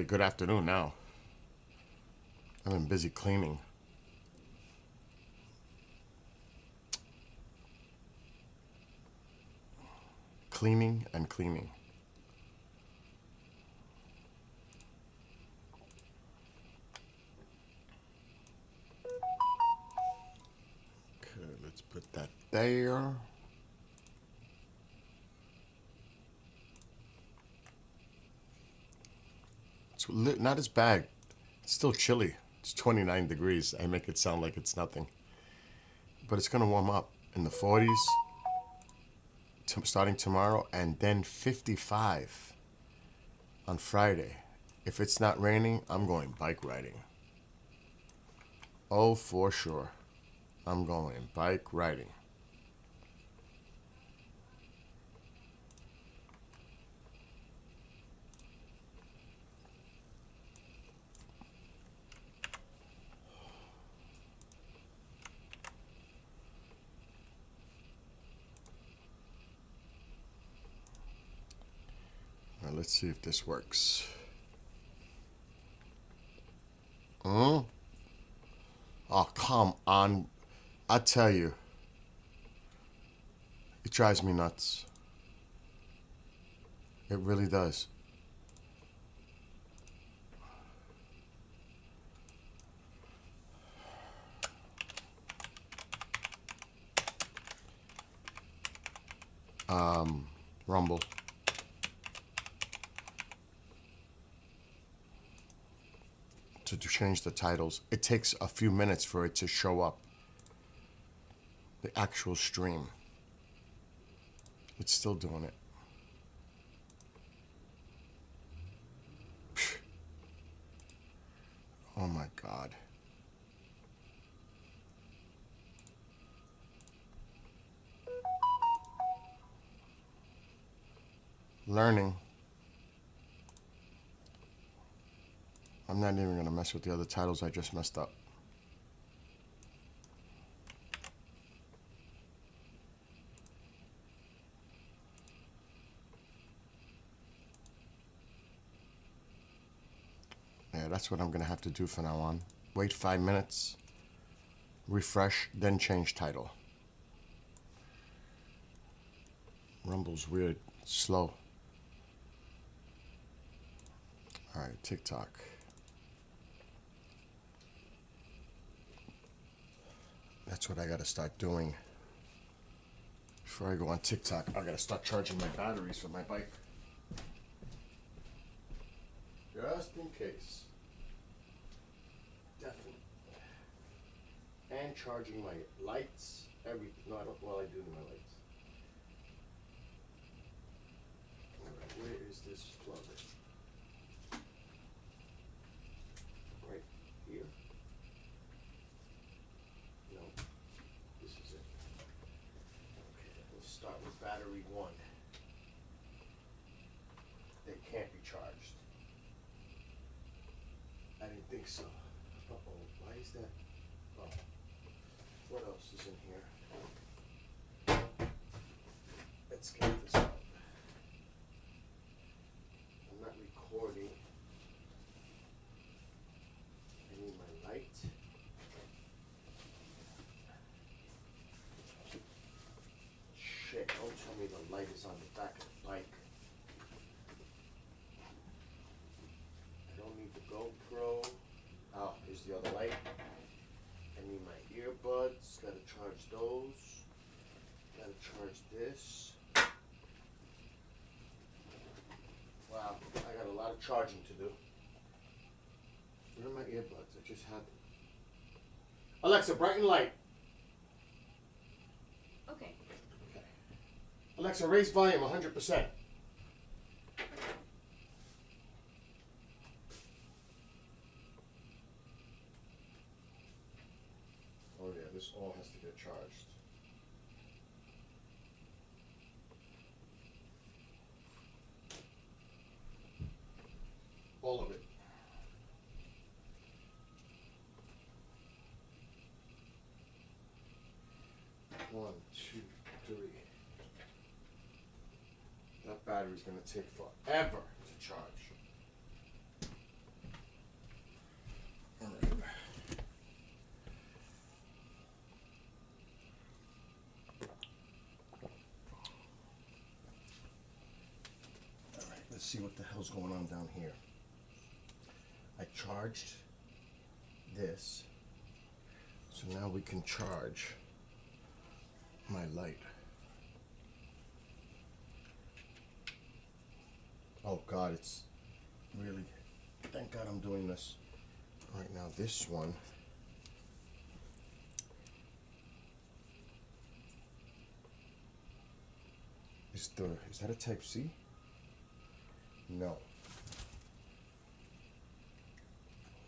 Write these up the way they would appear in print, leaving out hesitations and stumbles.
good afternoon now. I've been busy cleaning. Cleaning and cleaning. Okay, let's put that there. It's not as bad. It's still chilly. It's 29 degrees. I make it sound like it's nothing. But it's going to warm up in the 40s starting tomorrow, and then 55 on Friday. If it's not raining, I'm going bike riding. Oh, for sure. I'm going bike riding. Now let's see if this works. Oh, come on. I tell you, it drives me nuts. It really does. Rumble. To change the titles, it takes a few minutes for it to show up. The actual stream. It's still doing it. Oh my God. Learning. I'm not even going to mess with the other titles I just messed up. Yeah, that's what I'm going to have to do from now on. Wait 5 minutes, refresh, then change title. Rumble's weird, slow. All right, TikTok. That's what I got to start doing. Before I go on TikTok, I got to start charging my batteries for my bike. Just in case. Definitely. And charging my lights. Everything. No, I don't. Well, I do my lights. All right, where is this plug? Right here. No, this is it. Okay, let's start with battery 1. They can't be charged. I didn't think so. Uh-oh, why is that? Oh, what else is in here? Let's get this out. I'm not recording. I need my light. Shit, don't tell me the light is on the back of the bike. I don't need the GoPro. Oh, here's the other light. I need my earbuds. Gotta charge those. Gotta charge this. Wow, I got a lot of charging to do. Where are my earbuds? I just had them. Alexa, brighten light. Okay. Alexa, raise volume 100%. Oh yeah, this all has to get charged. All of it. One, two, three. That battery's gonna take forever to charge. Let's see what the hell's going on down here. I charged this, so now we can charge my light. Oh God, it's really, thank God I'm doing this. Right now, this one, is that a type C? No. I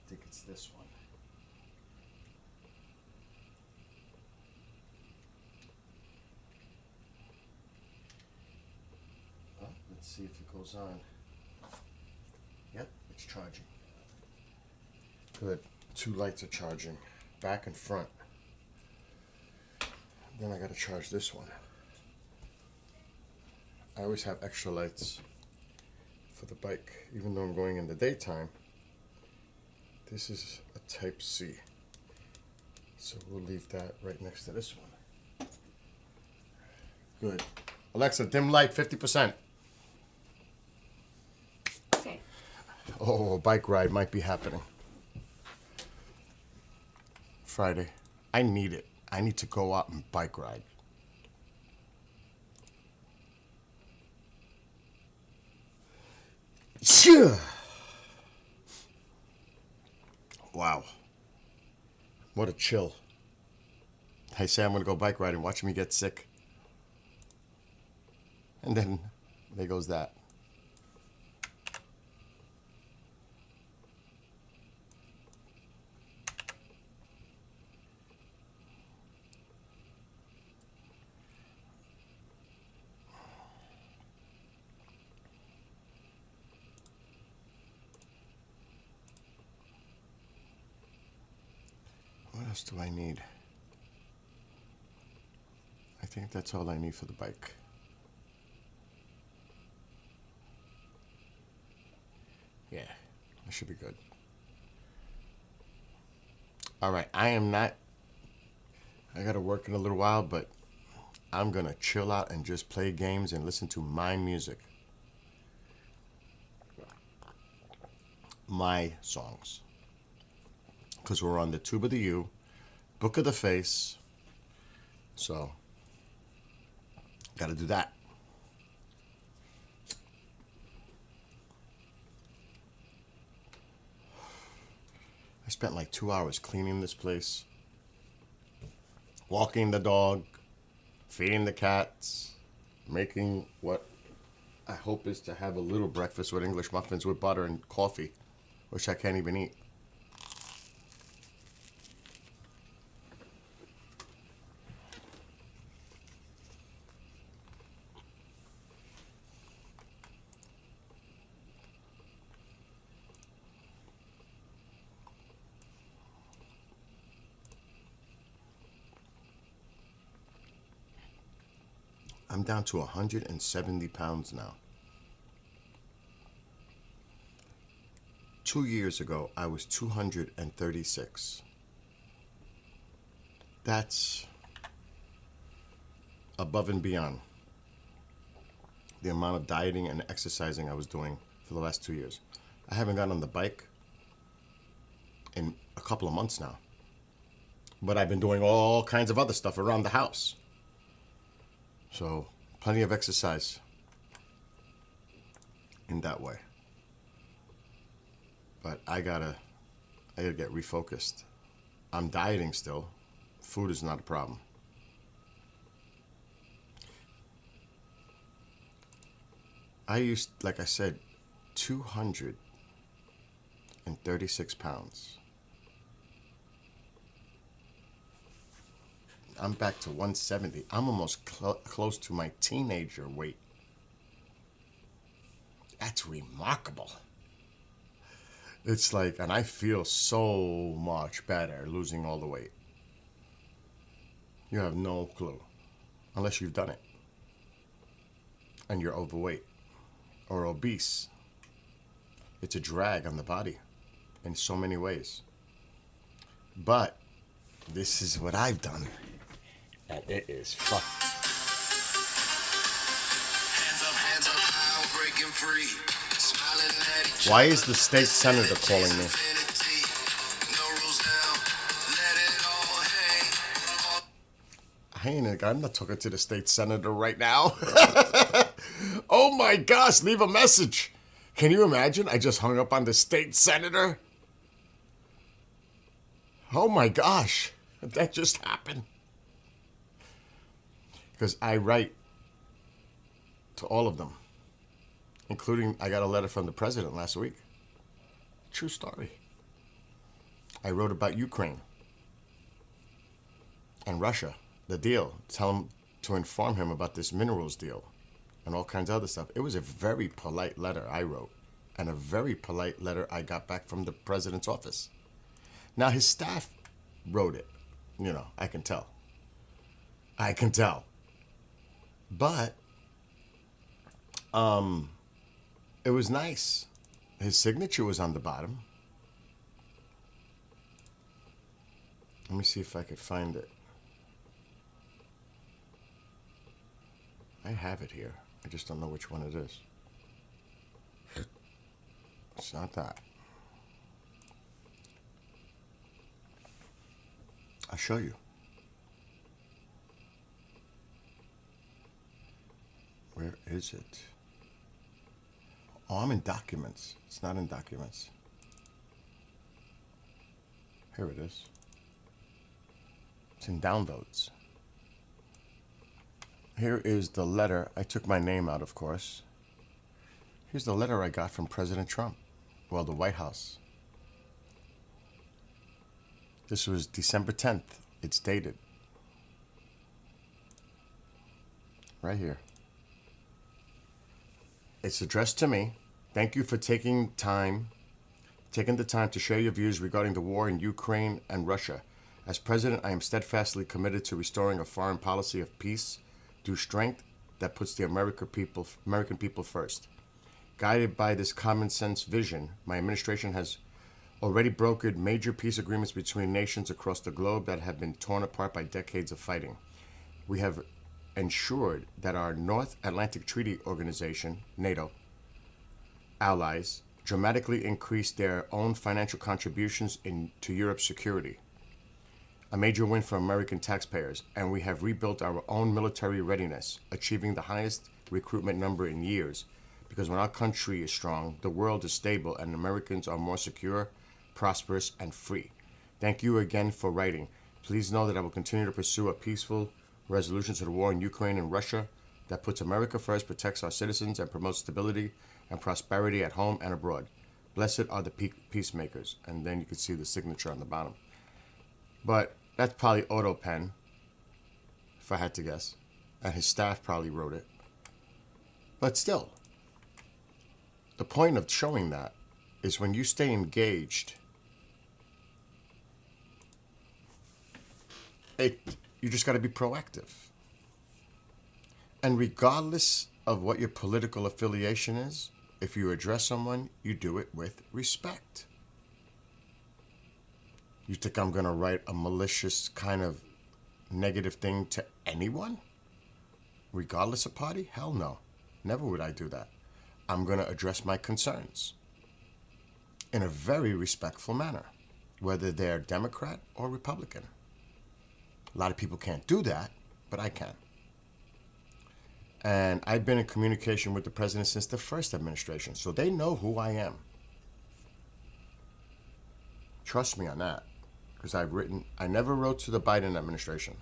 think it's this one. Well, let's see if it goes on. Yep, it's charging. Good. 2 lights are charging, back and front. Then I gotta charge this one. I always have extra lights for the bike, even though I'm going in the daytime. This is a type C, so we'll leave that right next to this one. Good. Alexa, dim light 50%. Okay. Oh, a bike ride might be happening Friday. I need it. I need to go out and bike ride. Wow. What a chill. I say I'm going to go bike riding, watch me get sick. And then there goes that. What else do I need? I think that's all I need for the bike. Yeah, that should be good. All right, I gotta work in a little while, but I'm gonna chill out and just play games and listen to my music. My songs. Because we're on the Tube of the U, Book of the Face, so gotta do that. I spent like 2 hours cleaning this place, walking the dog, feeding the cats, making what I hope is to have a little breakfast with English muffins with butter and coffee, which I can't even eat. I'm down to 170 pounds now. 2 years ago, I was 236. That's above and beyond the amount of dieting and exercising I was doing for the last 2 years. I haven't gotten on the bike in a couple of months now, but I've been doing all kinds of other stuff around the house. So, plenty of exercise in that way. But I gotta get refocused. I'm dieting still. Food is not a problem. I used, like I said, 236 pounds. I'm back to 170. I'm almost close to my teenager weight. That's remarkable. It's like, and I feel so much better losing all the weight. You have no clue, unless you've done it. And you're overweight or obese. It's a drag on the body in so many ways. But this is what I've done. And it is fun. Hands up, breaking free. Why is the state senator calling me? I'm not talking to the state senator right now. Oh my gosh, leave a message. Can you imagine? I just hung up on the state senator. Oh my gosh, that just happened. Because I write to all of them, including I got a letter from the president last week. True story. I wrote about Ukraine and Russia, the deal. Tell him to inform him about this minerals deal and all kinds of other stuff. It was a very polite letter I wrote and a very polite letter I got back from the president's office. Now his staff wrote it. You know, I can tell. I can tell. But it was nice. His signature was on the bottom. Let me see if I could find it. I have it here. I just don't know which one it is. It's not that. I'll show you. Where is it? Oh, I'm in documents. It's not in documents. Here it is. It's in downloads. Here is the letter. I took my name out, of course. Here's the letter I got from President Trump. Well, the White House. This was December 10th. It's dated. Right here. It's addressed to me. Thank you for taking the time to share your views regarding the war in Ukraine and Russia. As president, I am steadfastly committed to restoring a foreign policy of peace through strength that puts the American people first. Guided by this common sense vision, my administration has already brokered major peace agreements between nations across the globe that have been torn apart by decades of fighting. We have ensured that our North Atlantic Treaty Organization, NATO, allies dramatically increased their own financial contributions to Europe's security. A major win for American taxpayers, and we have rebuilt our own military readiness, achieving the highest recruitment number in years. Because when our country is strong, the world is stable, and Americans are more secure, prosperous, and free. Thank you again for writing. Please know that I will continue to pursue a peaceful resolution to the war in Ukraine and Russia that puts America first, protects our citizens, and promotes stability and prosperity at home and abroad. Blessed are the peacemakers. And then you can see the signature on the bottom. But that's probably auto pen, if I had to guess. And his staff probably wrote it. But still, the point of showing that is when you stay engaged, you just got to be proactive. And regardless of what your political affiliation is, if you address someone, you do it with respect. You think I'm going to write a malicious kind of negative thing to anyone? Regardless of party? Hell no. Never would I do that. I'm going to address my concerns in a very respectful manner, whether they're Democrat or Republican. A lot of people can't do that, but I can. And I've been in communication with the president since the first administration, so they know who I am. Trust me on that, because I never wrote to the Biden administration.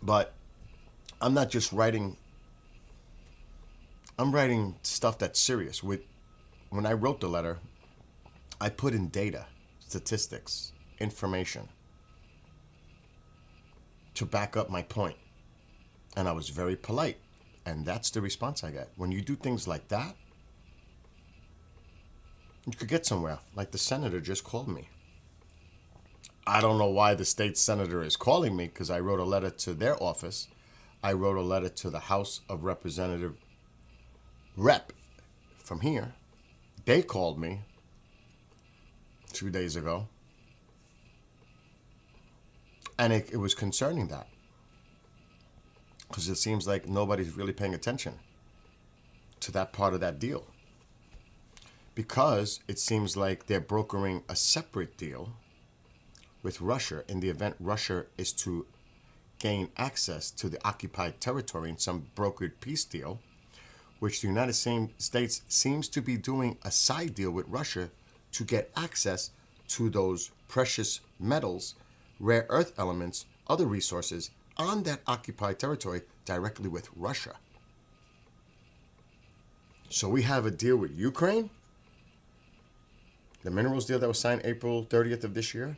But I'm not just writing, I'm writing stuff that's serious. When I wrote the letter, I put in data, statistics, information to back up my point. And I was very polite. And that's the response I get. When you do things like that, you could get somewhere. Like the senator just called me. I don't know why the state senator is calling me, because I wrote a letter to their office. I wrote a letter to the House of Representative Rep from here. They called me 2 days ago. And it was concerning that. Because it seems like nobody's really paying attention. to that part of that deal. Because it seems like they're brokering a separate deal with Russia in the event Russia is to gain access to the occupied territory in some brokered peace deal, which the United States seems to be doing a side deal with Russia to get access to those precious metals, rare earth elements, other resources on that occupied territory directly with Russia. So we have a deal with Ukraine, the minerals deal that was signed April 30th of this year,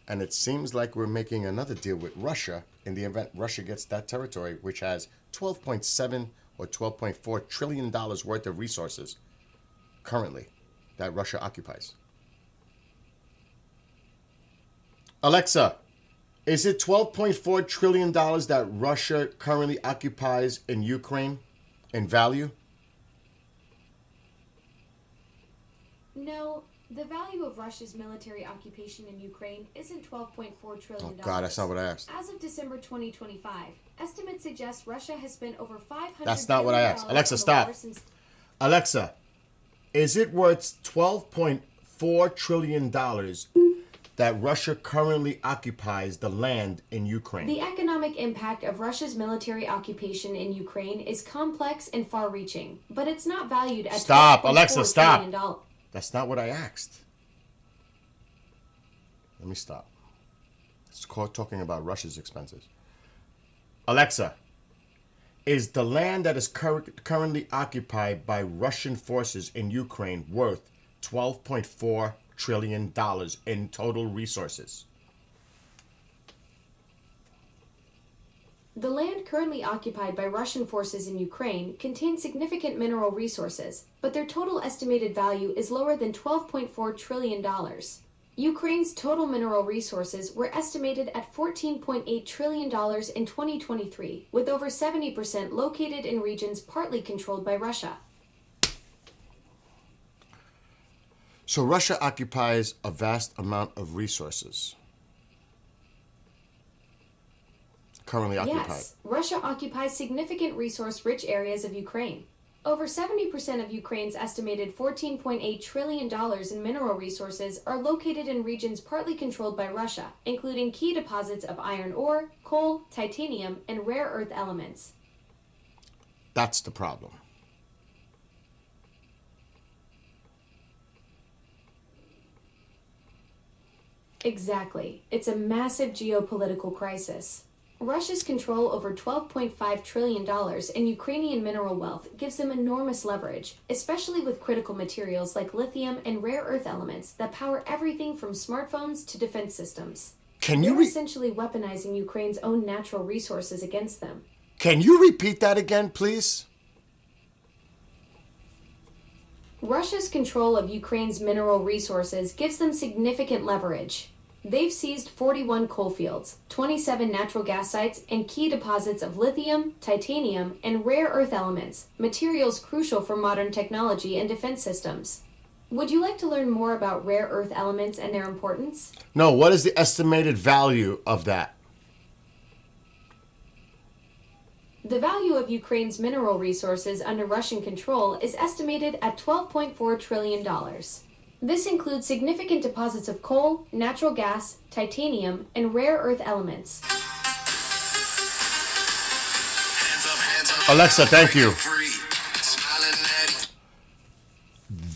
and it seems like we're making another deal with Russia in the event Russia gets that territory, which has 12.7 or 12.4 trillion dollars worth of resources currently that Russia occupies. Alexa, is it $12.4 trillion that Russia currently occupies in Ukraine in value? No, the value of Russia's military occupation in Ukraine isn't $12.4 trillion. Oh, God, that's not what I asked. As of December 2025, estimates suggest Russia has spent over $500 That's not what I asked. Alexa, stop. Alexa, is it worth $12.4 trillion that Russia currently occupies the land in Ukraine? The economic impact of Russia's military occupation in Ukraine is complex and far-reaching, but it's not valued at Stop, $12.4 Alexa, stop. trillion dollars. That's not what I asked. Let me stop. It's called talking about Russia's expenses. Alexa, is the land that is currently occupied by Russian forces in Ukraine worth $12.4 trillion in total resources? The land currently occupied by Russian forces in Ukraine contains significant mineral resources, but their total estimated value is lower than $12.4 trillion. Ukraine's total mineral resources were estimated at $14.8 trillion in 2023, with over 70% located in regions partly controlled by Russia. So Russia occupies a vast amount of resources. Currently occupied. Yes, Russia occupies significant resource-rich areas of Ukraine. Over 70% of Ukraine's estimated $14.8 trillion in mineral resources are located in regions partly controlled by Russia, including key deposits of iron ore, coal, titanium, and rare earth elements. That's the problem. Exactly. It's a massive geopolitical crisis. Russia's control over $12.5 trillion in Ukrainian mineral wealth gives them enormous leverage, especially with critical materials like lithium and rare earth elements that power everything from smartphones to defense systems. They're essentially weaponizing Ukraine's own natural resources against them. Can you repeat that again, please? Russia's control of Ukraine's mineral resources gives them significant leverage. They've seized 41 coal fields, 27 natural gas sites, and key deposits of lithium, titanium, and rare earth elements, materials crucial for modern technology and defense systems. Would you like to learn more about rare earth elements and their importance? No, what is the estimated value of that? The value of Ukraine's mineral resources under Russian control is estimated at $12.4 trillion. This includes significant deposits of coal, natural gas, titanium, and rare earth elements. Alexa, thank you.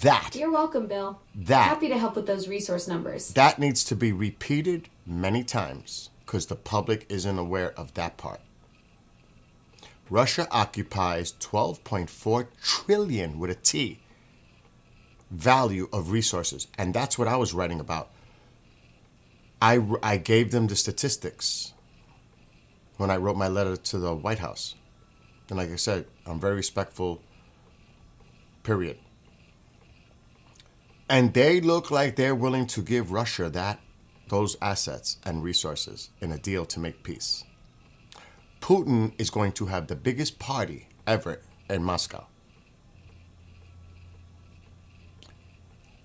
That. You're welcome, Bill. Happy to help with those resource numbers. That needs to be repeated many times because the public isn't aware of that part. Russia occupies 12.4 trillion with a T value of resources. And that's what I was writing about. I gave them the statistics when I wrote my letter to the White House. And like I said, I'm very respectful, period. And they look like they're willing to give Russia those assets and resources in a deal to make peace. Putin is going to have the biggest party ever in Moscow.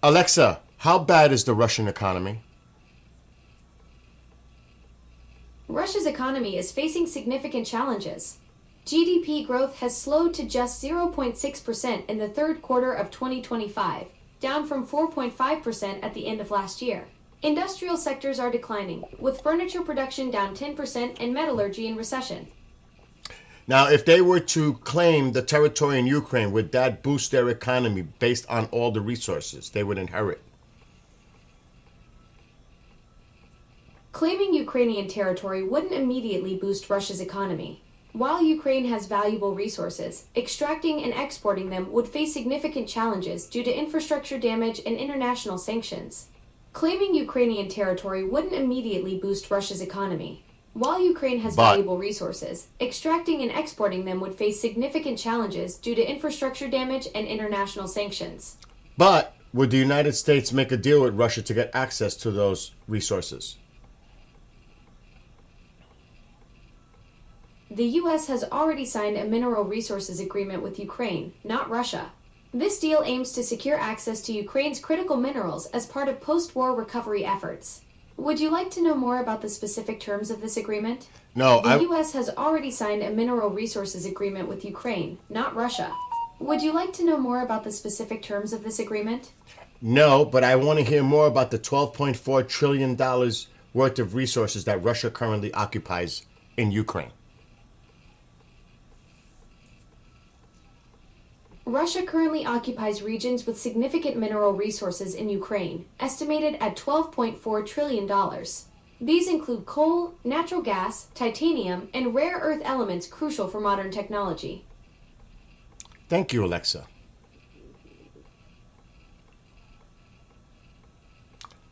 Alexa, how bad is the Russian economy? Russia's economy is facing significant challenges. GDP growth has slowed to just 0.6% in the third quarter of 2025, down from 4.5% at the end of last year. Industrial sectors are declining, with furniture production down 10% and metallurgy in recession. Now, if they were to claim the territory in Ukraine, would that boost their economy based on all the resources they would inherit? Claiming Ukrainian territory wouldn't immediately boost Russia's economy. While Ukraine has valuable resources, extracting and exporting them would face significant challenges due to infrastructure damage and international sanctions. Claiming Ukrainian territory wouldn't immediately boost Russia's economy. While Ukraine has valuable resources, extracting and exporting them would face significant challenges due to infrastructure damage and international sanctions. But would the United States make a deal with Russia to get access to those resources? The U.S. has already signed a mineral resources agreement with Ukraine, not Russia. This deal aims to secure access to Ukraine's critical minerals as part of post-war recovery efforts. Would you like to know more about the specific terms of this agreement? No, The U.S. has already signed a mineral resources agreement with Ukraine, not Russia. Would you like to know more about the specific terms of this agreement? No, but I want to hear more about the $12.4 trillion worth of resources that Russia currently occupies in Ukraine. Russia currently occupies regions with significant mineral resources in Ukraine, estimated at $12.4 trillion. These include coal, natural gas, titanium, and rare earth elements crucial for modern technology. Thank you, Alexa.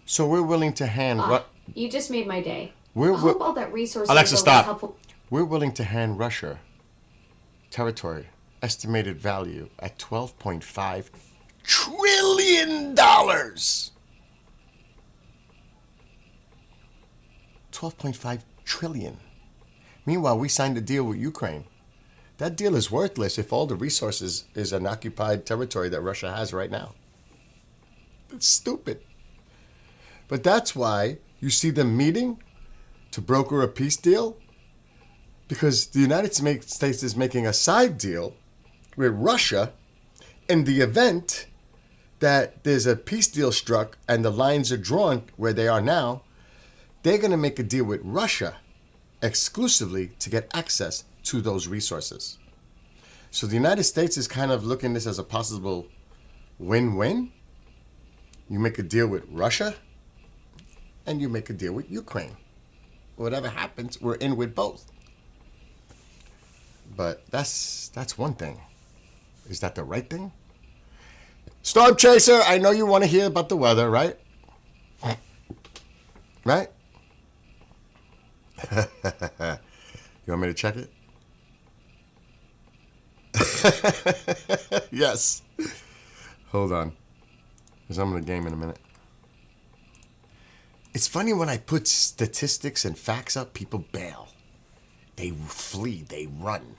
So we're willing to hand... You just made my day. I We're hope all that resource Alexa, info was stop. helpful. We're willing to hand Russia territory, estimated value at $12.5 trillion. $12.5 trillion. Meanwhile, we signed a deal with Ukraine. That deal is worthless if all the resources is an occupied territory that Russia has right now. It's stupid. But that's why you see them meeting to broker a peace deal, because the United States is making a side deal with Russia in the event that there's a peace deal struck and the lines are drawn where they are now. They're going to make a deal with Russia exclusively to get access to those resources. So the United States is kind of looking at this as a possible win-win. You make a deal with Russia and you make a deal with Ukraine. Whatever happens, we're in with both. But that's one thing. Is that the right thing? Storm Chaser, I know you want to hear about the weather, right? Right? You want me to check it? Yes. Hold on. Because I'm going to game in a minute. It's funny when I put statistics and facts up, people bail. They flee, they run.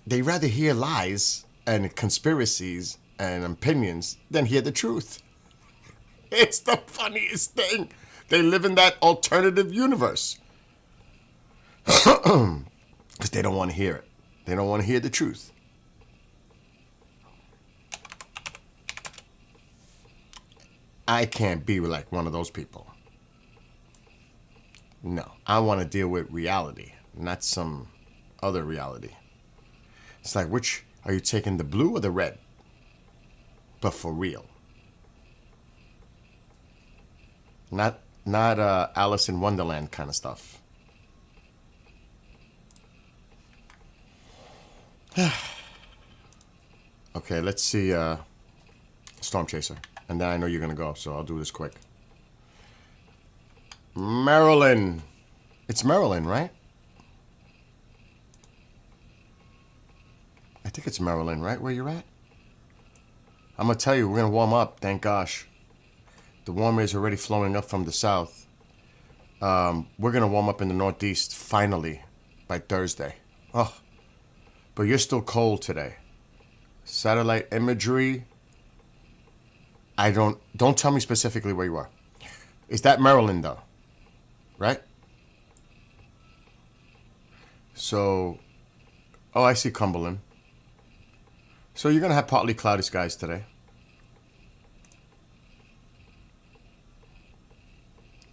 They rather hear lies and conspiracies and opinions than hear the truth. It's the funniest thing. They live in that alternative universe. Because they don't want to hear it. They don't want to hear the truth. I can't be like one of those people. No, I want to deal with reality, not some other reality. It's like, which are you taking, the blue or the red? But for real. Not Alice in Wonderland kind of stuff. Okay, let's see Storm Chaser. And then I know you're going to go, so I'll do this quick. Maryland. It's Maryland, right? I think it's Maryland, right, where you're at? I'm going to tell you, we're going to warm up, thank gosh. The warm air is already flowing up from the south. We're going to warm up in the northeast, finally, by Thursday. Oh, but you're still cold today. Satellite imagery. Don't tell me specifically where you are. Is that Maryland, though? Right? So, oh, I see Cumberland. So you're going to have partly cloudy skies today.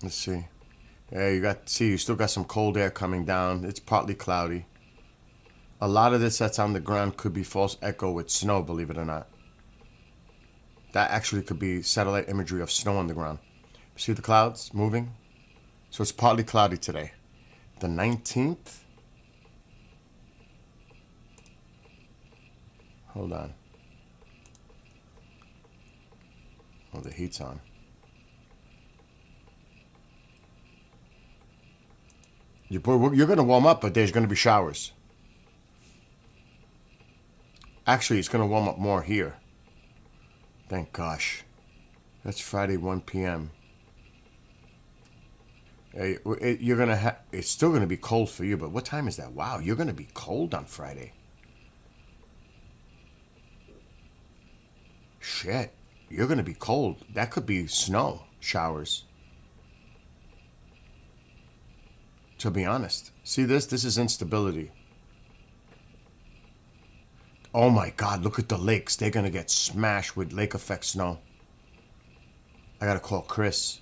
Let's see. Yeah, you still got some cold air coming down. It's partly cloudy. A lot of this that's on the ground could be false echo with snow, believe it or not. That actually could be satellite imagery of snow on the ground. See the clouds moving? So it's partly cloudy today. The 19th? Hold on. Oh, the heat's on. You're going to warm up, but there's going to be showers. Actually, it's going to warm up more here. Thank gosh. That's Friday, 1 p.m. You're going to it's still going to be cold for you, but what time is that? Wow, you're going to be cold on Friday. Shit, you're going to be cold. That could be snow showers. To be honest. See this? This is instability. Oh my God, look at the lakes. They're going to get smashed with lake effect snow. I got to call Chris.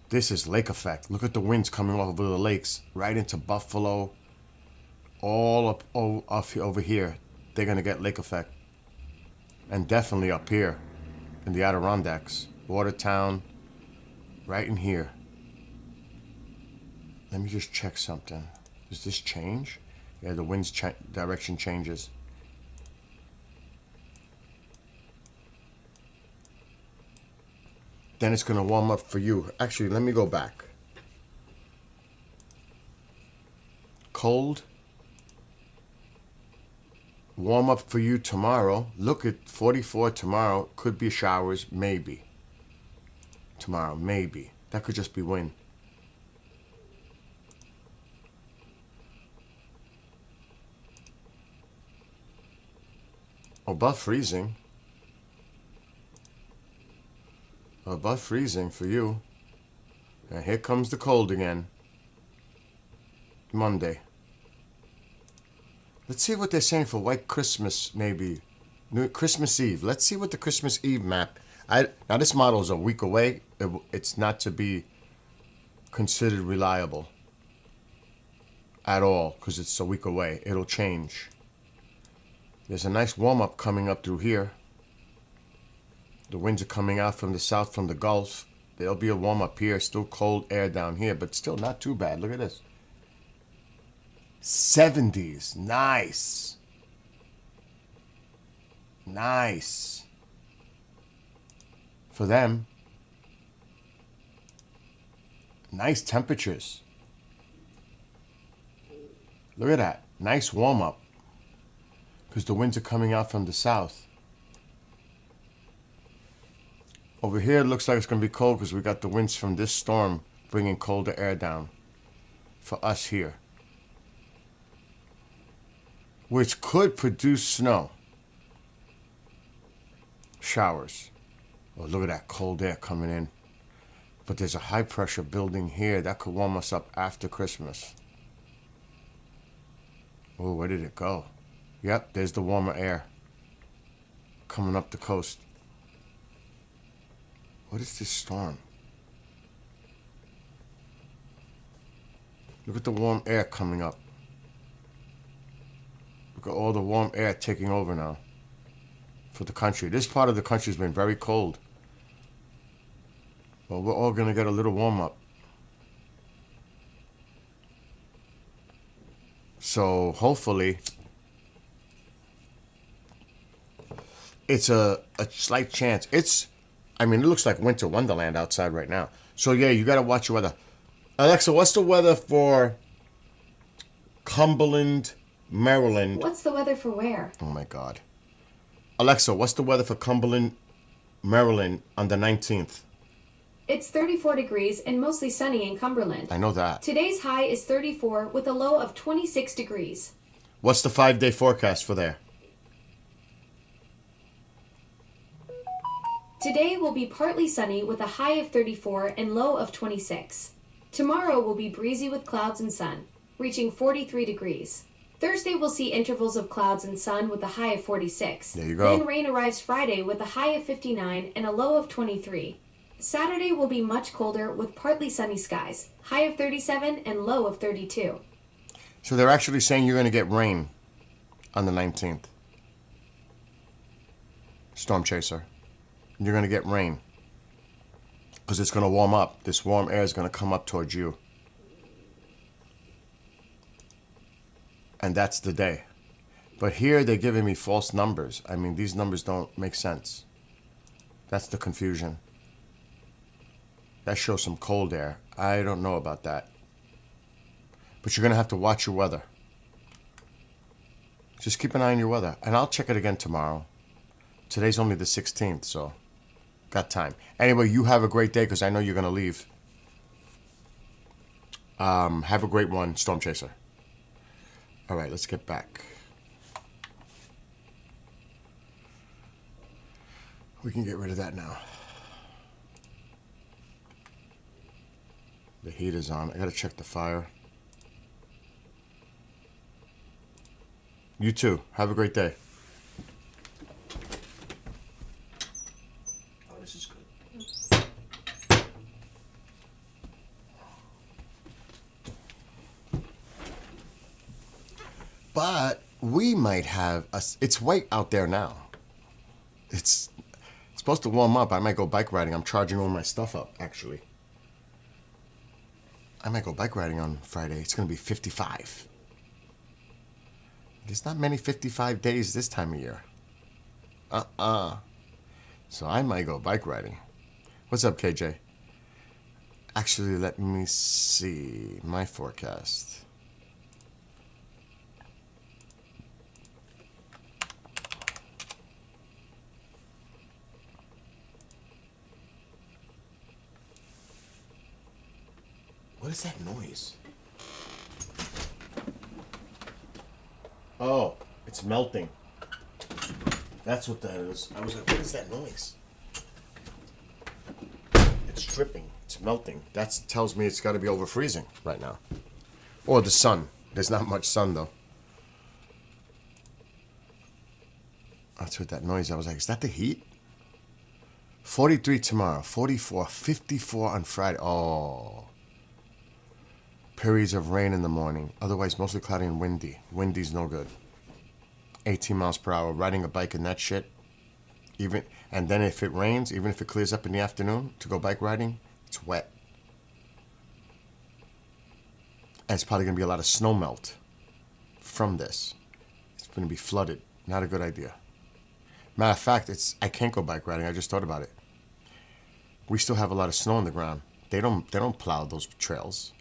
This is lake effect. Look at the winds coming over the lakes, right into Buffalo, all up over here. They're going to get lake effect. And definitely up here in the Adirondacks, Watertown, right in here. Let me just check something. Does this change? Yeah, the wind's direction changes. Then it's going to warm up for you. Actually, let me go back. Cold. Warm up for you tomorrow. Look at 44 tomorrow. Could be showers, maybe. Tomorrow, maybe. That could just be wind. Above freezing. Above freezing for you. And here comes the cold again. Monday. Let's see what they're saying for White Christmas, maybe. Christmas Eve. Let's see what the Christmas Eve map. Now this model is a week away. It's not to be considered reliable at all because it's a week away. It'll change. There's a nice warm-up coming up through here. The winds are coming out from the south from the Gulf. There'll be a warm-up here. Still cold air down here, but still not too bad. Look at this. 70s. Nice. Nice. For them. Nice temperatures. Look at that. Nice warm-up. Because the winds are coming out from the south. Over here, it looks like it's going to be cold because we got the winds from this storm bringing colder air down for us here, which could produce snow. Showers. Oh, look at that cold air coming in. But there's a high pressure building here that could warm us up after Christmas. Oh, where did it go? Yep, there's the warmer air coming up the coast. What is this storm? Look at the warm air coming up. Look at all the warm air taking over now for the country. This part of the country has been very cold. Well, we're all going to get a little warm up. So hopefully it's a slight chance. It looks like winter wonderland outside right now. So yeah, you got to watch your weather. Alexa, what's the weather for Cumberland, Maryland? What's the weather for where? Oh my God. Alexa, what's the weather for Cumberland, Maryland on the 19th? It's 34 degrees and mostly sunny in Cumberland. I know that. Today's high is 34 with a low of 26 degrees. What's the 5-day forecast for there? Today will be partly sunny with a high of 34 and low of 26. Tomorrow will be breezy with clouds and sun. reaching 43 degrees. Thursday will see intervals of clouds and sun with a high of 46. There you go. Then rain arrives Friday with a high of 59 and a low of 23. Saturday will be much colder with partly sunny skies, high of 37 and low of 32. So they're actually saying you're going to get rain on the 19th. Storm Chaser. You're going to get rain. Because it's going to warm up. This warm air is going to come up towards you. And that's the day. But here they're giving me false numbers. I mean, these numbers don't make sense. That's the confusion. That shows some cold air. I don't know about that. But you're going to have to watch your weather. Just keep an eye on your weather. And I'll check it again tomorrow. Today's only the 16th, so got time. Anyway, you have a great day because I know you're going to leave. Have a great one, Storm Chaser. All right, let's get back. We can get rid of that now. The heat is on. I got to check the fire. You too. Have a great day. Oh, this is good. But we might have it's white out there now. It's supposed to warm up. I might go bike riding. I'm charging all my stuff up, actually. I might go bike riding on Friday. It's going to be 55. There's not many 55 days this time of year. So I might go bike riding. What's up, KJ? Actually, let me see my forecast. What is that noise? Oh, it's melting. That's what that is. I was like, what is that noise? It's dripping. It's melting. That tells me it's got to be over freezing right now. Or the sun. There's not much sun, though. That's what that noise. I was like, is that the heat? 43 tomorrow. 44. 54 on Friday. Oh. Periods of rain in the morning. Otherwise, mostly cloudy and windy. Windy's no good. 18 miles per hour. Riding a bike in that shit. And then if it rains, even if it clears up in the afternoon to go bike riding, it's wet. And it's probably going to be a lot of snow melt from this. It's going to be flooded. Not a good idea. Matter of fact, I can't go bike riding. I just thought about it. We still have a lot of snow on the ground. They don't plow those trails.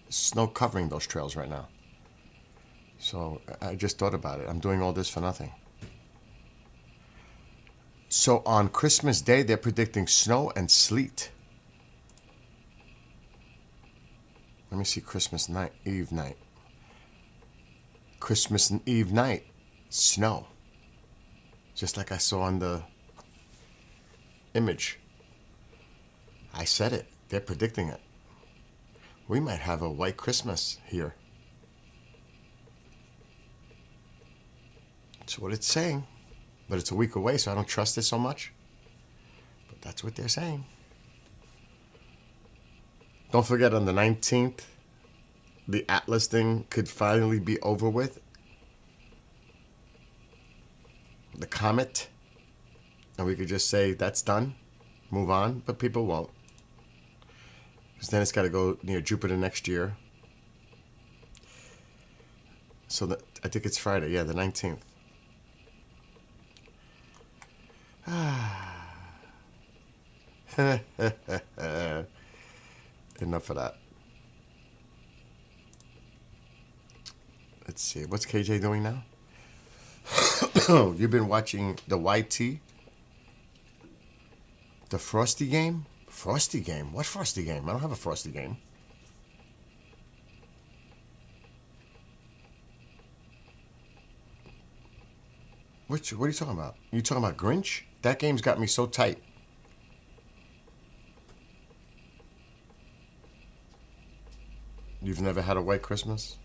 There's snow covering those trails right now. So I just thought about it. I'm doing all this for nothing. So on Christmas Day, they're predicting snow and sleet. Let me see Christmas Eve night. Christmas Eve night, snow. Just like I saw on the image. I said it. They're predicting it. We might have a white Christmas here. That's what it's saying. But it's a week away, so I don't trust it so much. But that's what they're saying. Don't forget, on the 19th, the Atlas thing could finally be over with. The comet. And we could just say, that's done. Move on. But people won't. Because then it's got to go near Jupiter next year. So I think it's Friday. Yeah, the 19th. Enough of that. Let's see. What's KJ doing now? You've been watching the YT? The Frosty game? Frosty game? What Frosty game? I don't have a Frosty game. What are you talking about? You talking about Grinch? That game's got me so tight. You've never had a white Christmas?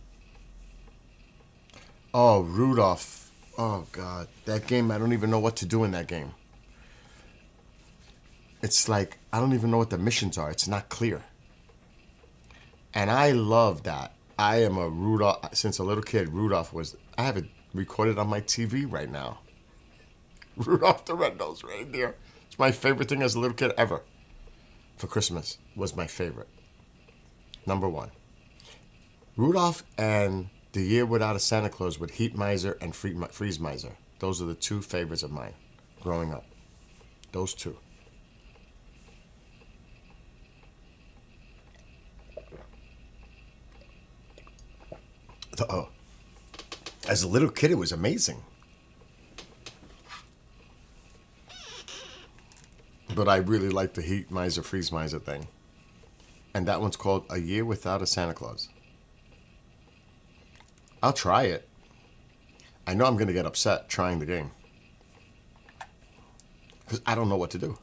Oh, Rudolph. Oh, God. That game, I don't even know what to do in that game. It's like, I don't even know what the missions are. It's not clear. And I love that. I am a Rudolph, since a little kid, Rudolph was, I have it recorded on my TV right now. Rudolph the Red-Nosed Reindeer. It's my favorite thing as a little kid ever. For Christmas was my favorite. Number one. Rudolph and The Year Without a Santa Claus with Heat Miser and Freeze Miser. Those are the two favorites of mine growing up. Those two. As a little kid, it was amazing. But I really like the Heat Miser, Freeze Miser thing. And that one's called A Year Without a Santa Claus. I'll try it. I know I'm going to get upset trying the game. Because I don't know what to do.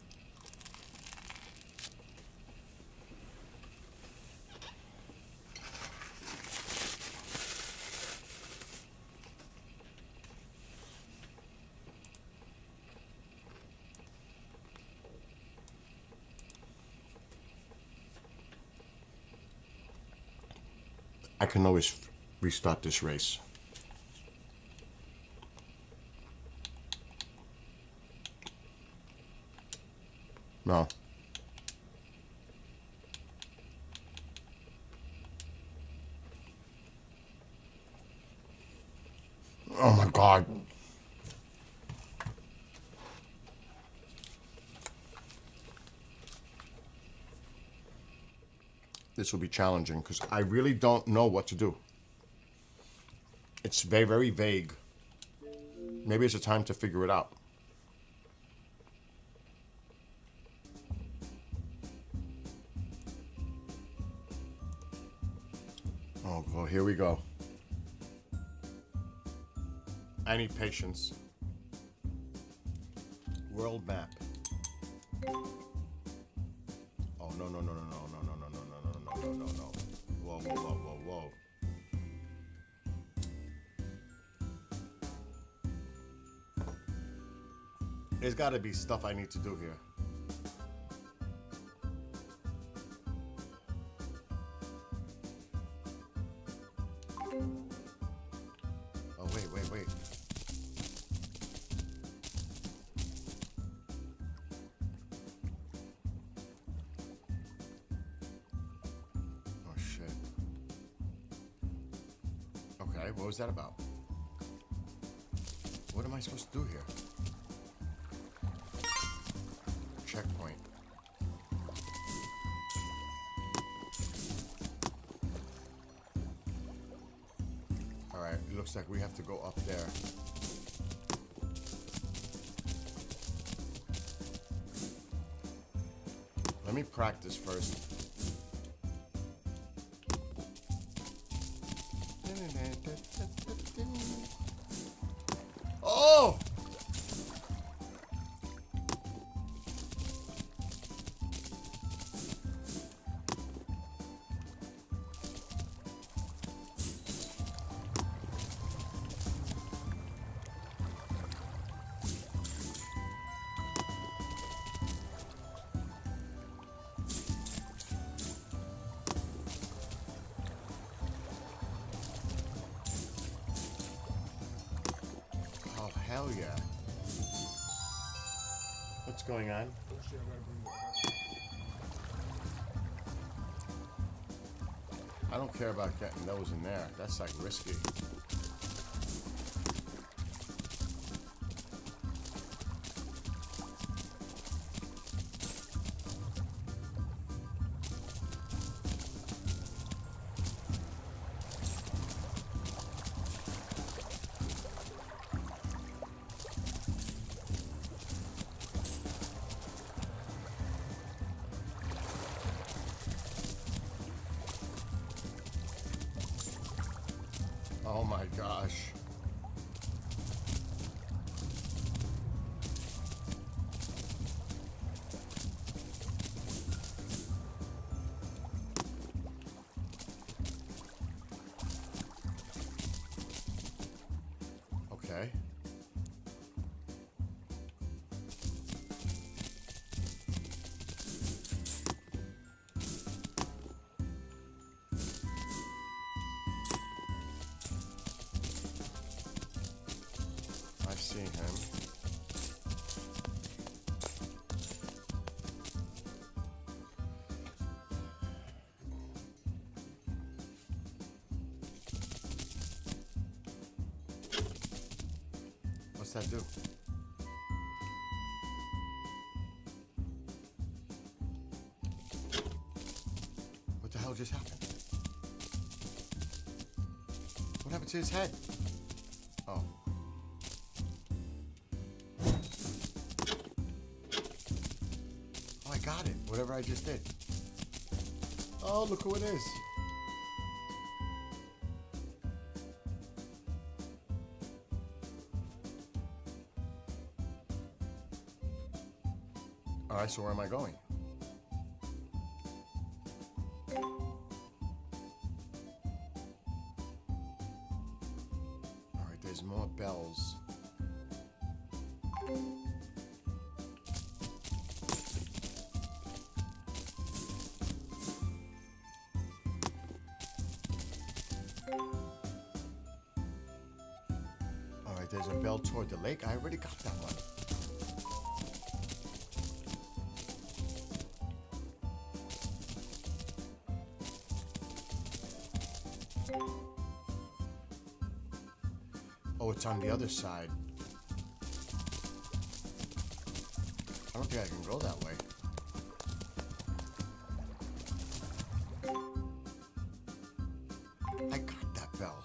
I can always restart this race. No. Oh my God. This will be challenging because I really don't know what to do. It's very, very vague. Maybe it's a time to figure it out. Oh, well, here we go. I need patience. World map. Oh, no, no, no, no, no, no, no, no, no, no, no, no, no, no. Whoa, whoa, whoa, whoa, whoa. There's got to be stuff I need to do here. Oh, wait, wait, wait. Oh, shit. Okay, what was that about? What am I supposed to do here? Checkpoint. Alright, it looks like we have to go up there. Let me practice first. Oh! Hell yeah. What's going on? I don't care about getting those in there. That's like risky. Oh my gosh. What's that do? What the hell just happened? What happened to his head? Oh. Oh, I got it. Whatever I just did. Oh, look who it is. Alright, so where am I going? Alright, there's more bells. Alright, there's a bell toward the lake. I already got that one. Oh, it's on the other side. I don't think I can go that way. I got that bell.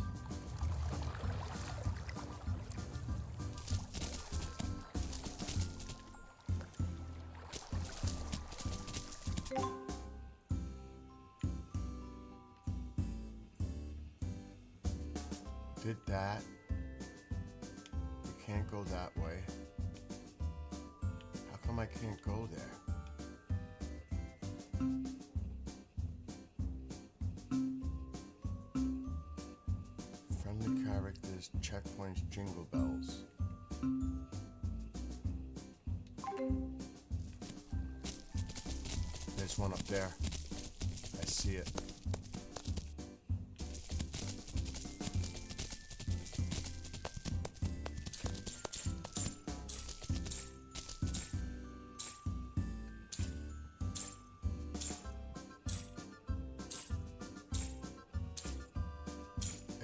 Did that. Can't go that way. How come I can't go there? Friendly characters, checkpoints, jingle bells. There's one up there. I see it.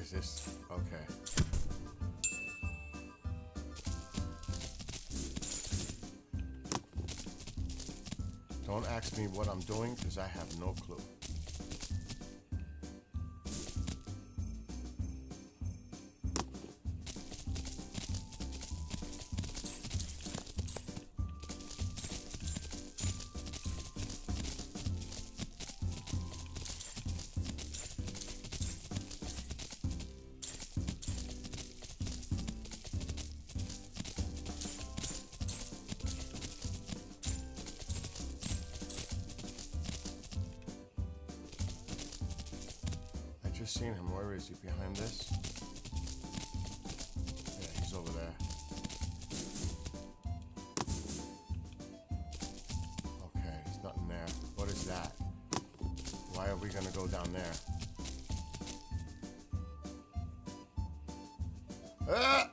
Is this okay? Don't ask me what I'm doing because I have no clue. Just seen him. Where is he? Behind this? Yeah, he's over there. Okay, there's nothing there. What is that? Why are we gonna go down there? Ah!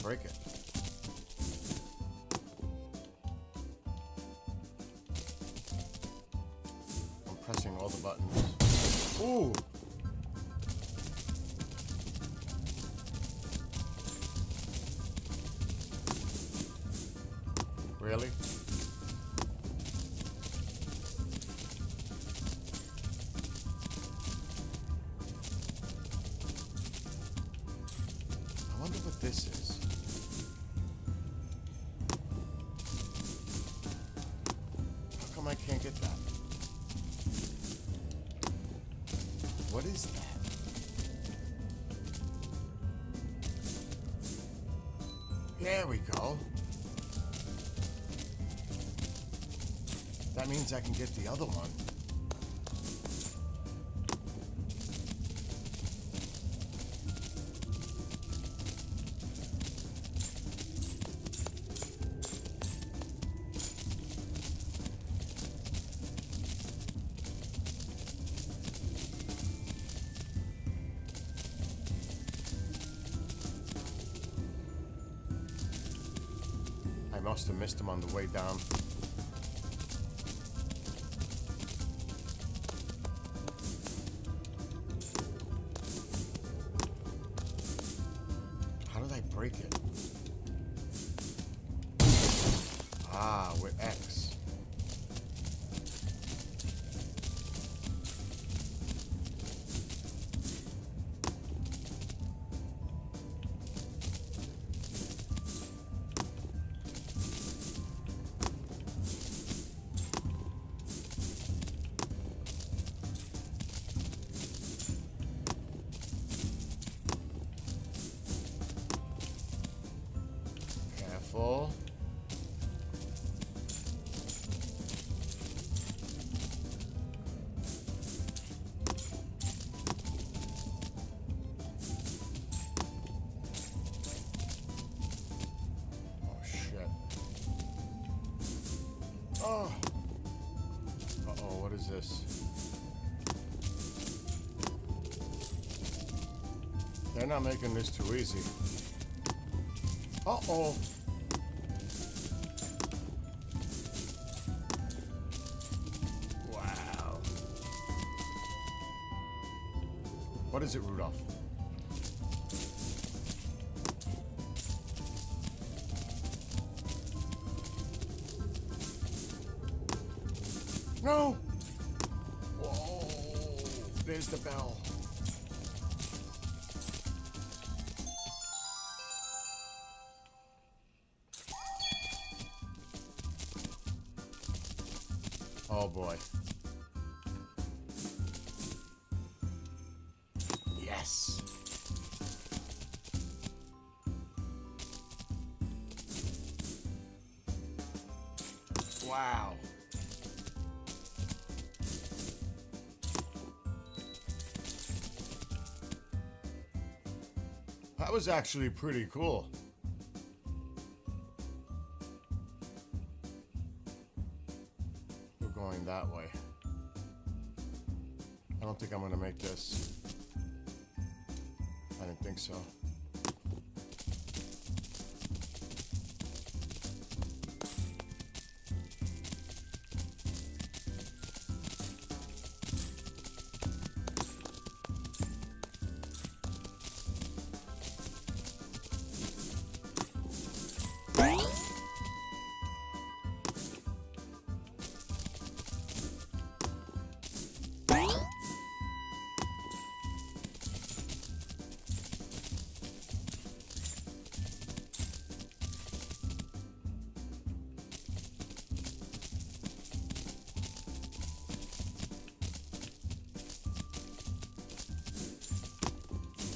Break it. I'm pressing all the buttons. Ooh! Really? I wonder what this is. I can't get that. What is that? There we go. That means I can get the other one. I must have missed him on the way down. this? They're not making this too easy. Uh-oh. Wow. What is it, Rudolph? No! Whoa! There's the bell. Oh boy. Yes. Wow. That was actually pretty cool. We're going that way. I don't think I'm gonna make this. I didn't think so.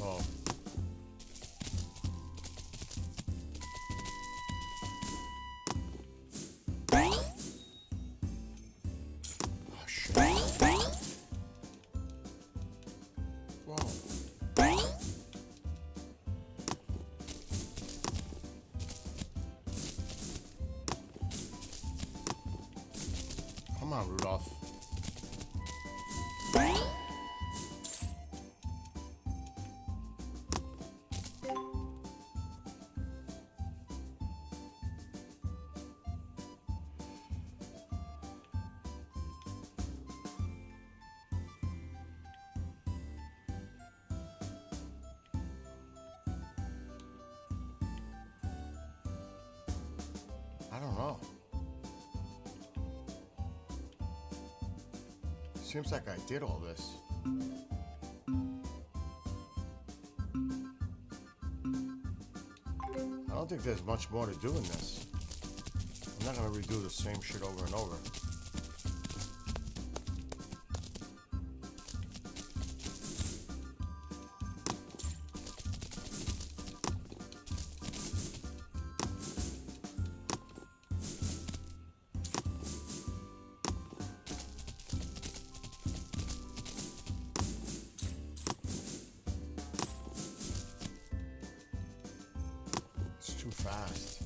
Oh. Oh, shit. Whoa. Come on, Rudolph. I don't know. Seems like I did all this. I don't think there's much more to do in this. I'm not gonna redo the same shit over and over. It's too fast.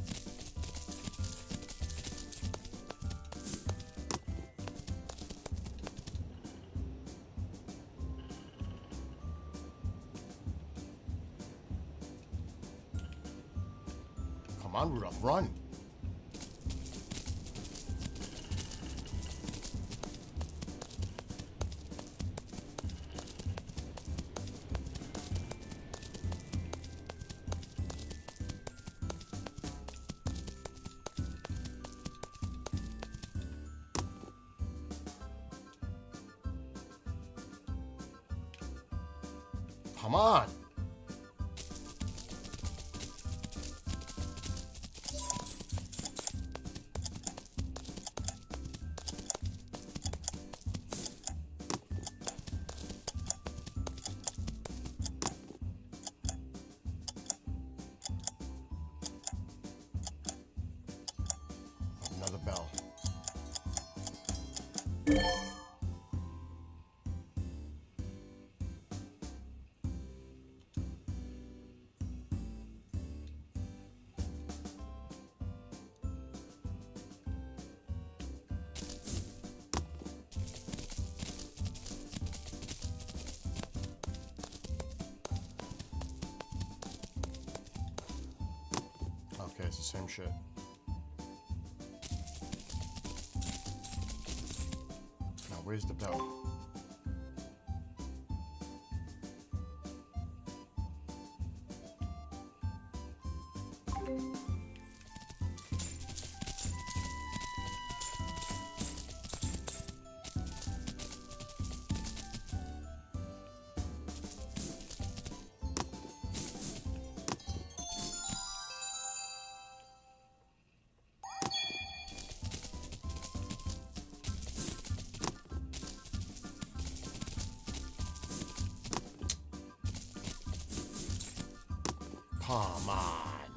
Come on, Rudolph, run. Come on. Another bell. same shit. Now, where's the bell? Come on.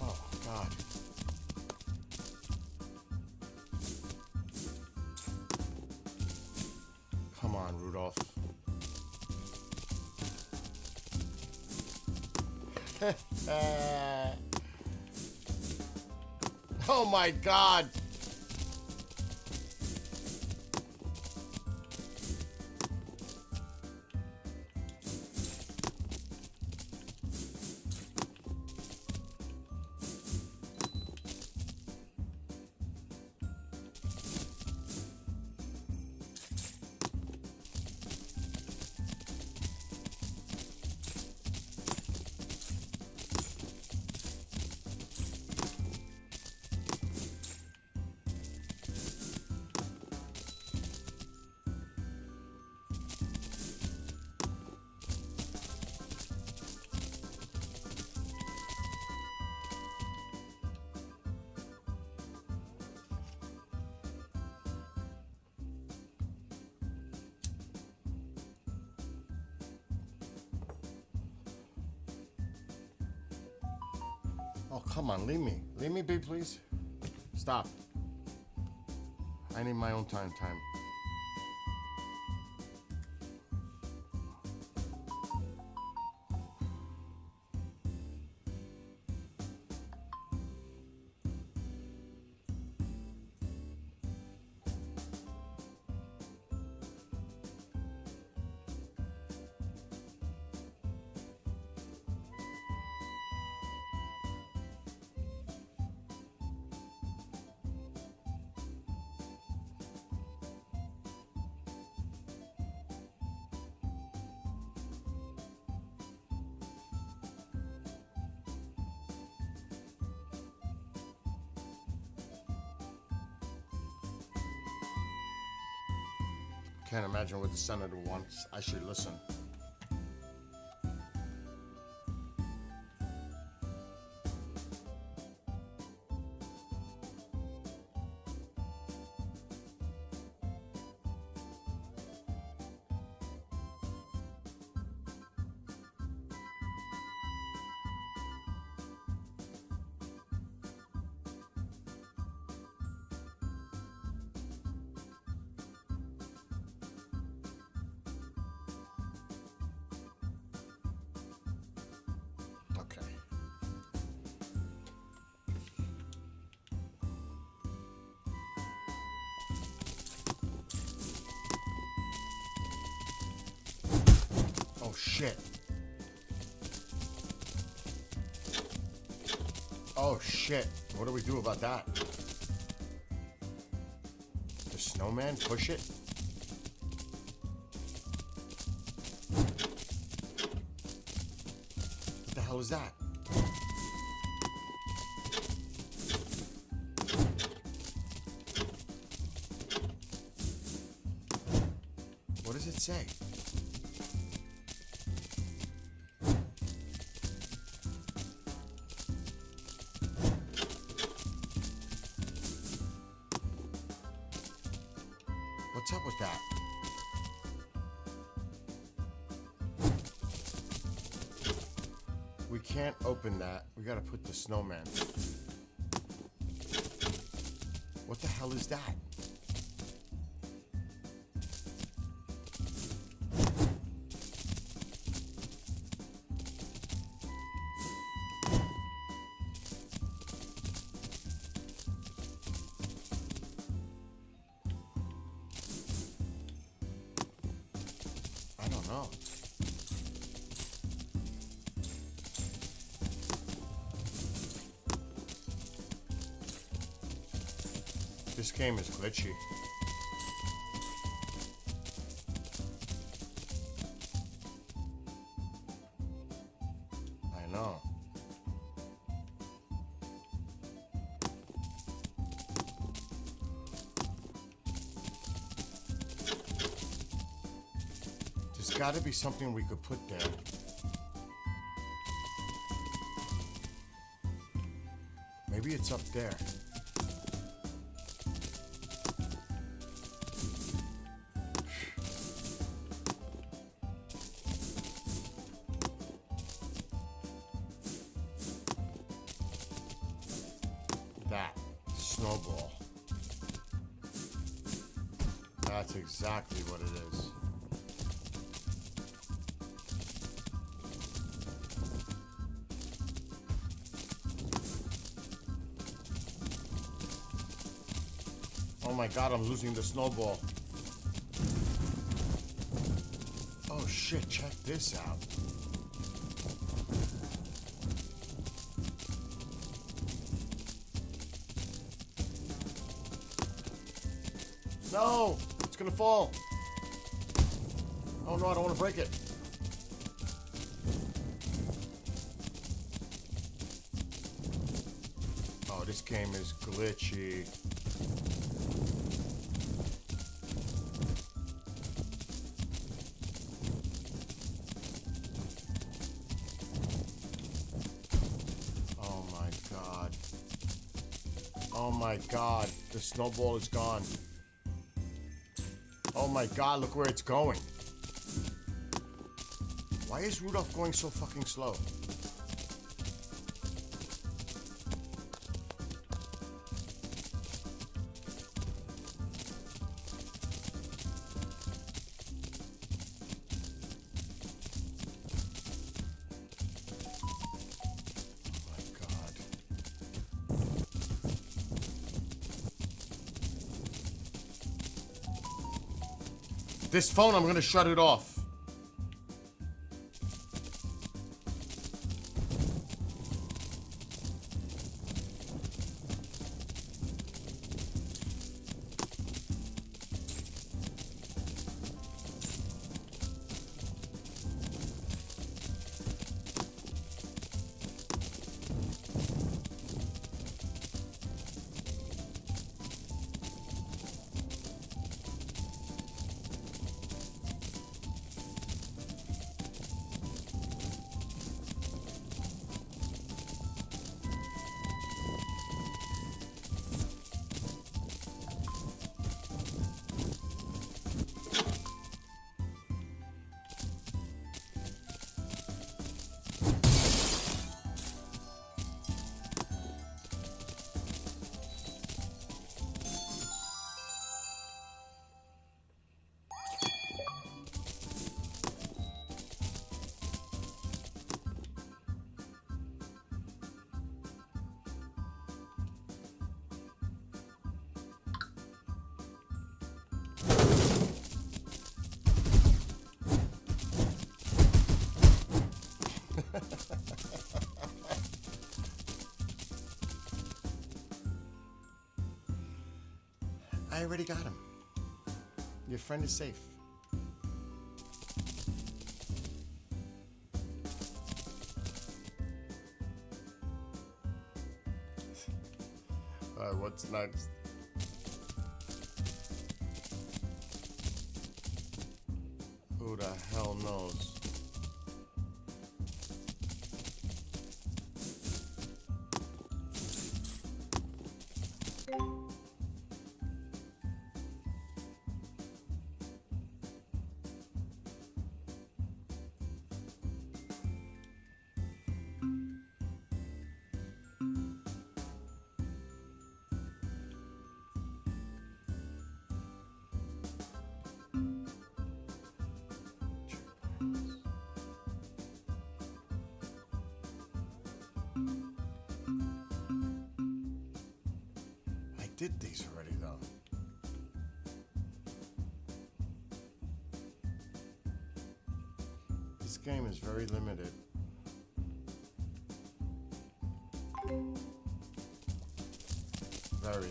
Oh, God. Come on, Rudolph. Oh, my God. Oh, come on, leave me. Leave me be, please. Stop. I need my own time. Can't imagine what the senator wants. I should listen. Okay. Oh, shit. Oh, shit. What do we do about that? The snowman? Push it? What the hell is that? What does it say? What's up with that? We can't open that. We gotta put the snowman. What the hell is that? I don't know. This game is glitchy. I know. There's gotta be something we could put there. Maybe it's up there. That snowball. That's exactly what it is. Oh my god, I'm losing the snowball. Oh shit, check this out. No! It's gonna fall! Oh no, I don't want to break it. Oh, this game is glitchy. Oh my god. Oh my god, the snowball is gone. Oh my god, look where it's going. Why is Rudolph going so fucking slow? Oh my god. This phone, I'm gonna shut it off. I already got him. Your friend is safe. What's next? Who the hell knows? I did these already though. This game is very limited. Very.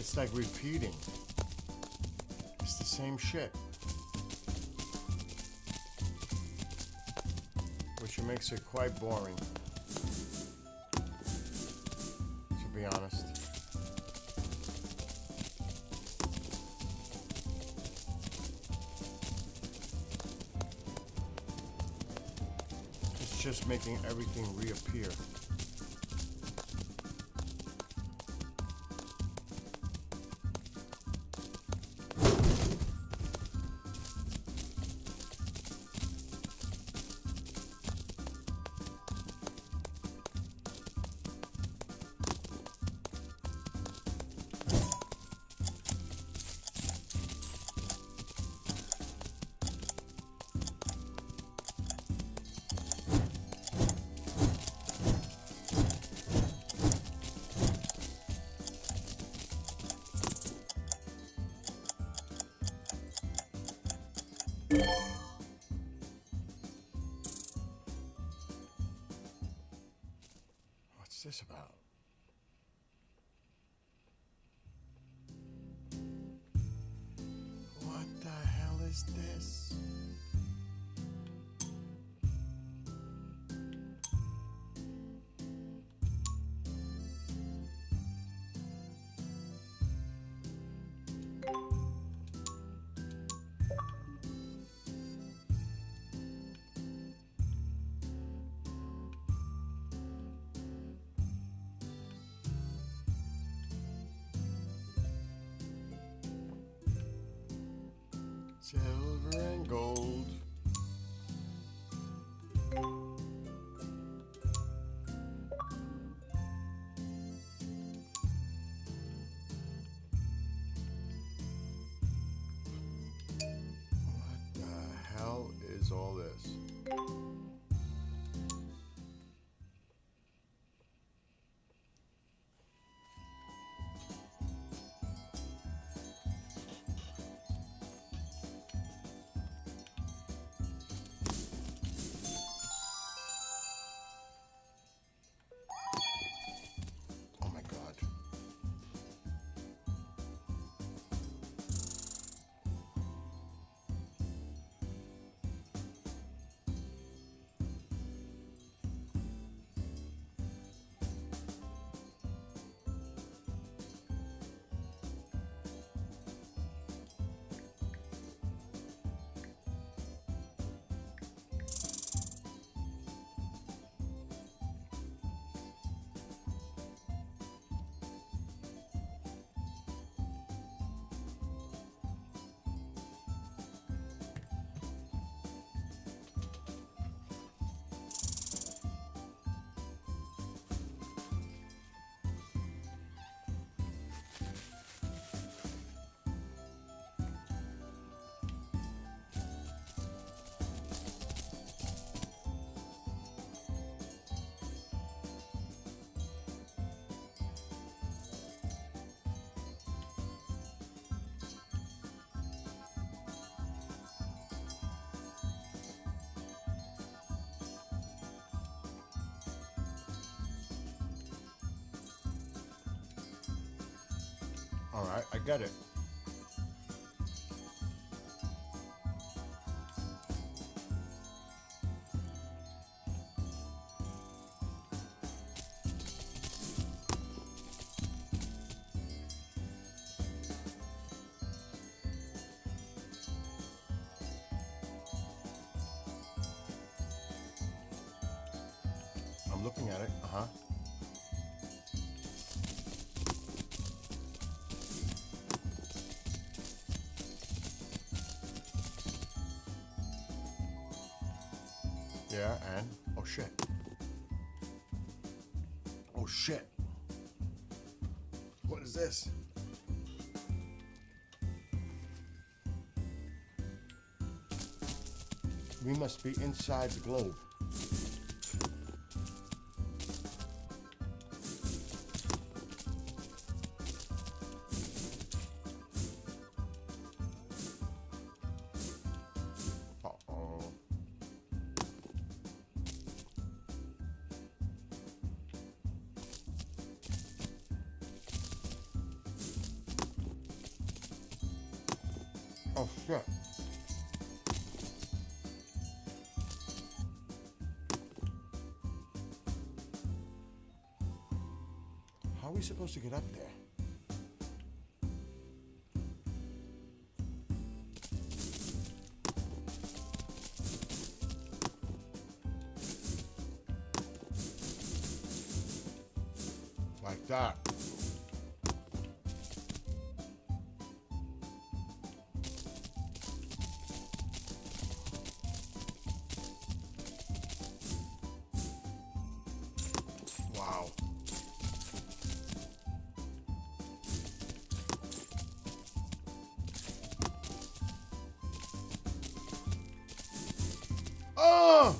It's like repeating. It's the same shit. Which makes it quite boring, to be honest. It's just making everything reappear. What's this about? What the hell is this? Silver and gold. What the hell is all this? Oh my God. All right, I get it. I'm looking at it. Uh-huh. Yeah, and oh shit. Oh shit. What is this? We must be inside the globe. Uh-oh. Oh, shit. How are we supposed to get up there? Like that. Wow. Oh!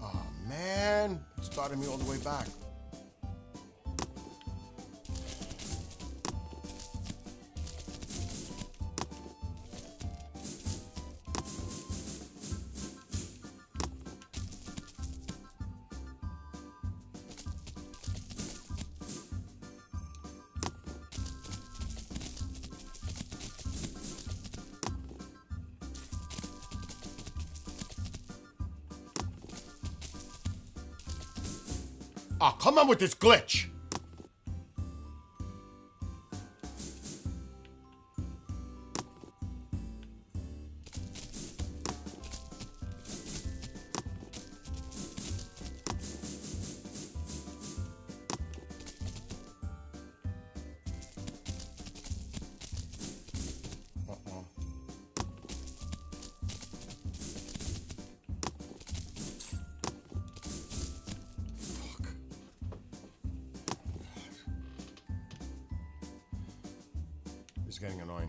Oh, man. It started me all the way back. Oh, come on with this glitch. Uh-oh. Fuck. This is getting annoying.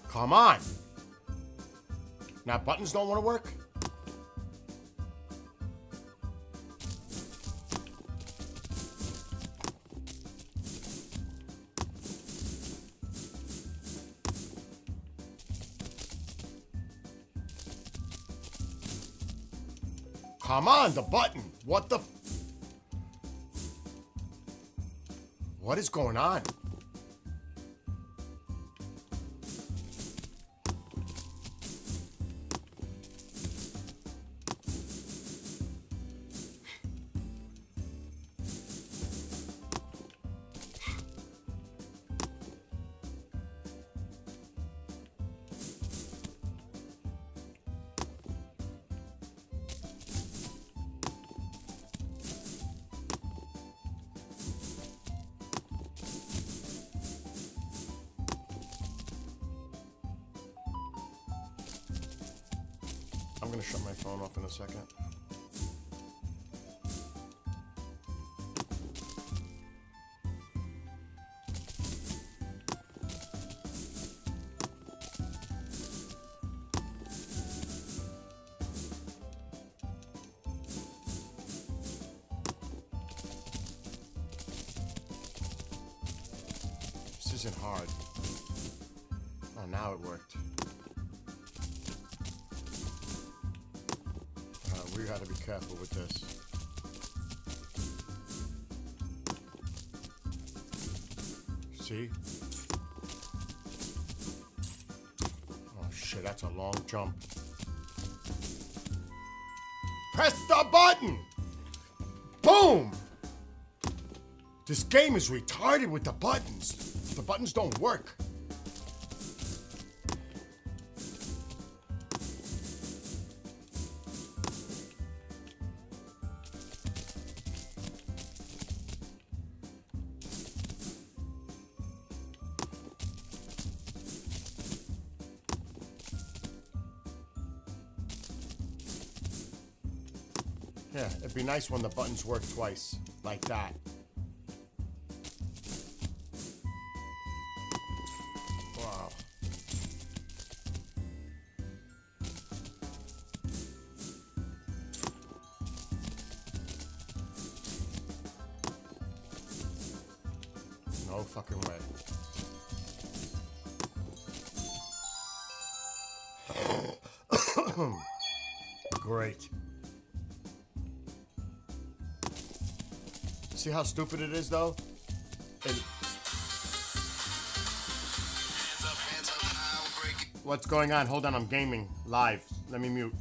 Come on. Now buttons don't want to work? Come on, the button. What the? What is going on? I'm gonna shut my phone off in a second. This isn't hard. Oh, now it worked. We gotta be careful with this. See? Oh shit, that's a long jump. Press the button! Boom! This game is retarded with the buttons. The buttons don't work. Yeah, it'd be nice when the buttons work twice, like that. Wow. No fucking way. Great. See how stupid it is, though? What's going on? Hold on, I'm gaming live. Let me mute.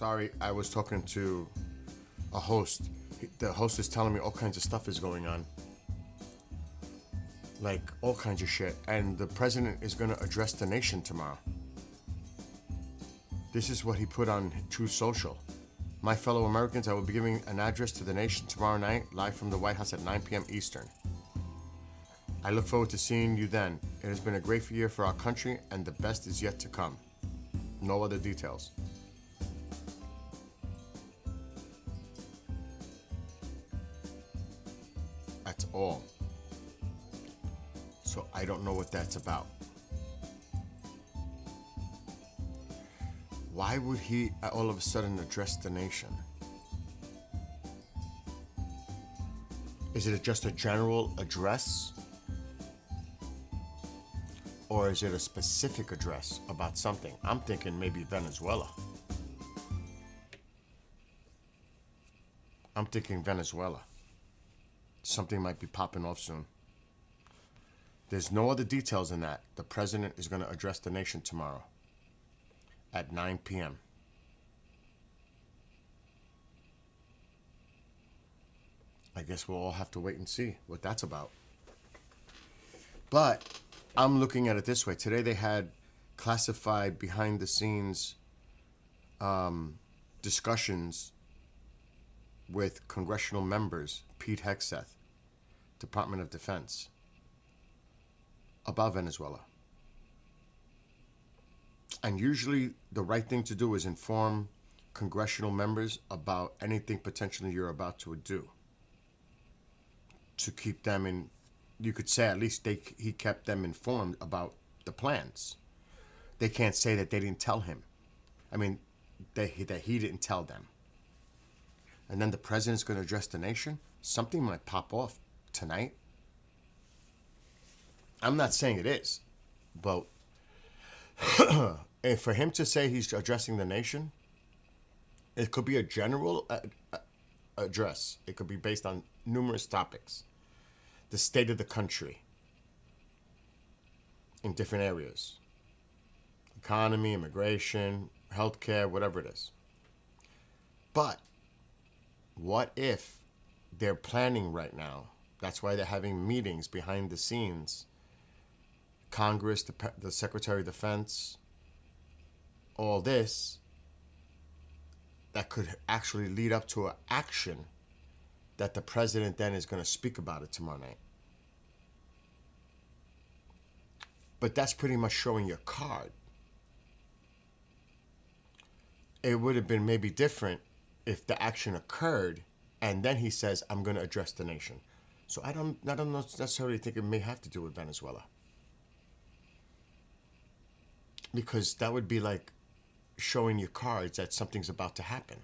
Sorry, I was talking to a host. The host is telling me all kinds of stuff is going on. Like, all kinds of shit. And the president is going to address the nation tomorrow. This is what he put on Truth Social. My fellow Americans, I will be giving an address to the nation tomorrow night, live from the White House at 9 p.m. Eastern. I look forward to seeing you then. It has been a great year for our country, and the best is yet to come. No other details. That's all. So I don't know what that's about. Why would he all of a sudden address the nation? Is it just a general address? Or is it a specific address about something? I'm thinking maybe Venezuela. I'm thinking Venezuela. Something might be popping off soon. There's no other details in that. The president is going to address the nation tomorrow at 9 p.m. I guess we'll all have to wait and see what that's about. But I'm looking at it this way. Today they had classified behind the scenes discussions with congressional members, Pete Hegseth, Department of Defense, about Venezuela. And usually the right thing to do is inform congressional members about anything potentially you're about to do. To keep them in, you could say at least he kept them informed about the plans. They can't say that they didn't tell him. I mean, that he didn't tell them. And then the president's going to address the nation. Something might pop off tonight. I'm not saying it is, but and for him to say he's addressing the nation, it could be a general address. It could be based on numerous topics. The state of the country in different areas. Economy, immigration, healthcare, whatever it is. But what if they're planning right now? That's why they're having meetings behind the scenes. Congress, the Secretary of Defense, all this, that could actually lead up to an action that the president then is going to speak about it tomorrow night. But that's pretty much showing your card. It would have been maybe different if the action occurred and then he says, I'm going to address the nation. So I don't necessarily think it may have to do with Venezuela. Because that would be like showing your cards that something's about to happen.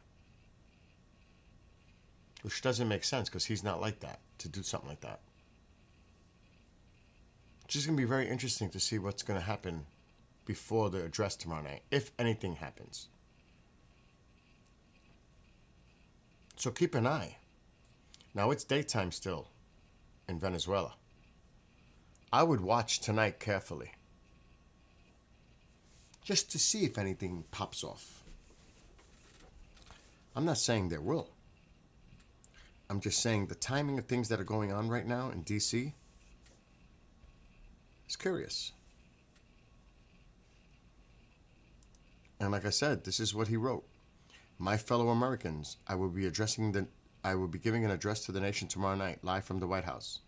Which doesn't make sense because he's not like that, to do something like that. It's just going to be very interesting to see what's going to happen before the address tomorrow night, if anything happens. So keep an eye. Now it's daytime still in Venezuela. I would watch tonight carefully. Just to see if anything pops off. I'm not saying there will. I'm just saying the timing of things that are going on right now in D.C. is curious. And like I said, this is what he wrote. My fellow Americans, I will be giving an address to the nation tomorrow night, live from the White House.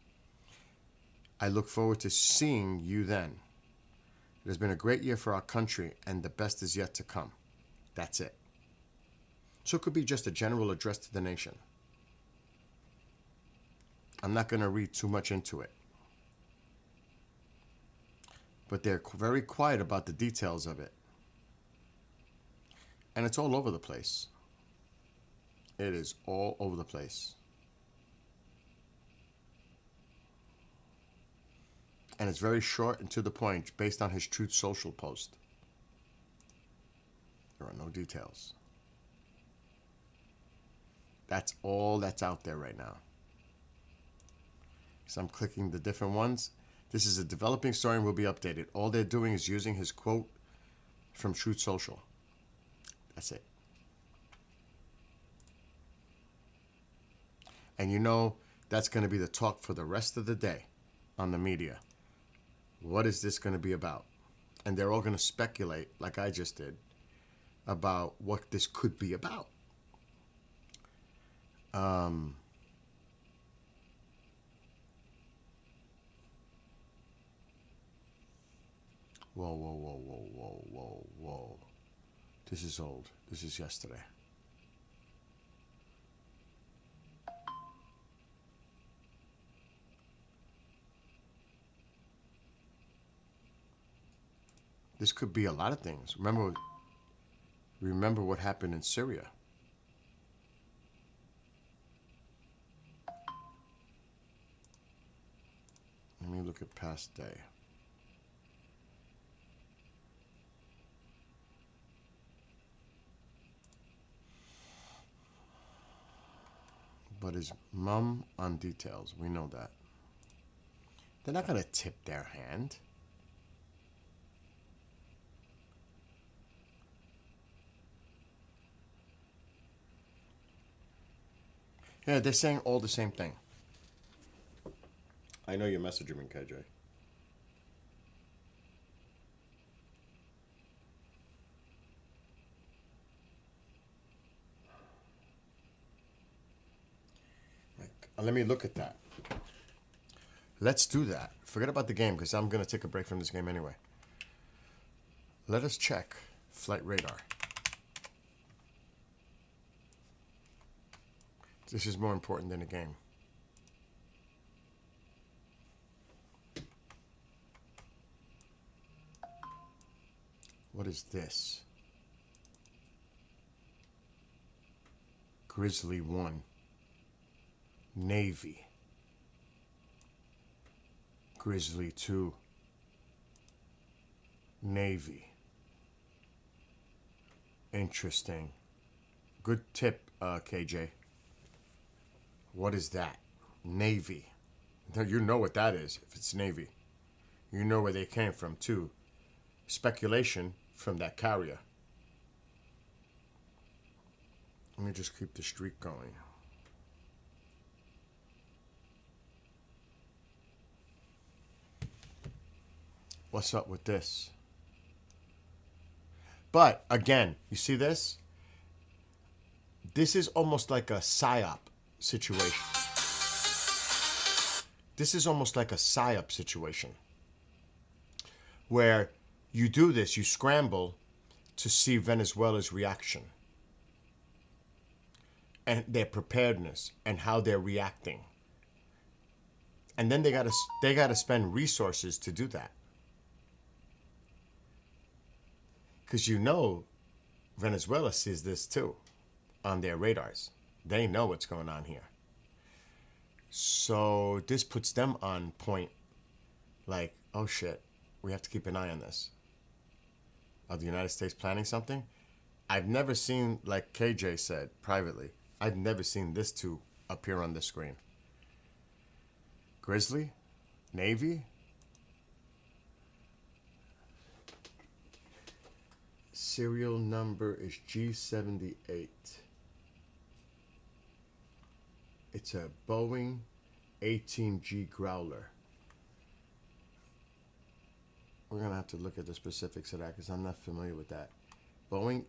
I look forward to seeing you then. It has been a great year for our country, and the best is yet to come. That's it. So it could be just a general address to the nation. I'm not going to read too much into it. But they're very quiet about the details of it. And it's all over the place. It is all over the place. And it's very short and to the point based on his Truth Social post. There are no details. That's all that's out there right now. So I'm clicking the different ones. This is a developing story and will be updated. All they're doing is using his quote from Truth Social. That's it. And you know that's going to be the talk for the rest of the day on the media. What is this going to be about? And they're all going to speculate, like I just did, about what this could be about. Whoa, whoa, whoa, whoa, whoa, whoa, whoa. This is old. This is yesterday. This could be a lot of things. Remember what happened in Syria. Let me look at past day. But is mum on details? We know that. They're not going to tip their hand. Yeah, they're saying all the same thing. I know you're messaging me, KJ. Let me look at that. Let's do that. Forget about the game because I'm going to take a break from this game anyway. Let us check flight radar. This is more important than a game. What is this? Grizzly 1. Navy. Grizzly 2. Navy. Interesting. Good tip, KJ. What is that? Navy. Now you know what that is if it's Navy. You know where they came from too. Speculation from that carrier. Let me just keep the streak going. What's up with this? But again, you see this? This is almost like a PSYOP situation. This is almost like a PSYOP situation. Where you do this, you scramble to see Venezuela's reaction. And their preparedness and how they're reacting. And then they gotta spend resources to do that. Because you know Venezuela sees this too on their radars. They know what's going on here. So this puts them on point like, oh shit, we have to keep an eye on this. Are the United States planning something? I've never seen, like KJ said privately, I've never seen this two appear on the screen. Grizzly? Navy? Serial number is G78. It's a Boeing 18G Growler. We're going to have to look at the specifics of that because I'm not familiar with that. Boeing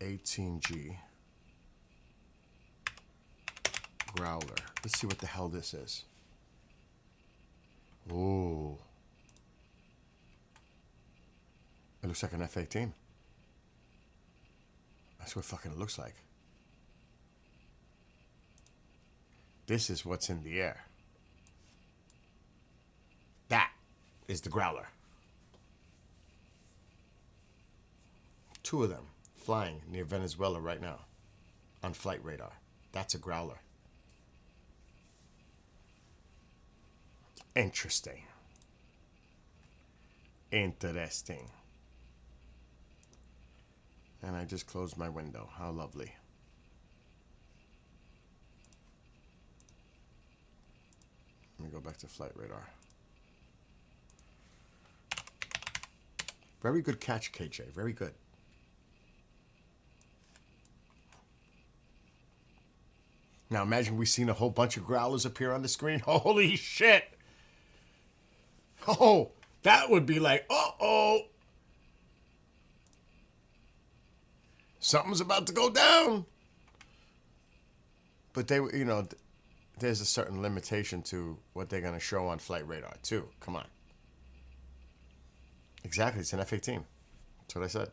18G Growler. Let's see what the hell this is. Ooh. It looks like an F-18. That's what fucking it looks like. This is what's in the air. That is the Growler. Two of them flying near Venezuela right now on flight radar. That's a Growler. Interesting. Interesting. And I just closed my window. How lovely. Let me go back to flight radar. Very good catch, KJ. Very good. Now imagine we've seen a whole bunch of growlers appear on the screen. Holy shit! Oh, that would be like, uh-oh. Something's about to go down. But they, you know, there's a certain limitation to what they're going to show on flight radar, too. Come on. Exactly. It's an F-18. That's what I said.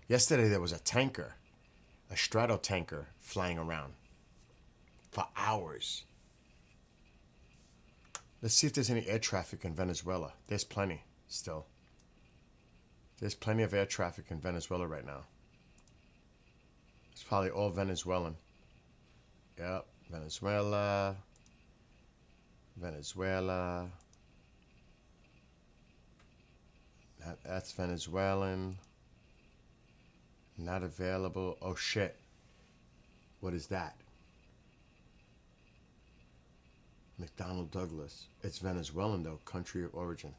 Yesterday there was a tanker, a stratotanker flying around for hours. Let's see if there's any air traffic in Venezuela. There's plenty still. There's plenty of air traffic in Venezuela right now. It's probably all Venezuelan. Yep, Venezuela. Venezuela. That's Venezuelan. Not available. Oh shit. What is that? McDonnell Douglas. It's Venezuelan though, country of origin.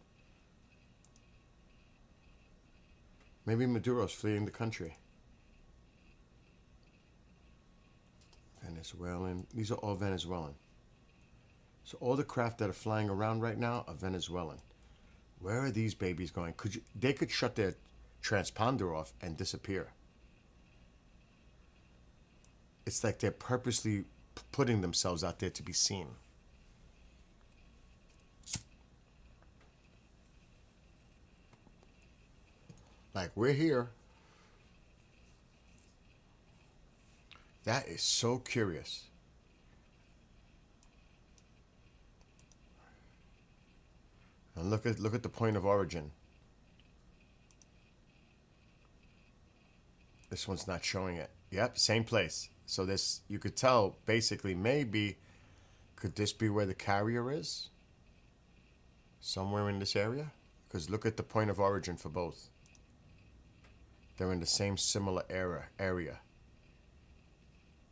Maybe Maduro's fleeing the country. Venezuelan. These are all Venezuelan. So all the craft that are flying around right now are Venezuelan. Where are these babies going? They could shut their transponder off and disappear. It's like they're purposely putting themselves out there to be seen. Like, we're here. That is so curious. And look at the point of origin. This one's not showing it. Yep, same place. So this, you could tell, basically, maybe, could this be where the carrier is? Somewhere in this area? Because look at the point of origin for both. They're in the same similar area.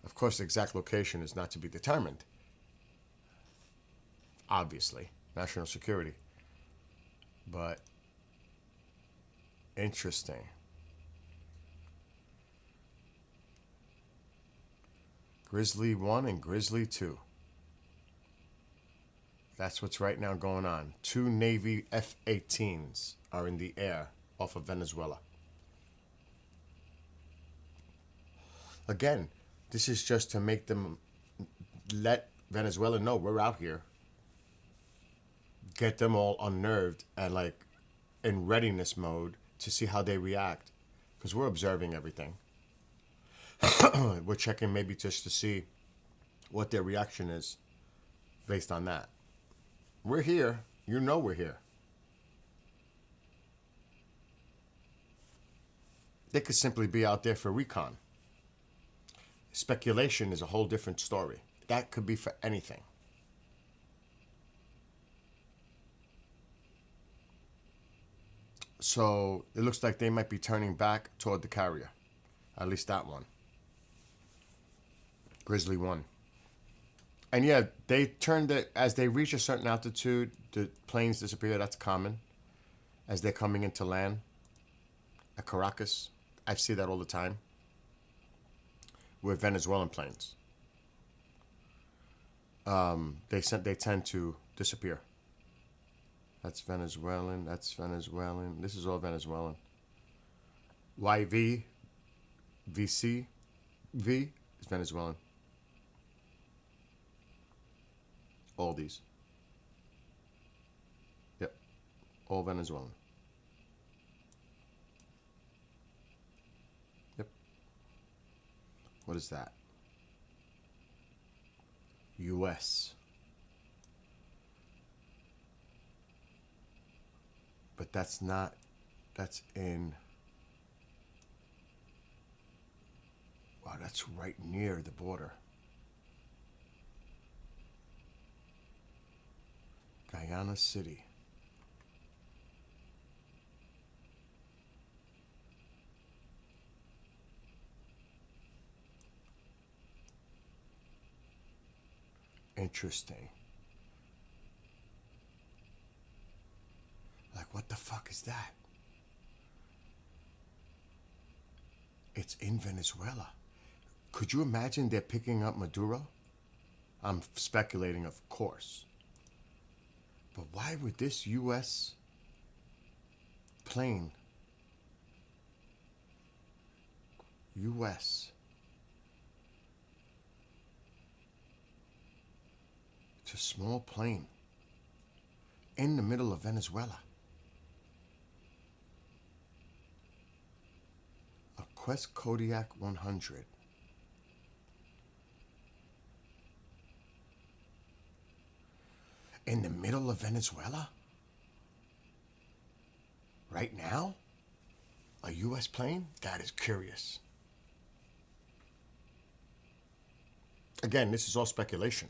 Of course, the exact location is not to be determined. Obviously, national security. But, interesting. Grizzly 1 and Grizzly 2. That's what's right now going on. 2 Navy F-18s are in the air off of Venezuela. Again, this is just to make them let Venezuela know we're out here. Get them all unnerved and like in readiness mode to see how they react. Because we're observing everything. We're checking maybe just to see what their reaction is based on that. We're here. You know we're here. They could simply be out there for recon. Speculation is a whole different story. That could be for anything. So it looks like they might be turning back toward the carrier. At least that one. Grizzly 1. And yeah, they turned it, as they reach a certain altitude, the planes disappear. That's common. As they're coming into land. At Caracas. I see that all the time. With Venezuelan planes. They tend to disappear. That's Venezuelan. That's Venezuelan. This is all Venezuelan. YV. VC. V is Venezuelan. All these. Yep. All Venezuelan. Yep. What is that? US. But that's not, that's in, wow, that's right near the border. Guyana City. Interesting. Like, what the fuck is that? It's in Venezuela. Could you imagine they're picking up Maduro? I'm speculating, of course. But why would this U.S. plane, U.S., it's a small plane in the middle of Venezuela? A Quest Kodiak 100. In the middle of Venezuela? Right now? A U.S. plane? That is curious. Again, this is all speculation.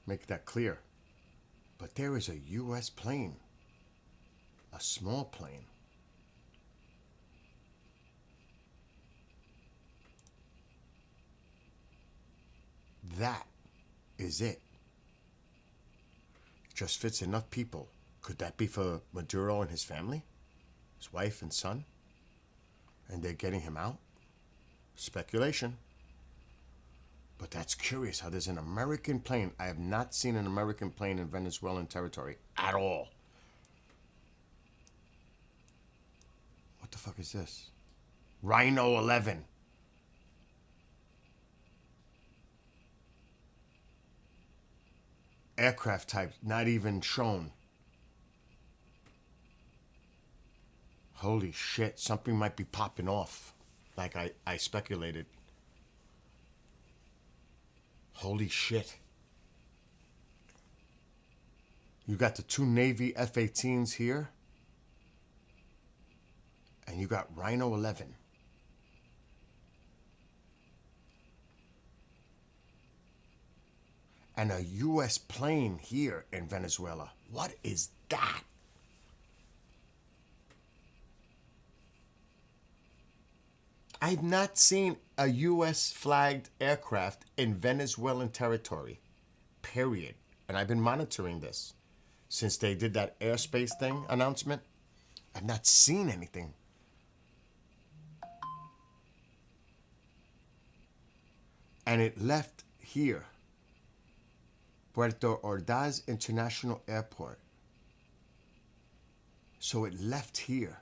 Make that clear. But there is a U.S. plane. A small plane. That is it. Just fits enough people. Could that be for Maduro and his family? His wife and son? And they're getting him out? Speculation. But that's curious how there's an American plane. I have not seen an American plane in Venezuelan territory at all. What the fuck is this? Rhino 11. Aircraft type not even shown. Holy shit, something might be popping off. Like I speculated. Holy shit. You got the two Navy F-18s here. And you got Rhino 11. And a U.S. plane here in Venezuela. What is that? I've not seen a U.S. flagged aircraft in Venezuelan territory, period. And I've been monitoring this since they did that airspace thing announcement. I've not seen anything. And it left here, Puerto Ordaz International Airport. So it left here.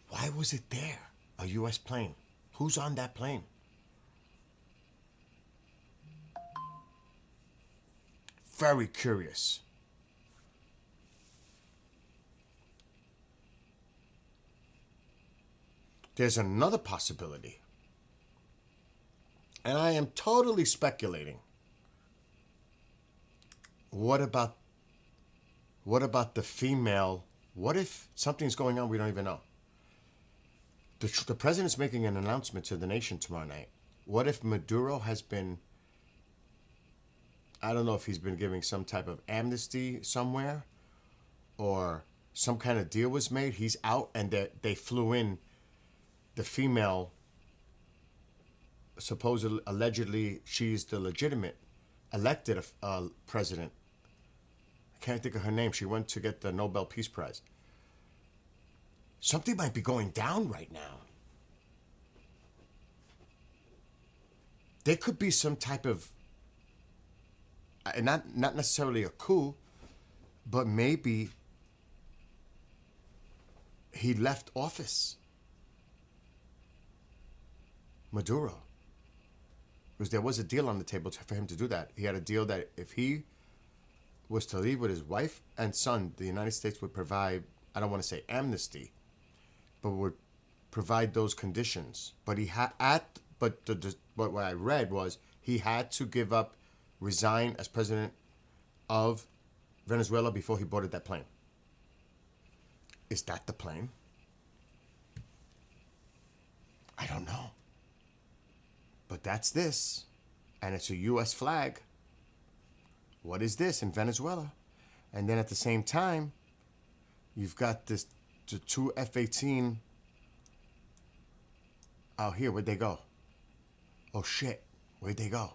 Why was it there? A U.S. plane. Who's on that plane? Very curious. There's another possibility. And I am totally speculating. What about the female? What if something's going on we don't even know? The president's making an announcement to the nation tomorrow night. What if Maduro has been, I don't know if he's been giving some type of amnesty somewhere or some kind of deal was made. He's out and they flew in the female, supposedly, allegedly, she's the legitimate elected president. I can't think of her name. She went to get the Nobel Peace Prize. Something might be going down right now. There could be some type of, not necessarily a coup, but maybe he left office. Maduro. Because there was a deal on the table for him to do that. He had a deal that if he was to leave with his wife and son, the United States would provide, I don't want to say amnesty, but would provide those conditions. But he had but what I read was he had to give up, resign as president of Venezuela before he boarded that plane. Is that the plane? I don't know. But that's this, and it's a U.S. flag. What is this in Venezuela? And then at the same time, you've got the two F-18 out here. Where'd they go? Oh shit, where'd they go?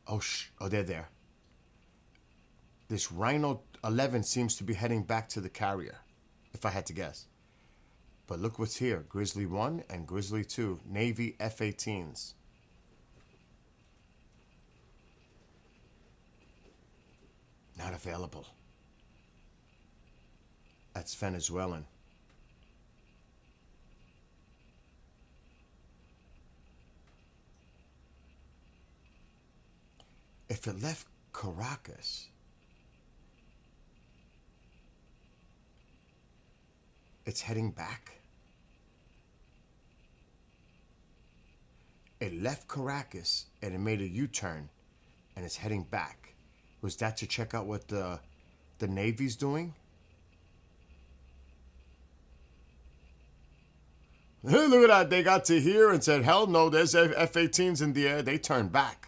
Oh, they're there. This Rhino 11 seems to be heading back to the carrier, if I had to guess. But look what's here. Grizzly 1 and Grizzly 2, Navy F-18s. Not available. That's Venezuelan. If it left Caracas, it's heading back. It left Caracas and it made a U-turn and it's heading back. Was that to check out what the Navy's doing? Look at that. They got to here and said, hell no, there's F-18s in the air. They turned back.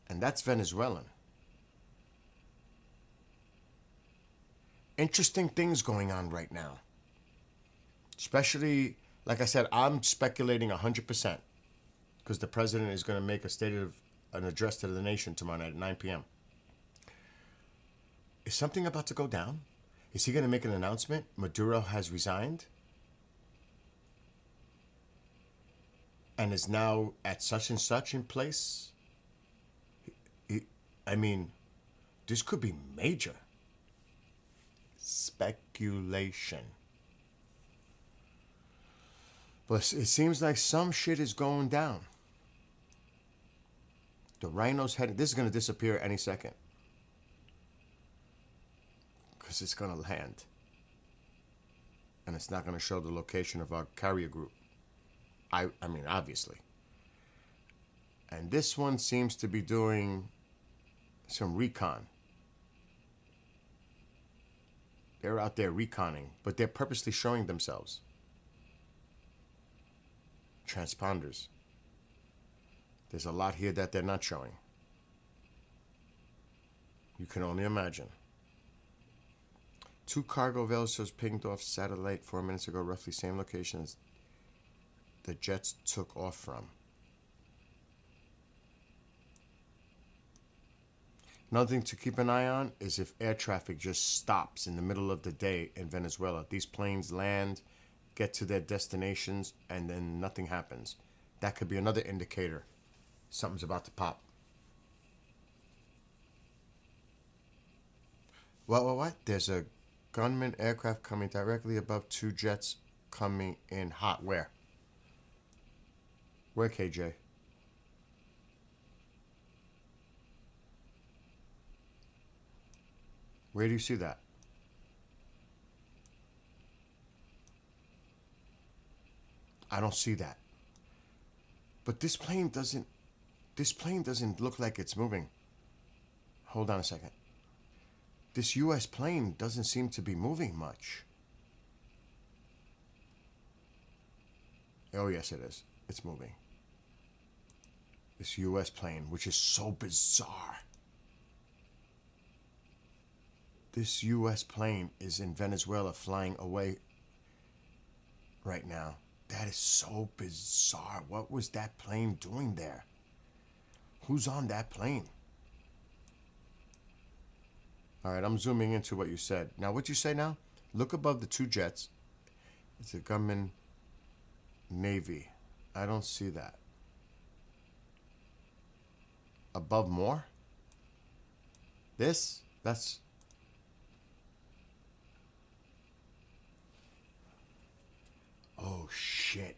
And that's Venezuelan. Interesting things going on right now. Especially, like I said, I'm speculating 100% because the president is going to make an address to the nation tomorrow night at 9 p.m. Is something about to go down? Is he going to make an announcement? Maduro has resigned and is now at such and such in place? I mean, this could be major. Speculation. But it seems like some shit is going down. The Rhino's heading. This is going to disappear any second. Because it's going to land. And it's not going to show the location of our carrier group. I mean, obviously. And this one seems to be doing some recon. They're out there reconning, but they're purposely showing themselves. Transponders. There's a lot here that they're not showing. You can only imagine. 2 cargo vessels pinged off satellite 4 minutes ago, roughly same location as the jets took off from. Another thing to keep an eye on is if air traffic just stops in the middle of the day in Venezuela. These planes land, get to their destinations, and then nothing happens. That could be another indicator something's about to pop. What? There's a gunman aircraft coming directly above 2 jets coming in hot. Where? Where, KJ? Where do you see that? I don't see that. But this plane doesn't look like it's moving. Hold on a second. This US plane doesn't seem to be moving much. Oh yes it is. It's moving. This US plane, which is so bizarre. This U.S. plane is in Venezuela flying away right now. That is so bizarre. What was that plane doing there? Who's on that plane? All right, I'm zooming into what you said. Now, what you say now? Look above the 2 jets. It's a gunman Navy. I don't see that. Above more? That's... Oh, shit.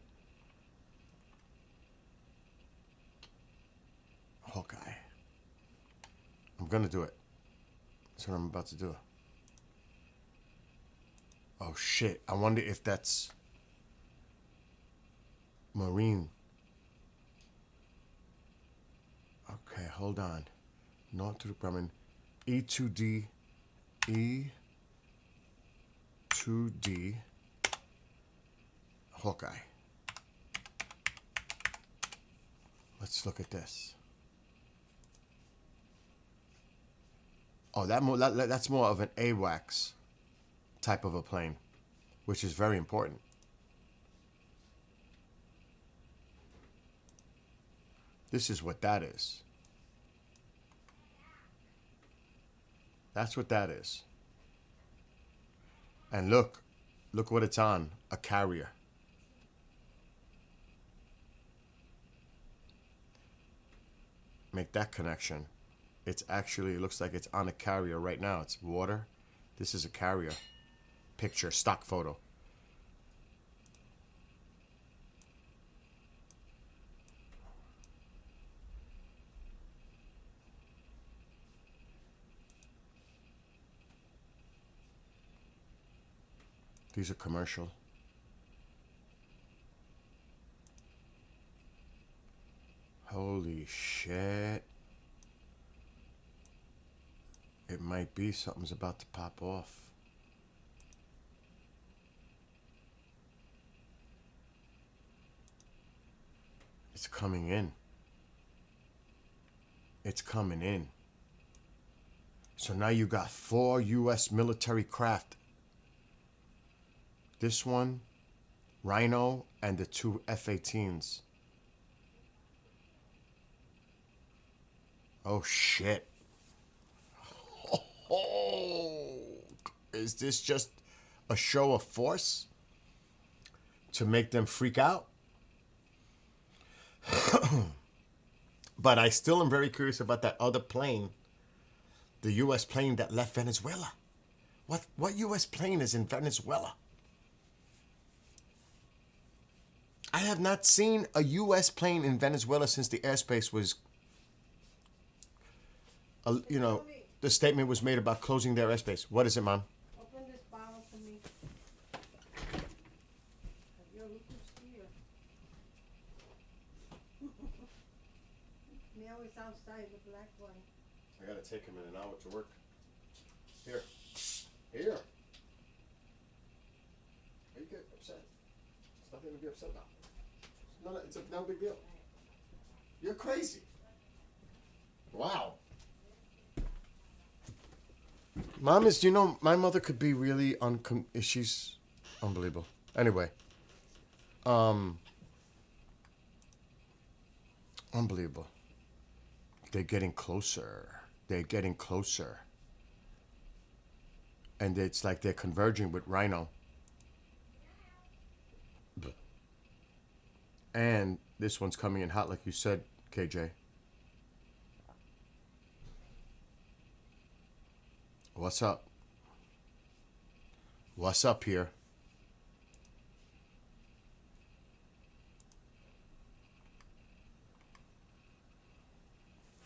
Hawkeye. I'm gonna do it. That's what I'm about to do. Oh, shit. I wonder if that's Marine. Okay, hold on. Northrop Grumman. E2D. E2D. Hawkeye. Let's look at this. Oh, that's more of an AWACS type of a plane, which is very important. This is what that is. That's what that is. And look what it's on, a carrier. Make that connection. It's actually, it looks like it's on a carrier right now. It's water. This is a carrier. Picture, stock photo. These are commercial. Holy shit. It might be something's about to pop off. It's coming in. It's coming in. So now you got 4 U.S. military craft. This one, Rhino, and the 2 F-18s. Oh shit. Oh, is this just a show of force to make them freak out? But I still am very curious about that other plane, the U.S. plane that left Venezuela. What U.S. plane is in Venezuela? I have not seen a U.S. plane in Venezuela since the airspace was, the statement was made about closing their airspace. What is it, Mom? Open this bottle for me. Yo, look who's here. Meow is outside, the black one. I gotta take him in an hour to work. Here. Here. Are you get upset? It's nothing to be upset about. It's no big deal. You're crazy. Wow. Mom is, my mother could be really she's unbelievable. Anyway. Unbelievable. They're getting closer. They're getting closer. And it's like they're converging with Rhino. And this one's coming in hot, like you said, KJ. What's up? What's up here?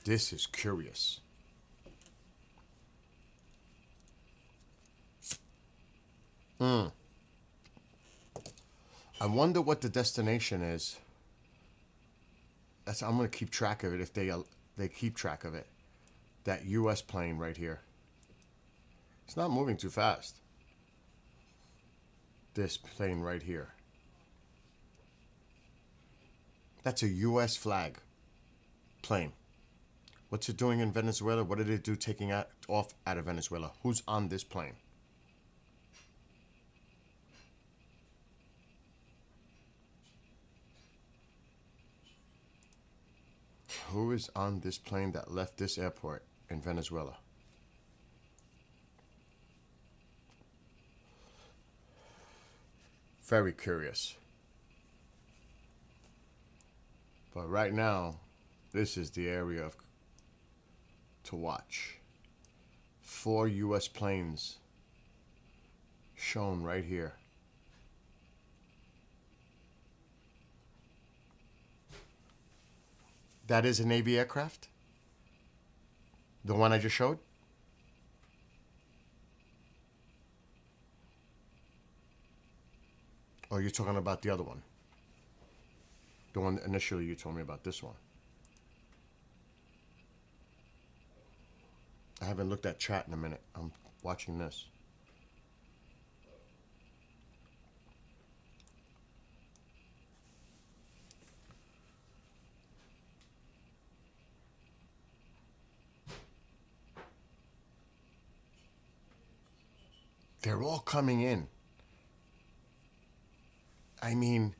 This is curious. I wonder what the destination is. I'm gonna keep track of it if they keep track of it. That U.S. plane right here. It's not moving too fast. This plane right here. That's a U.S. flag plane. What's it doing in Venezuela? What did it do taking off out of Venezuela? Who's on this plane? Who is on this plane that left this airport in Venezuela? Very curious. But right now, this is the area to watch. 4 U.S. planes shown right here. That is a Navy aircraft? The one I just showed? Or you're talking about the other one? The one that initially you told me about, this one. I haven't looked at chat in a minute. I'm watching this. They're all coming in. I mean,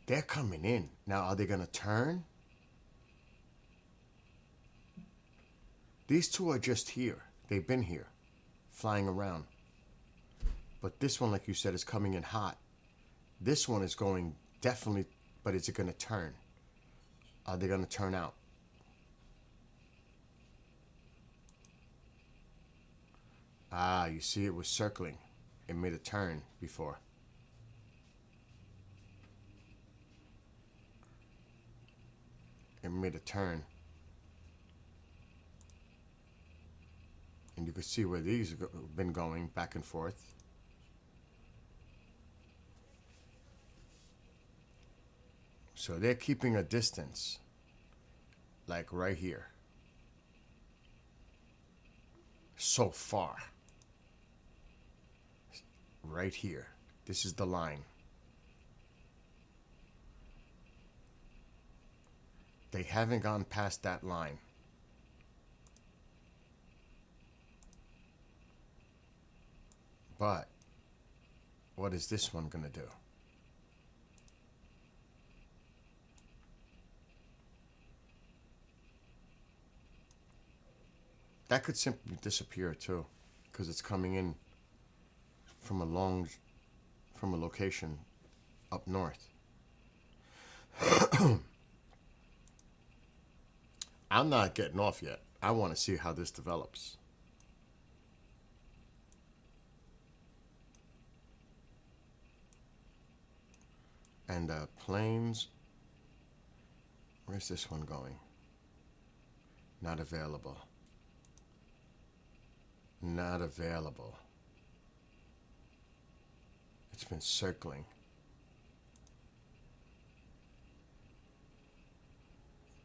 they're coming in. Now, are they going to turn? These two are just here. They've been here, flying around. But this one, like you said, is coming in hot. This one is going definitely, but is it going to turn? Are they going to turn out? Ah, you see it was circling. It made a turn before. It made a turn. And you can see where these have been going back and forth. So they're keeping a distance, like right here. So far. Right here. This is the line. They haven't gone past that line. But what is this one going to do? That could simply disappear too, because it's coming in from a location up north. I'm not getting off yet. I want to see how this develops. And planes, where's this one going? Not available. Not available. It's been circling.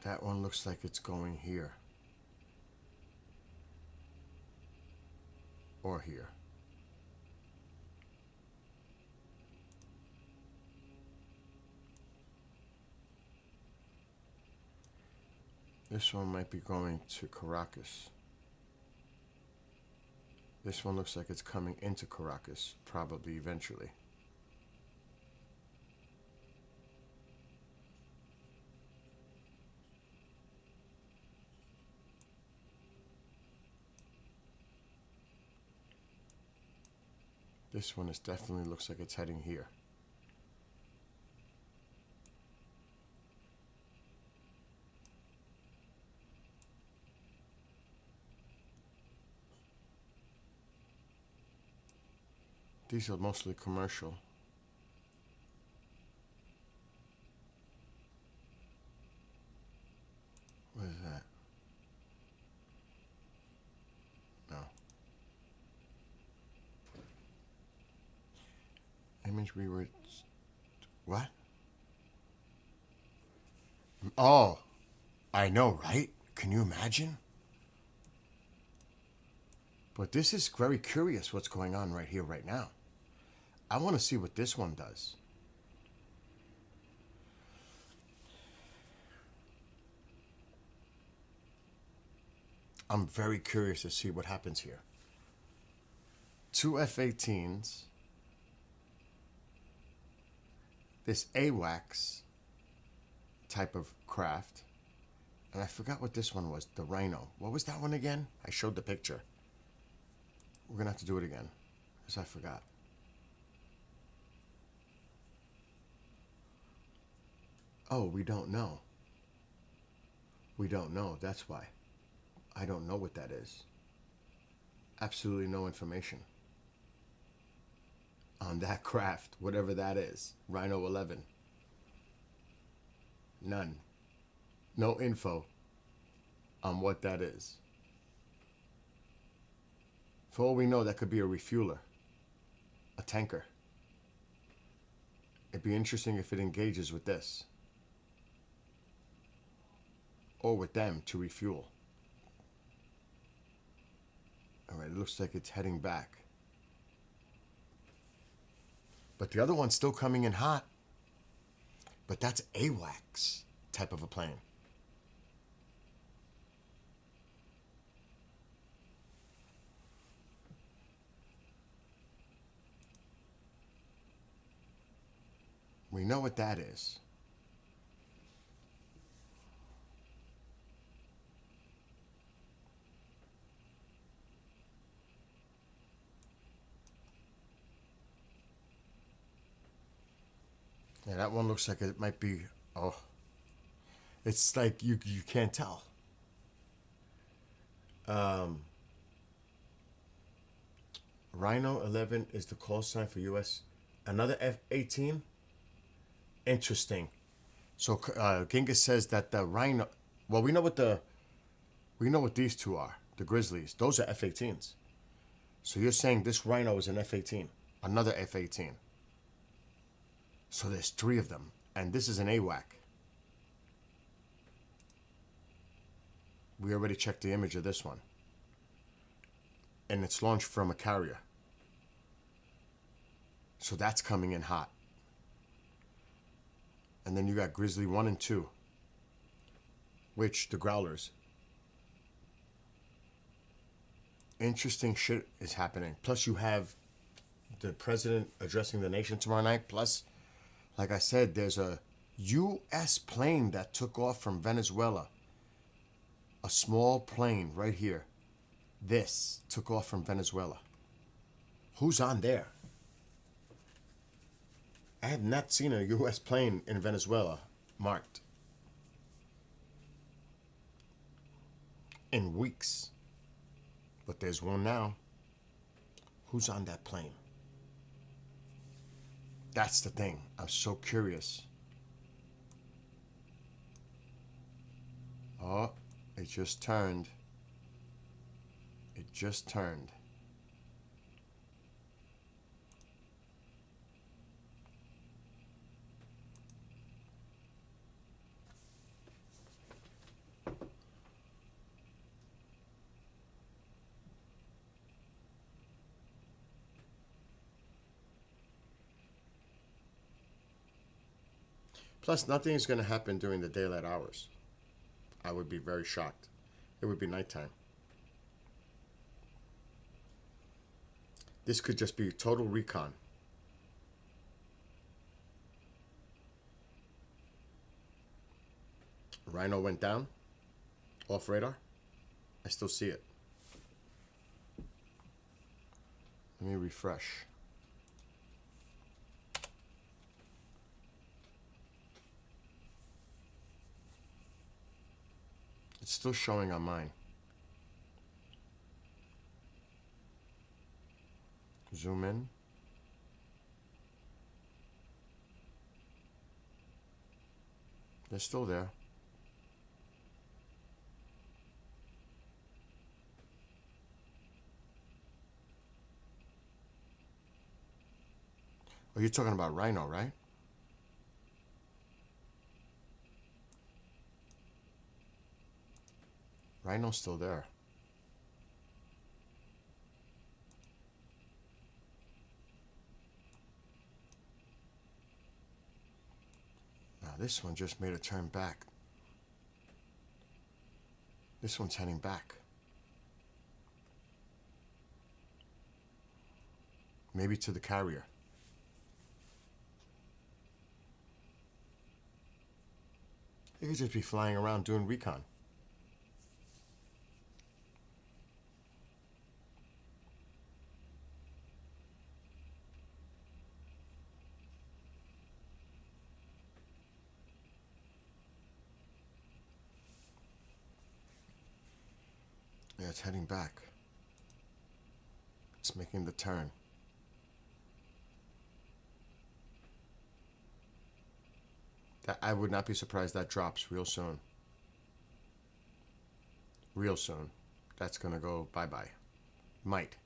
That one looks like it's going here. Or here. This one might be going to Caracas. This one looks like it's coming into Caracas, probably eventually. This one is definitely looks like it's heading here. These are mostly commercial. What is that? No. Image reword. What? Oh, I know, right? Can you imagine? But this is very curious what's going on right here, right now. I want to see what this one does. I'm very curious to see what happens here. 2 F-18s. This AWACS type of craft. And I forgot what this one was, the Rhino. What was that one again? I showed the picture. We're going to have to do it again, because I forgot. Oh, we don't know. We don't know, that's why. I don't know what that is. Absolutely no information on that craft, whatever that is. Rhino 11. None. No info on what that is. For all we know, that could be a refueler, a tanker. It'd be interesting if it engages with this. Or with them to refuel. Alright, it looks like it's heading back. But the other one's still coming in hot. But that's AWACS type of a plane. We know what that is. Yeah, that one looks like it might be. Oh, it's like you can't tell. Rhino 11 is the call sign for US. Another F-18. Interesting. So Genghis says that the Rhino. Well, we know what these two are. The Grizzlies. Those are F-18s. So you're saying this Rhino is an F-18, another F-18. So there's three of them, and this is an AWAC. We already checked the image of this one, and it's launched from a carrier. So that's coming in hot. And then you got Grizzly 1 and 2, which the Growlers. Interesting shit is happening. Plus you have the president addressing the nation tomorrow night. Plus, like I said, there's a U.S. plane that took off from Venezuela. A small plane right here. This took off from Venezuela. Who's on there? I have not seen a U.S. plane in Venezuela marked in weeks. But there's one now. Who's on that plane? That's the thing. I'm so curious. Oh, it just turned. It just turned. Plus, nothing is going to happen during the daylight hours. I would be very shocked. It would be nighttime. This could just be total recon. Rhino went down. Off radar. I still see it. Let me refresh. It's still showing on mine. Zoom in. They're still there. Oh, you're talking about Rhino, right? Rhino's still there. Now this one just made a turn back. This one's heading back. Maybe to the carrier. It could just be flying around doing recon. Yeah, it's heading back. It's making the turn. I would not be surprised that drops real soon. Real soon. That's gonna go bye-bye. Might.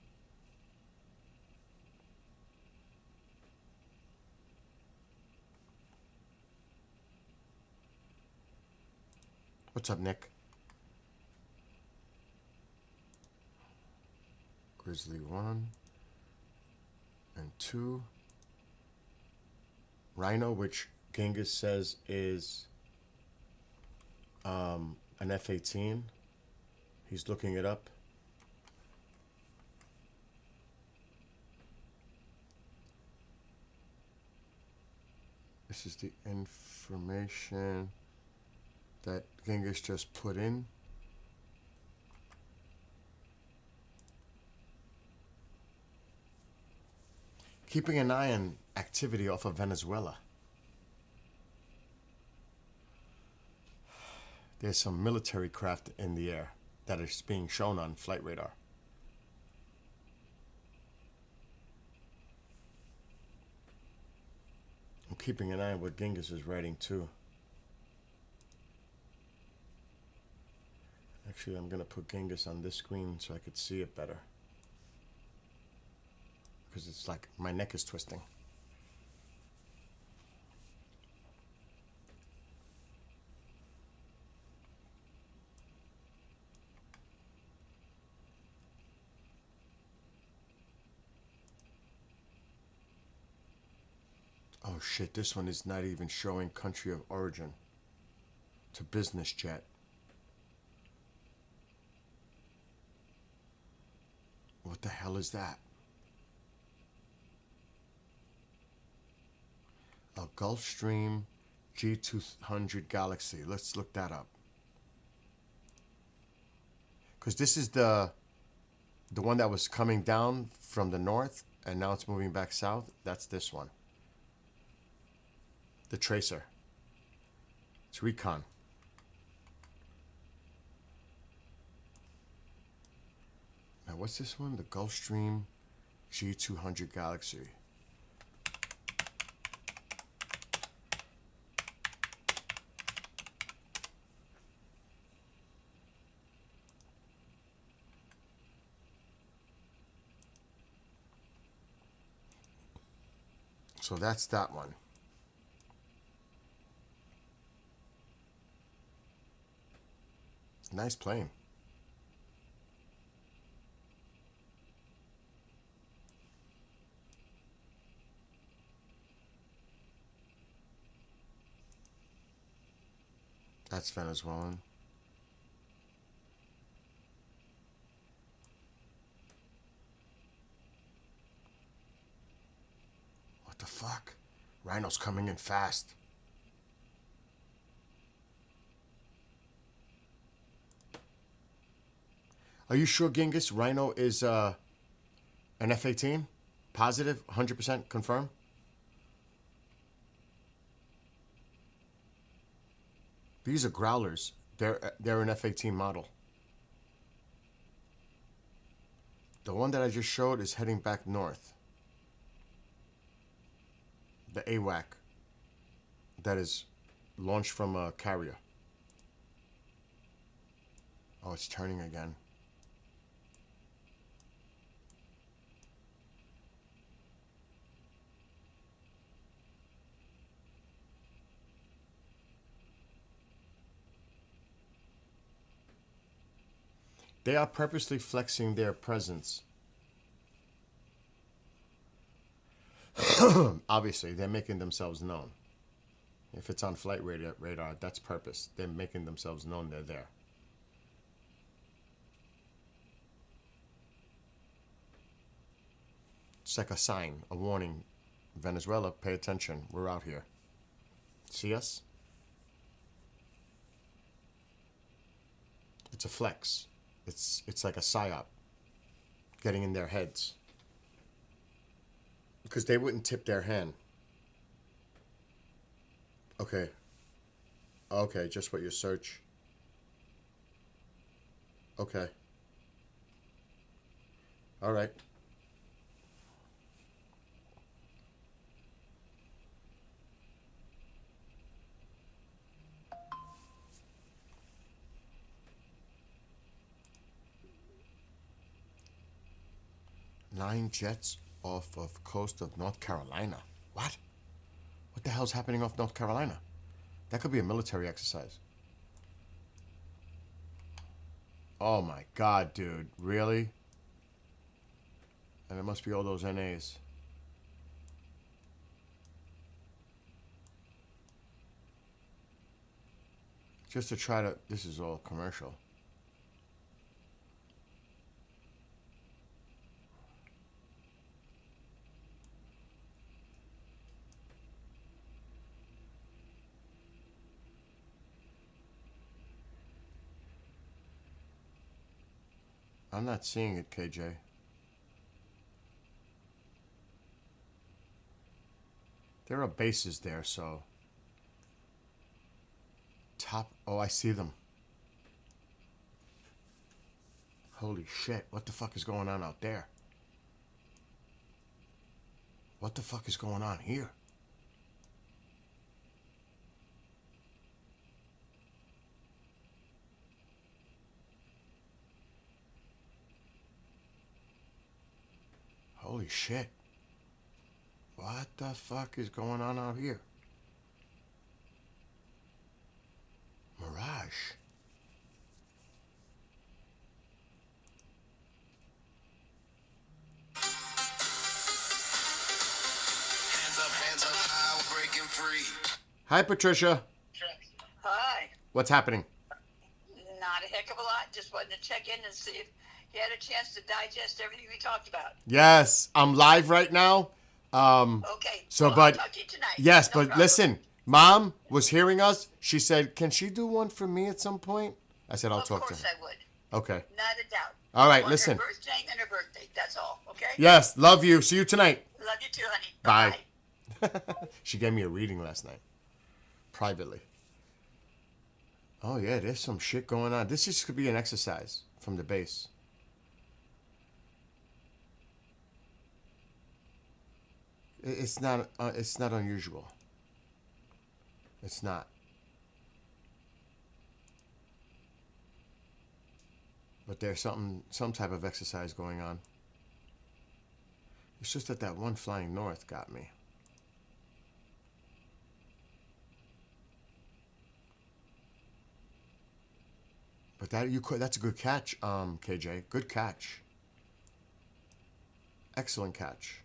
What's up, Nick? Grizzly 1 and 2. Rhino, which Genghis says is an F-18. He's looking it up. This is the information that Genghis just put in. Keeping an eye on activity off of Venezuela. There's some military craft in the air that is being shown on flight radar. I'm keeping an eye on what Genghis is writing too. Actually, I'm gonna put Genghis on this screen so I could see it better. Because it's like my neck is twisting. Oh shit, this one is not even showing country of origin. To business jet. What the hell is that? A Gulfstream G200 Galaxy. Let's look that up. Because this is the one that was coming down from the north and now it's moving back south. That's this one. The Tracer. It's Recon. Now what's this one? The Gulfstream G200 Galaxy. So that's that one. Nice plane. That's Venezuelan. What the fuck? Rhino's coming in fast. Are you sure, Genghis, Rhino is an F-18? Positive? 100% confirm? These are Growlers. They're an F-18 model. The one that I just showed is heading back north. The AWAC that is launched from a carrier. Oh, it's turning again. They are purposely flexing their presence. Obviously, they're making themselves known. If it's on flight radar, that's purpose. They're making themselves known they're there. It's like a sign, a warning. Venezuela, pay attention. We're out here. See us? It's a flex. It's like a psyop. Getting in their heads. Because they wouldn't tip their hand. Okay. Okay, just what you search. Okay. All right. Nine jets off of coast of North Carolina. What? What the hell's happening off North Carolina? That could be a military exercise. Oh my God, dude. Really? And it must be all those NAs. Just to try to... This is all commercial. I'm not seeing it, KJ. There are bases there, so. Top. Oh, I see them. Holy shit. What the fuck is going on out there? What the fuck is going on here? Holy shit. What the fuck is going on out here? Mirage. Hands up, high, we're breaking free. Hi, Patricia. Hi. What's happening? Not a heck of a lot. Just wanted to check in and see if you had a chance to digest everything we talked about. Yes, I'm live right now. Okay. So, well, but I'll talk to you tonight. yes, No but problem. listen, Mom was hearing us. She said, "Can she do one for me at some point?" I said, "I'll Of talk to course her." I would. Okay. Not a doubt. All right, On listen. Her birthday and her birthday. That's all. Okay. Yes, love you. See you tonight. Love you too, honey. Bye. Bye. She gave me a reading last night, privately. Oh yeah, there's some shit going on. This just could be an exercise from the base. It's not. It's not unusual. It's not. But there's some type of exercise going on. It's just that one flying north got me. But that's a good catch, KJ. Good catch. Excellent catch.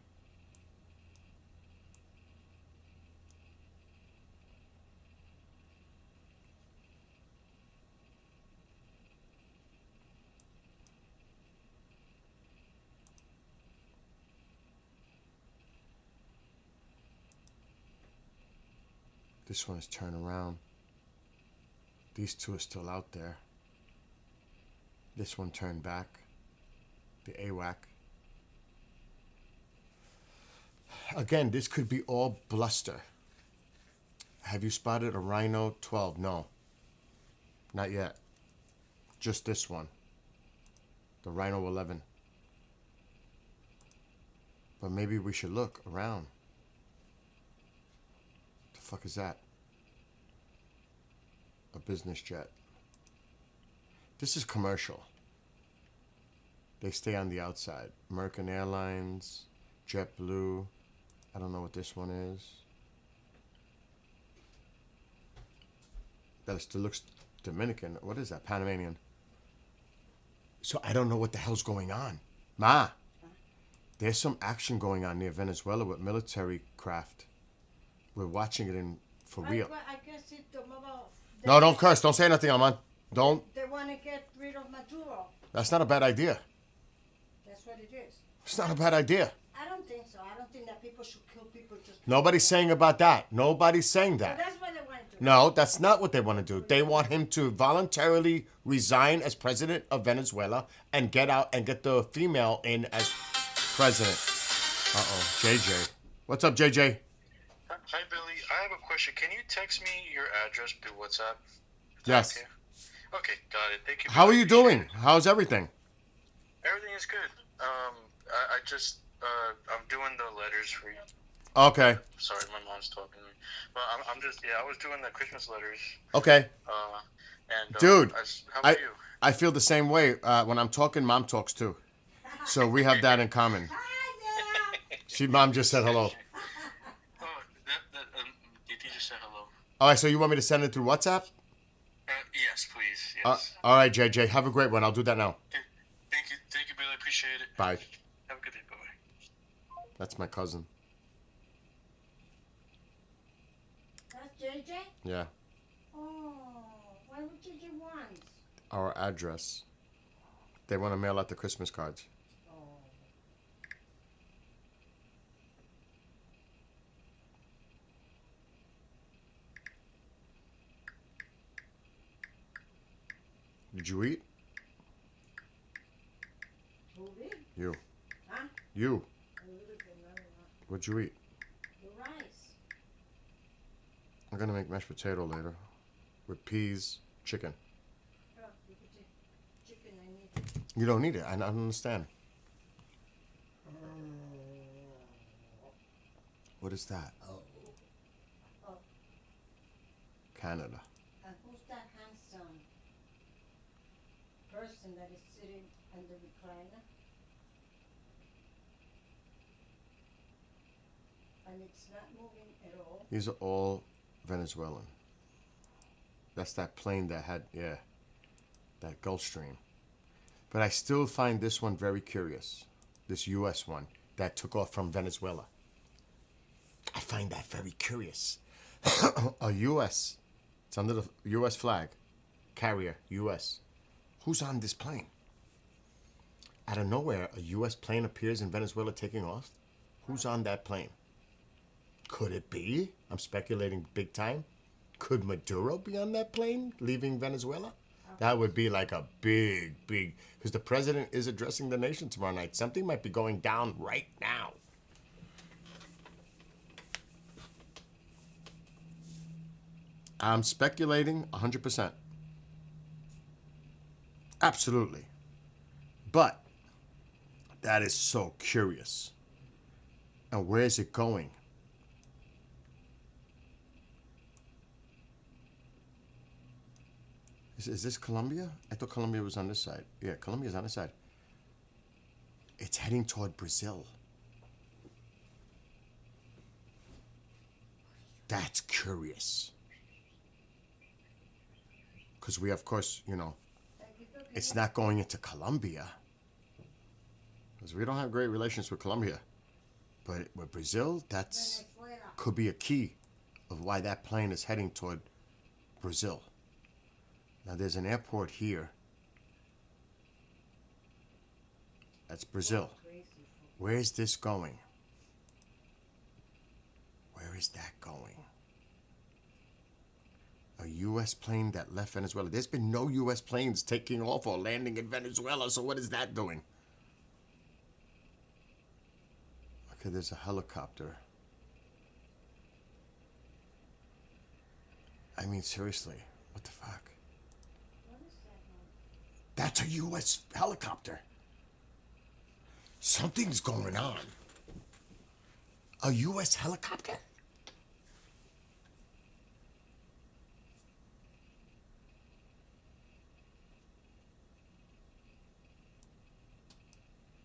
This one is turned around. These two are still out there. This one turned back. The AWAC. Again, this could be all bluster. Have you spotted a Rhino 12? No. Not yet. Just this one. The Rhino 11. But maybe we should look around. The fuck is that? A business jet. This is commercial. They stay on the outside. American Airlines, JetBlue. I don't know what this one is. That still looks Dominican. What is that? Panamanian. So I don't know what the hell's going on. Ma, there's some action going on near Venezuela with military craft. We're watching it for real. I guess it's the mobile. No, don't curse. Don't say nothing, Armand. Don't. They want to get rid of Maduro. That's not a bad idea. That's what it is. It's not a bad idea. I don't think so. I don't think that people should kill people just. Nobody's saying about that. Nobody's saying So that. that's what they want to do. No, that's not what they want to do. They want him to voluntarily resign as president of Venezuela and get out and get the female in as president. Uh-oh, JJ. What's up, JJ? Hi, Billy. I have a question. Can you text me your address through WhatsApp? Yes. Okay. Okay, got it. Thank you. How are you Appreciate doing? it. How's everything? Everything is good. I just I'm doing the letters for you. Okay. Sorry, my mom's talking to me. But I'm just I was doing the Christmas letters. Okay. Dude, how about you? I feel the same way. When I'm talking, Mom talks too. So we have that in common. Mom just said hello. Oh, did you just say hello? All right, so you want me to send it through WhatsApp? Yes, please. Yes. All right, JJ. Have a great one. I'll do that now. Okay. Thank you, Billy. Appreciate it. Bye. Have a good day. Bye. That's my cousin. That's JJ? Yeah. Oh, why would you get one? Our address. They want to mail out the Christmas cards. Oh. Did you eat? You. A little bit, not a lot. What'd you eat? The rice. I'm gonna make mashed potato later, with peas, chicken. Oh, you could take chicken, I need. You don't need it. I don't understand. What is that? Oh. Canada. And who's that handsome person that is sitting in the recliner? And it's not moving at all. These are all Venezuelan. That's that plane that had, yeah, that Gulfstream. But I still find this one very curious. This U.S. one that took off from Venezuela. I find that very curious. A U.S. It's under the U.S. flag. Carrier, U.S. Who's on this plane? Out of nowhere, a U.S. plane appears in Venezuela taking off. Who's on that plane? Could it be? I'm speculating big time. Could Maduro be on that plane leaving Venezuela? That would be like a big, because the president is addressing the nation tomorrow night. Something might be going down right now. I'm speculating 100%. Absolutely. But that is so curious. And where is it going? Is this Colombia? I thought Colombia was on this side. Yeah, Colombia's on this side. It's heading toward Brazil. That's curious. Because we, of course, you know, it's not going into Colombia. Because we don't have great relations with Colombia. But with Brazil, that's Venezuela. could be a key of why that plane is heading toward Brazil. Now there's an airport here. That's Brazil. Where is this going? Where is that going? A U.S. plane that left Venezuela. There's been no U.S. planes taking off or landing in Venezuela, so what is that doing? Okay, there's a helicopter. I mean, seriously, what the fuck? What is that one? That's a U.S. helicopter. Something's going on. A U.S. helicopter?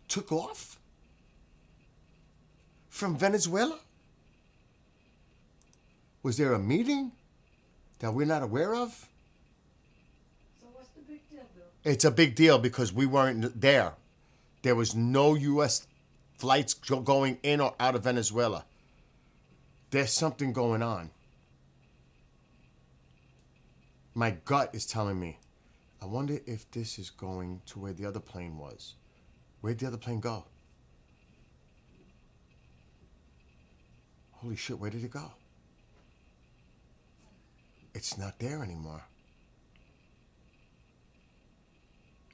Took off? From Venezuela? Was there a meeting that we're not aware of? So what's the big deal, Bill? It's a big deal because we weren't there. There was no U.S. flights going in or out of Venezuela. There's something going on. My gut is telling me, I wonder if this is going to where the other plane was. Where'd the other plane go? Holy shit, where did it go? It's not there anymore.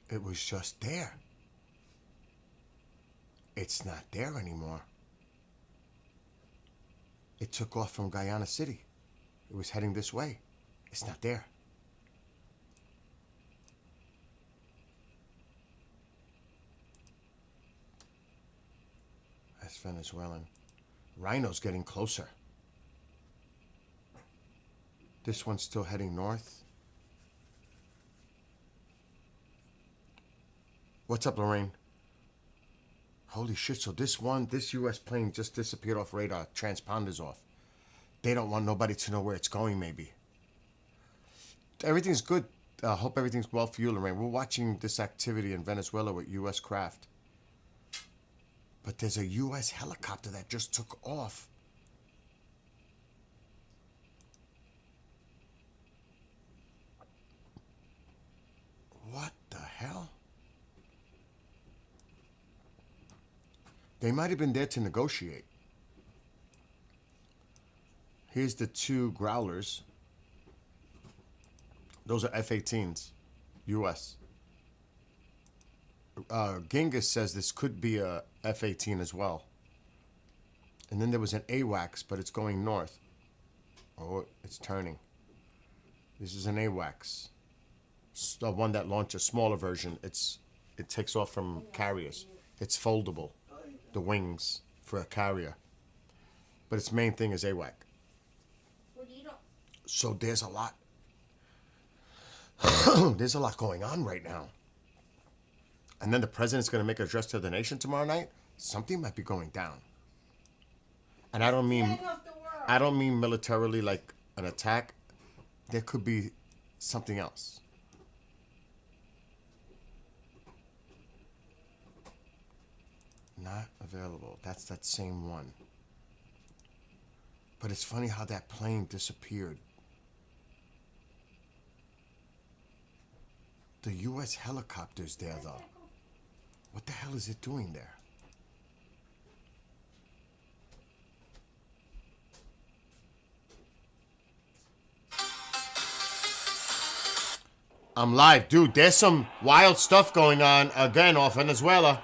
It was just there. It's not there anymore. It took off from Guyana City. It was heading this way. It's not there. That's Venezuelan. Rhino's getting closer. This one's still heading north. What's up, Lorraine? Holy shit, so this U.S. plane just disappeared off radar. Transponder's off. They don't want nobody to know where it's going, maybe. Everything's good. I hope everything's well for you, Lorraine. We're watching this activity in Venezuela with U.S. craft. But there's a U.S. helicopter that just took off. What the hell? They might have been there to negotiate. Here's the two Growlers. Those are F-18s, U.S. Genghis says this could be a F-18 as well. And then there was an AWACS, but it's going north. Oh, it's turning. This is an AWACS. The one that launched a smaller version. It takes off from carriers. It's foldable. The wings for a carrier. But its main thing is AWAC. So there's a lot. There's a lot going on right now. And then the president's going to make an address to the nation tomorrow night. Something might be going down. And I don't mean militarily like an attack. There could be something else. Not available. That's that same one. But it's funny how that plane disappeared. The U.S. helicopter's there, though. What the hell is it doing there? I'm live. Dude, there's some wild stuff going on again off Venezuela.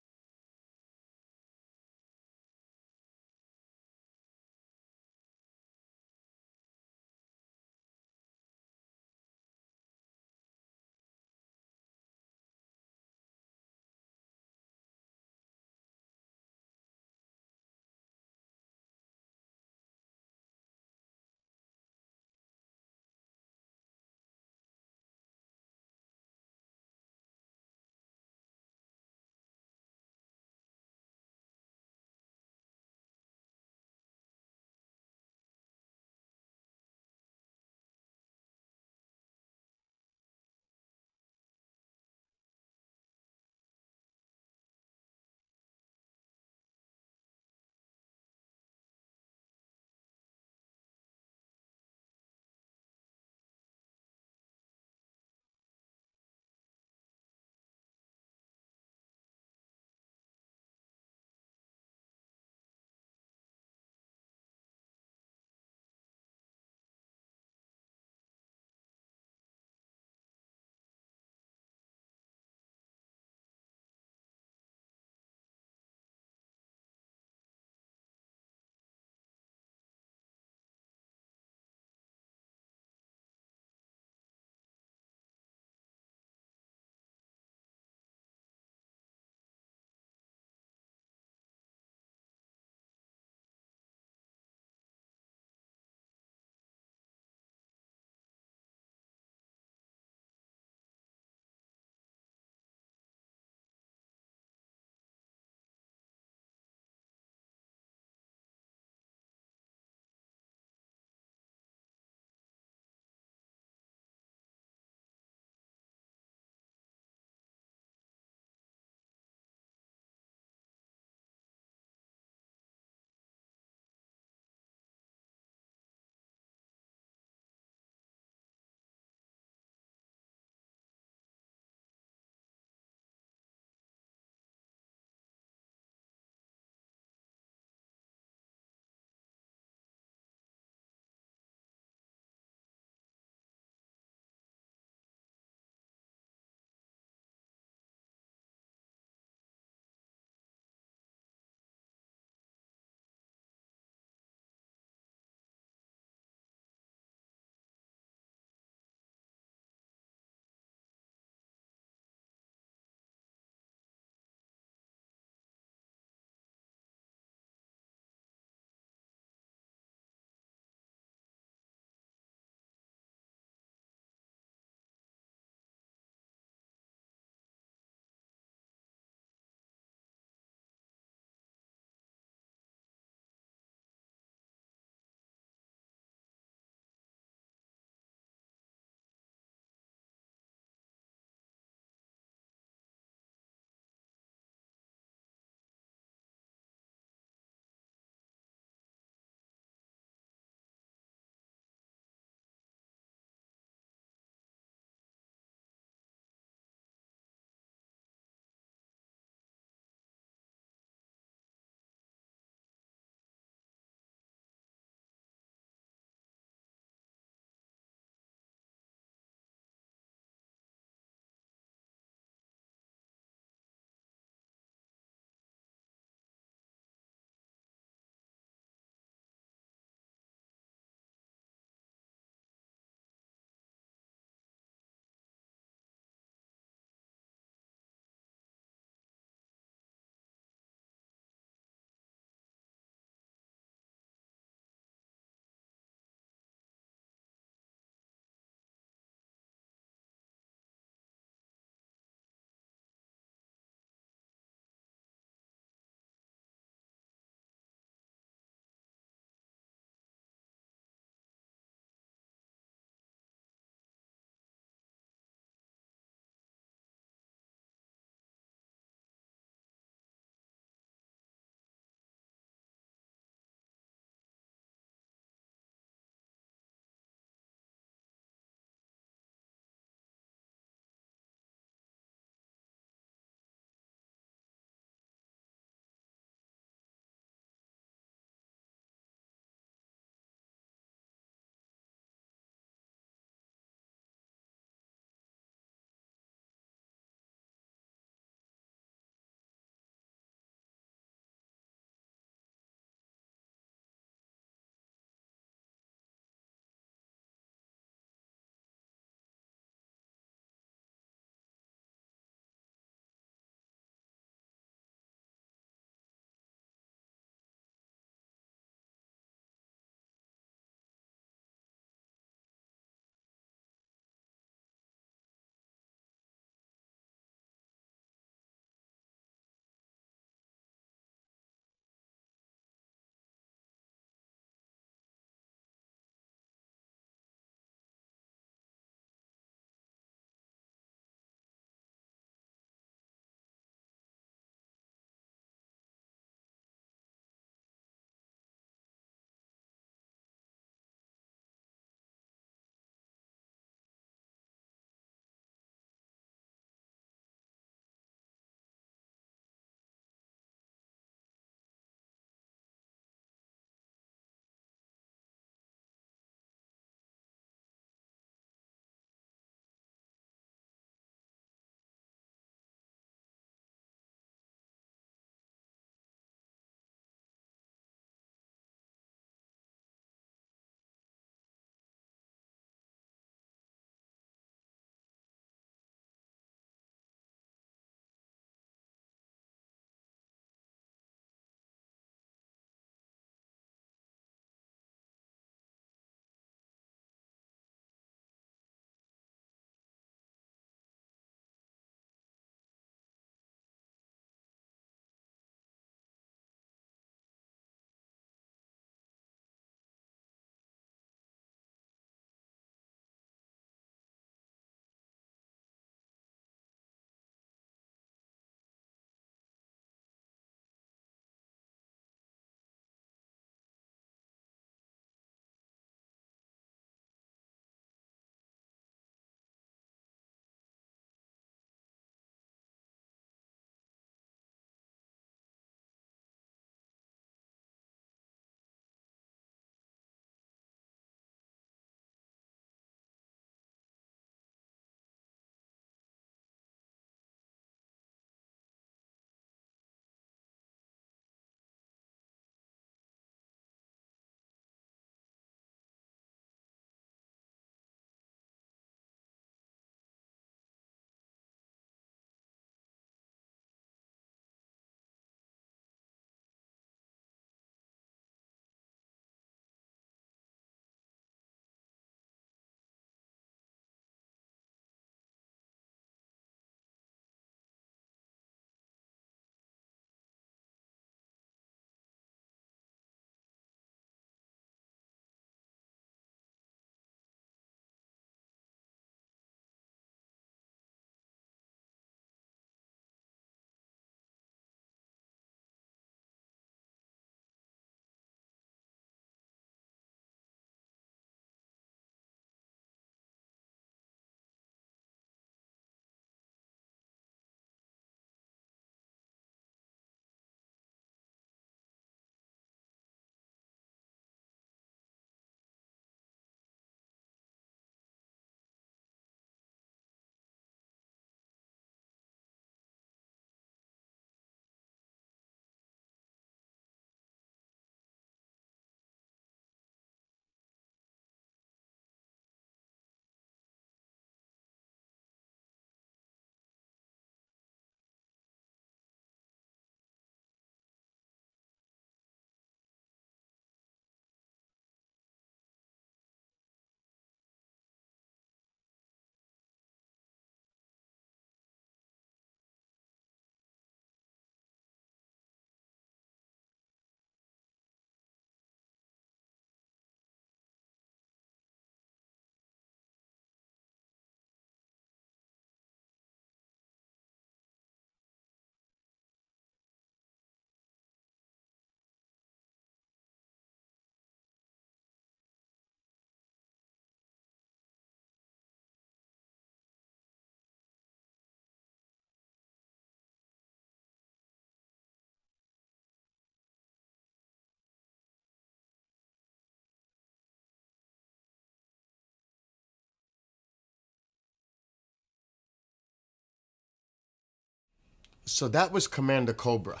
So that was Commander Cobra.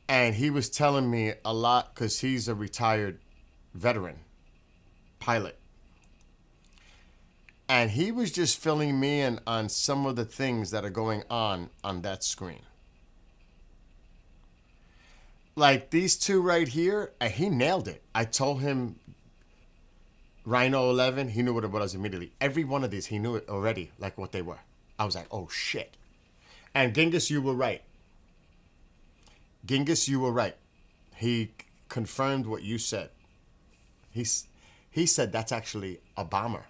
And he was telling me a lot because he's a retired veteran pilot. And he was just filling me in on some of the things that are going on that screen. Like these two right here, and he nailed it. I told him Rhino 11, he knew what it was immediately. Every one of these, he knew it already, like what they were. I was like, oh shit. And Genghis, you were right. Genghis, you were right. He confirmed what you said. He said that's actually a bomber.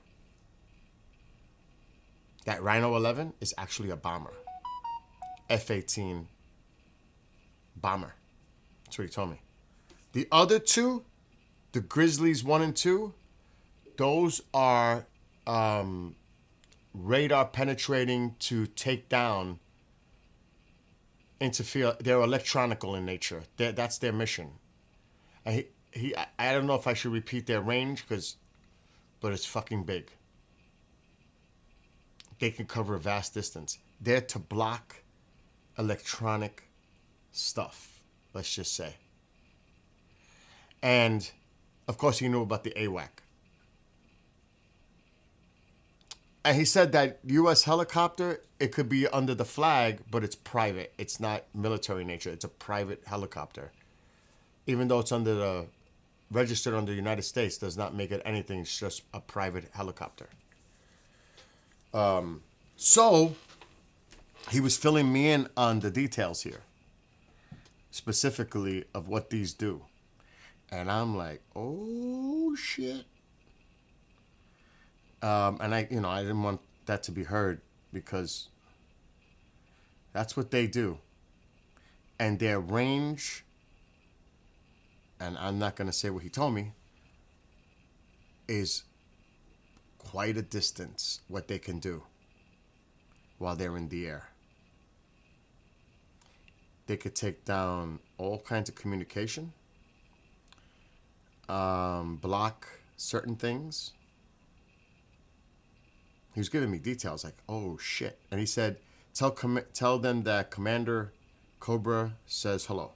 That Rhino 11 is actually a bomber. F-18 bomber. That's what he told me. The other two, the Grizzlies 1 and 2, those are radar penetrating to take down, interfere. They're electronical in nature. That's their mission. And I don't know if I should repeat their range, but it's fucking big. They can cover a vast distance. They're to block electronic stuff, let's just say. And, of course, he knew about the AWAC. And he said that U.S. helicopter, it could be under the flag, but it's private. It's not military nature. It's a private helicopter. Even though it's registered under the United States, does not make it anything. It's just a private helicopter. So he was filling me in on the details here, specifically of what these do. And I'm like, oh shit. And I didn't want that to be heard because that's what they do. And their range, and I'm not going to say what he told me, is quite a distance what they can do while they're in the air. They could take down all kinds of communication, block certain things. He was giving me details like, oh shit. And he said, tell them that Commander Cobra says hello.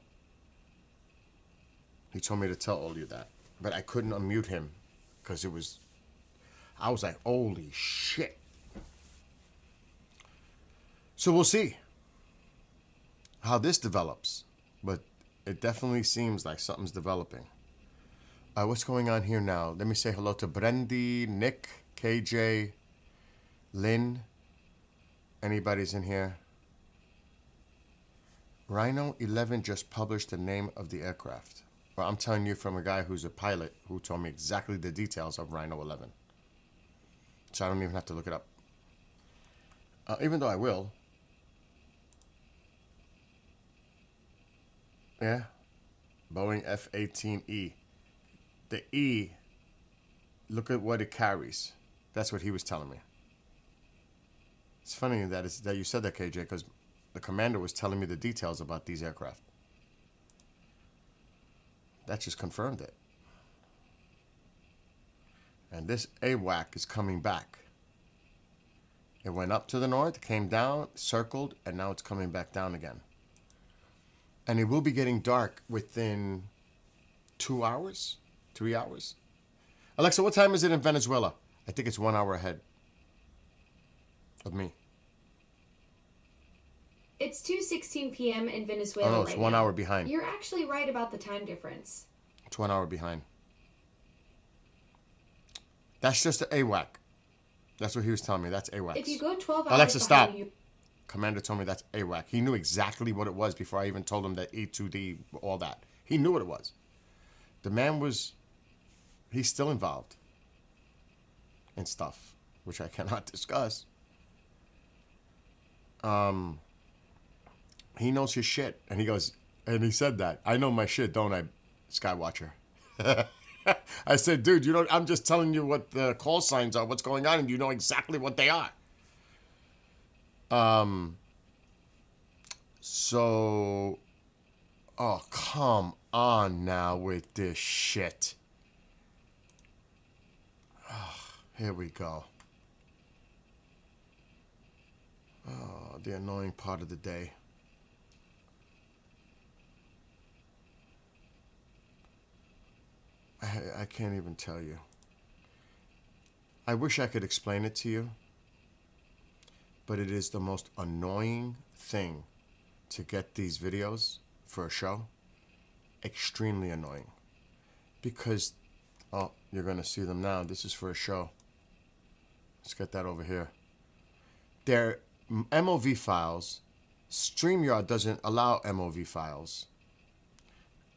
He told me to tell all you that. But I couldn't unmute him because I was like, holy shit. So we'll see how this develops. But it definitely seems like something's developing. What's going on here now? Let me say hello to Brendy, Nick, KJ, Lynn. Anybody's in here? Rhino 11 just published the name of the aircraft. Well, I'm telling you from a guy who's a pilot who told me exactly the details of Rhino 11. So I don't even have to look it up. Even though I will. Yeah. Boeing F-18E. The E, look at what it carries. That's what he was telling me. It's funny that you said that, KJ, because the commander was telling me the details about these aircraft. That just confirmed it. And this AWAC is coming back. It went up to the north, came down, circled, and now it's coming back down again. And it will be getting dark within 2 hours, 3 hours. Alexa, what time is it in Venezuela? I think it's 1 hour ahead of me. It's 2:16 p.m. in Venezuela. Oh, no, it's right 1 now. hour behind. You're actually right about the time difference. It's 1 hour behind. That's just the AWAC. That's what he was telling me. That's AWAC. If you go 12 hours Alexa, stop. behind, Commander told me that's AWAC. He knew exactly what it was before I even told him that E2D, all that. He knew what it was. The man he's still involved in stuff, which I cannot discuss. He knows his shit. And he goes, and he said that. I know my shit, don't I, Skywatcher? I said, dude, I'm just telling you what the call signs are, what's going on, and you know exactly what they are. So, oh, come on now with this shit. Oh, here we go. Oh, the annoying part of the day. I can't even tell you. I wish I could explain it to you, but it is the most annoying thing to get these videos for a show. Extremely annoying. Because, oh, you're going to see them now. This is for a show. Let's get that over here. They're MOV files. StreamYard doesn't allow MOV files.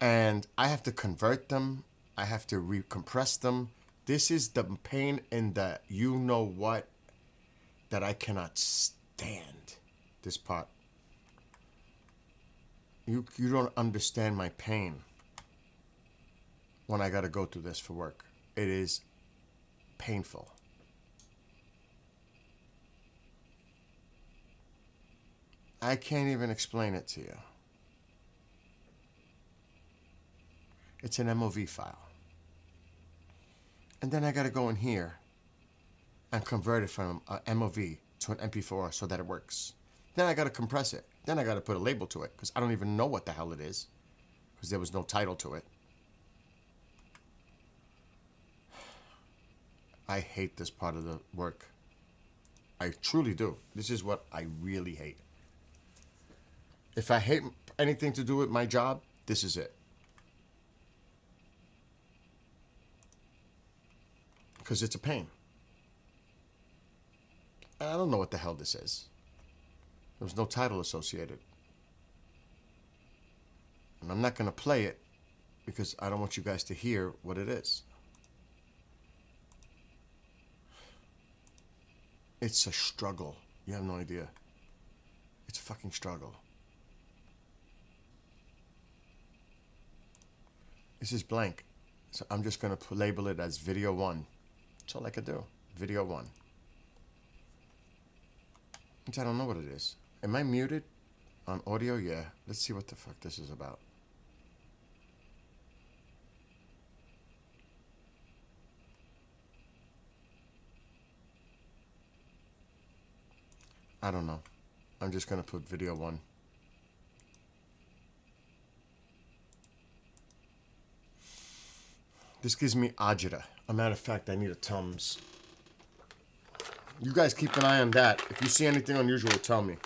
And I have to convert them. I have to recompress them. This is the pain in the you-know-what that I cannot stand. This part. You don't understand my pain when I got to go through this for work. It is painful. I can't even explain it to you. It's an MOV file. And then I got to go in here and convert it from a MOV to an MP4 so that it works. Then I got to compress it. Then I got to put a label to it because I don't even know what the hell it is because there was no title to it. I hate this part of the work. I truly do. This is what I really hate. If I hate anything to do with my job, this is it. Because it's a pain. I don't know what the hell this is. There was no title associated. And I'm not going to play it because I don't want you guys to hear what it is. It's a struggle. You have no idea. It's a fucking struggle. This is blank. So I'm just going to label it as video 1. That's all I could do. Video 1. Which I don't know what it is. Am I muted on audio? Yeah. Let's see what the fuck this is about. I don't know. I'm just going to put video 1. This gives me agita. A matter of fact, I need a Tums. You guys keep an eye on that. If you see anything unusual, tell me.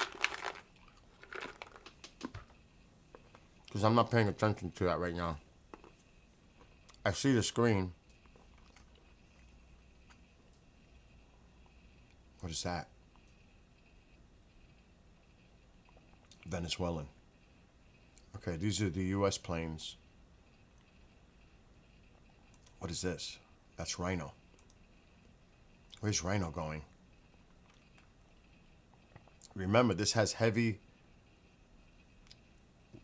Because I'm not paying attention to that right now. I see the screen. What is that? Venezuelan. Okay, these are the U.S. planes. What is this? That's Rhino. Where's Rhino going? Remember, this has heavy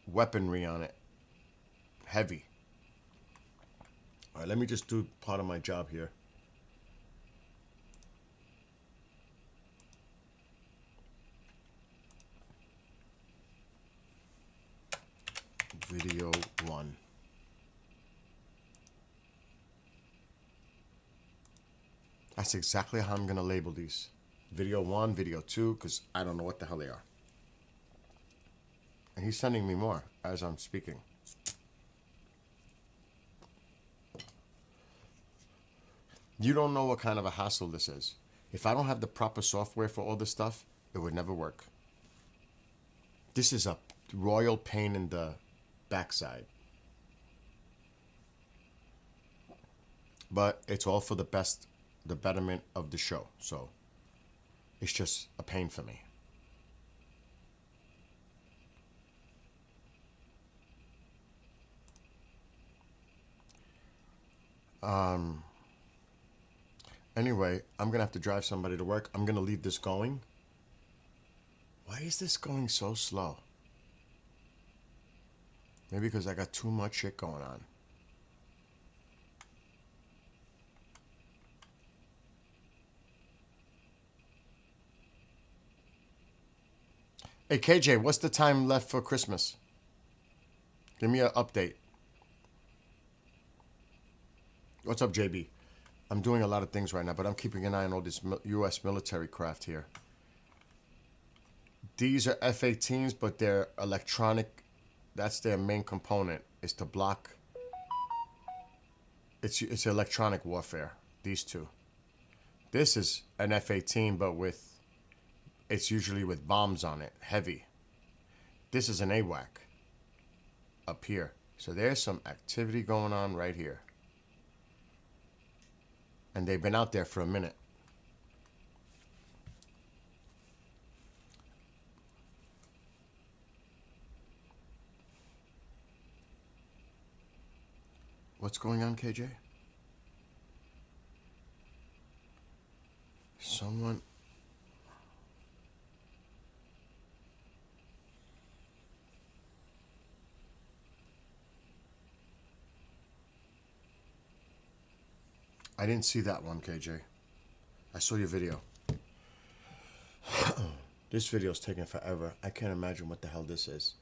weaponry on it. Heavy. All right, let me just do part of my job here. Video 1. That's exactly how I'm going to label these. Video 1, video 2, because I don't know what the hell they are. And he's sending me more as I'm speaking. You don't know what kind of a hassle this is. If I don't have the proper software for all this stuff, it would never work. This is a royal pain in the backside. But it's all for the best, the betterment of the show. So it's just a pain for me. Anyway, I'm going to have to drive somebody to work. I'm going to leave this going. Why is this going so slow? Maybe because I got too much shit going on. Hey, KJ, what's the time left for Christmas? Give me an update. What's up, JB? I'm doing a lot of things right now, but I'm keeping an eye on all this U.S. military craft here. These are F-18s, but they're electronic. That's their main component, is to block. It's electronic warfare, these two. This is an F-18, but it's usually with bombs on it, heavy. This is an AWAC up here. So there's some activity going on right here. And they've been out there for a minute. What's going on, KJ? Someone... I didn't see that one, KJ. I saw your video. This video's taking forever. I can't imagine what the hell this is.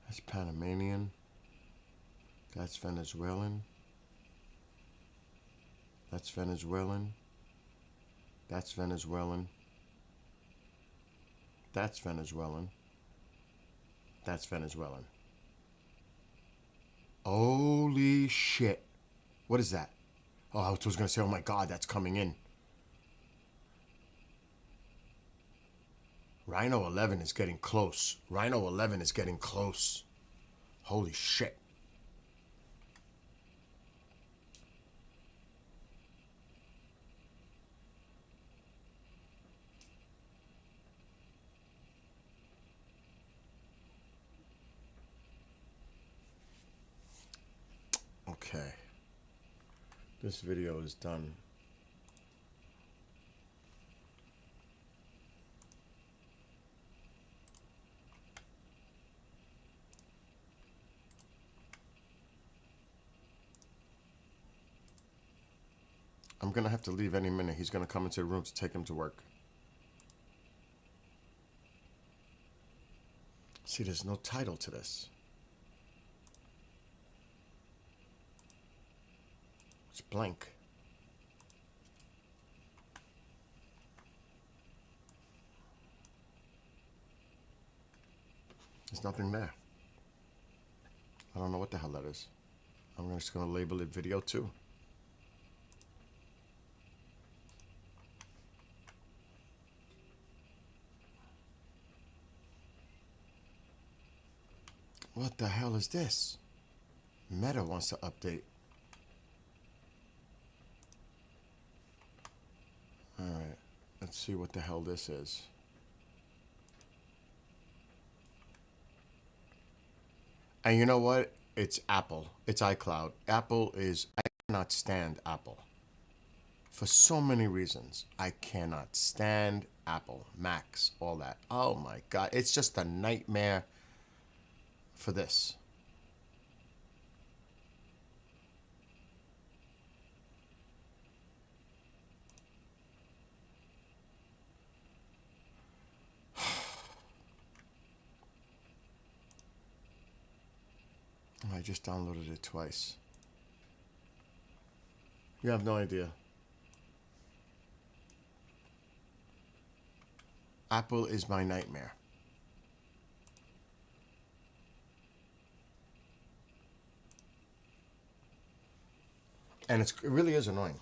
That's Panamanian. That's Venezuelan. That's Venezuelan. That's Venezuelan. That's Venezuelan. That's Venezuelan. Holy shit. What is that? Oh, I was going to say, oh my God, that's coming in. Rhino 11 is getting close. Rhino 11 is getting close. Holy shit. Okay. This video is done. I'm gonna have to leave any minute. He's gonna come into the room to take him to work. See, there's no title to this. It's blank. There's nothing there. I don't know what the hell that is. I'm just gonna label it video 2. What the hell is this? Meta wants to update. Alright, let's see what the hell this is. And you know what? It's Apple. It's iCloud. Apple is... I cannot stand Apple. For so many reasons. I cannot stand Apple. Macs, all that. Oh my God. It's just a nightmare for this. I just downloaded it twice. You have no idea. Apple is my nightmare. And it really is annoying.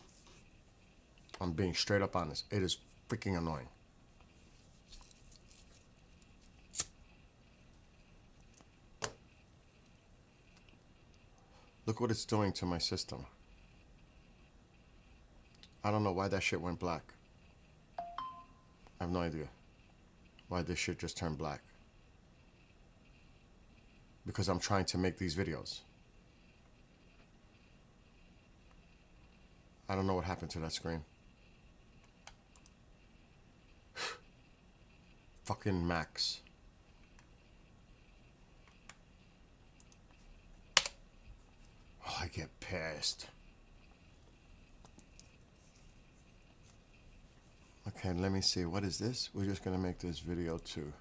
I'm being straight up honest. It is freaking annoying. Look what it's doing to my system. I don't know why that shit went black. I have no idea why this shit just turned black. Because I'm trying to make these videos. I don't know what happened to that screen. Fucking Macs. Oh, I get pissed. Okay, let me see. What is this? We're just gonna make this video 2.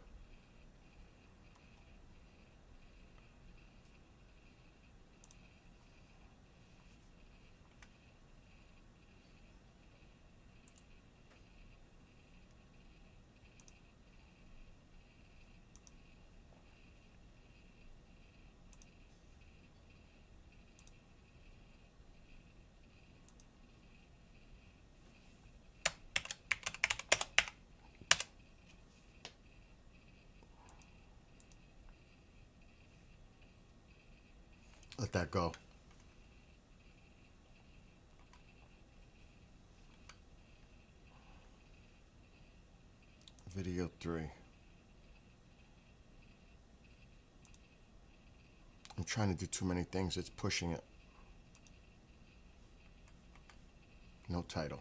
Let that go. Video 3. I'm trying to do too many things. It's pushing it. No title.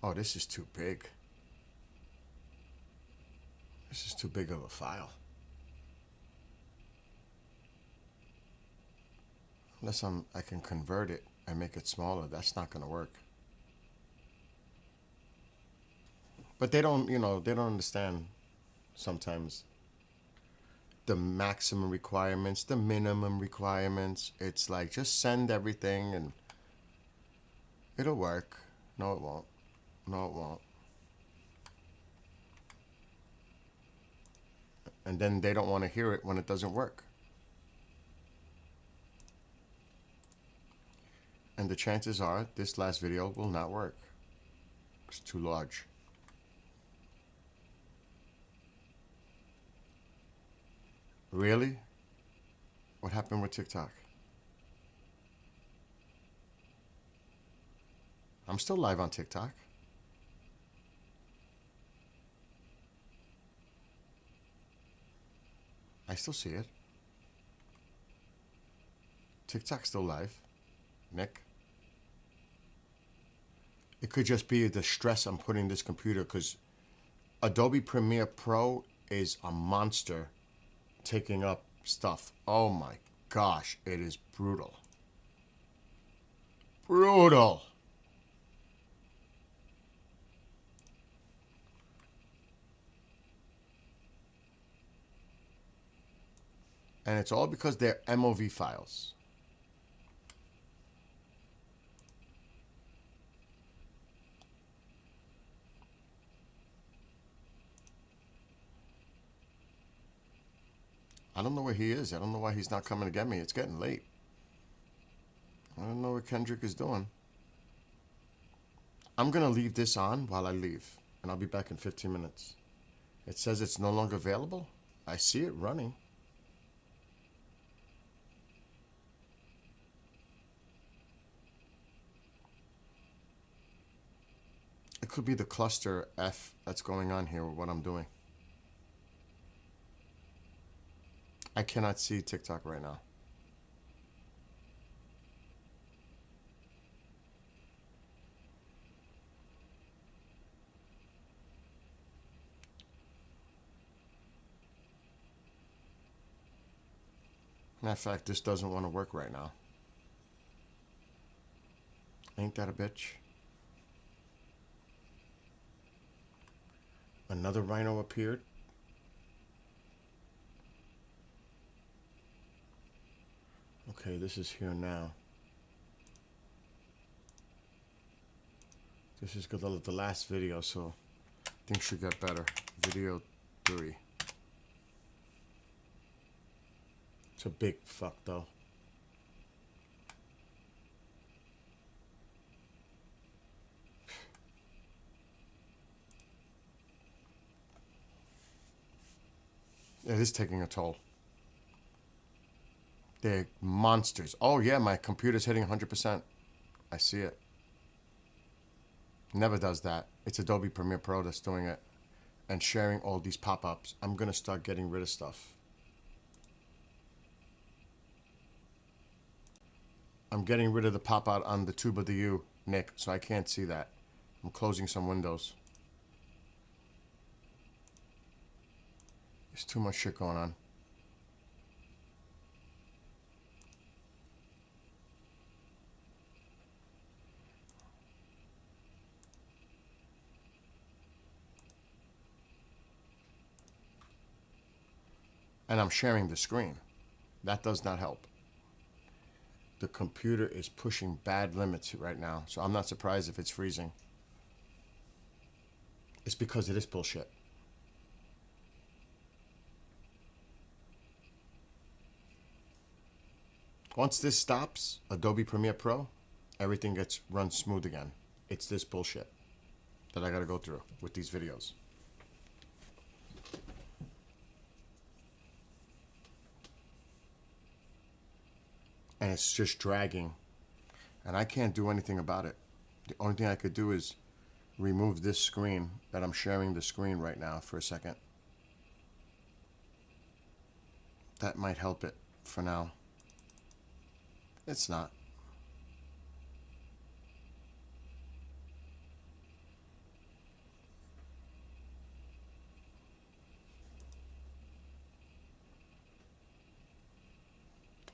Oh, this is too big. This is too big of a file. Unless I can convert it and make it smaller, that's not gonna work. But they don't, they don't understand sometimes the maximum requirements, the minimum requirements. It's like, just send everything and it'll work. No, it won't. No, it won't. And then they don't want to hear it when it doesn't work. And the chances are this last video will not work. It's too large. Really? What happened with TikTok? I'm still live on TikTok. I still see it. TikTok's still live. Nick. It could just be the stress I'm putting this computer, because Adobe Premiere Pro is a monster taking up stuff. Oh my gosh, it is brutal. Brutal. And it's all because they're MOV files. I don't know where he is. I don't know why he's not coming to get me. It's getting late. I don't know what Kendrick is doing. I'm going to leave this on while I leave. And I'll be back in 15 minutes. It says it's no longer available. I see it running. It could be the cluster F that's going on here with what I'm doing. I cannot see TikTok right now. Matter of fact, this doesn't want to work right now. Ain't that a bitch? Another rhino appeared. Okay, this is here now. This is the last video, so things should get better. Video 3. It's a big fuck though. It is taking a toll. They're monsters. Oh yeah, my computer's hitting 100%. I see it. Never does that. It's Adobe Premiere Pro that's doing it. And sharing all these pop-ups. I'm gonna start getting rid of stuff. I'm getting rid of the pop-out on the tube of the U, Nick, so I can't see that. I'm closing some windows. There's too much shit going on. And I'm sharing the screen. That does not help. The computer is pushing bad limits right now, so I'm not surprised if it's freezing. It's because it is bullshit. Once this stops, Adobe Premiere Pro, everything gets run smooth again. It's this bullshit that I gotta go through with these videos. And it's just dragging. And I can't do anything about it. The only thing I could do is remove this screen that I'm sharing the screen right now for a second. That might help it for now. It's not.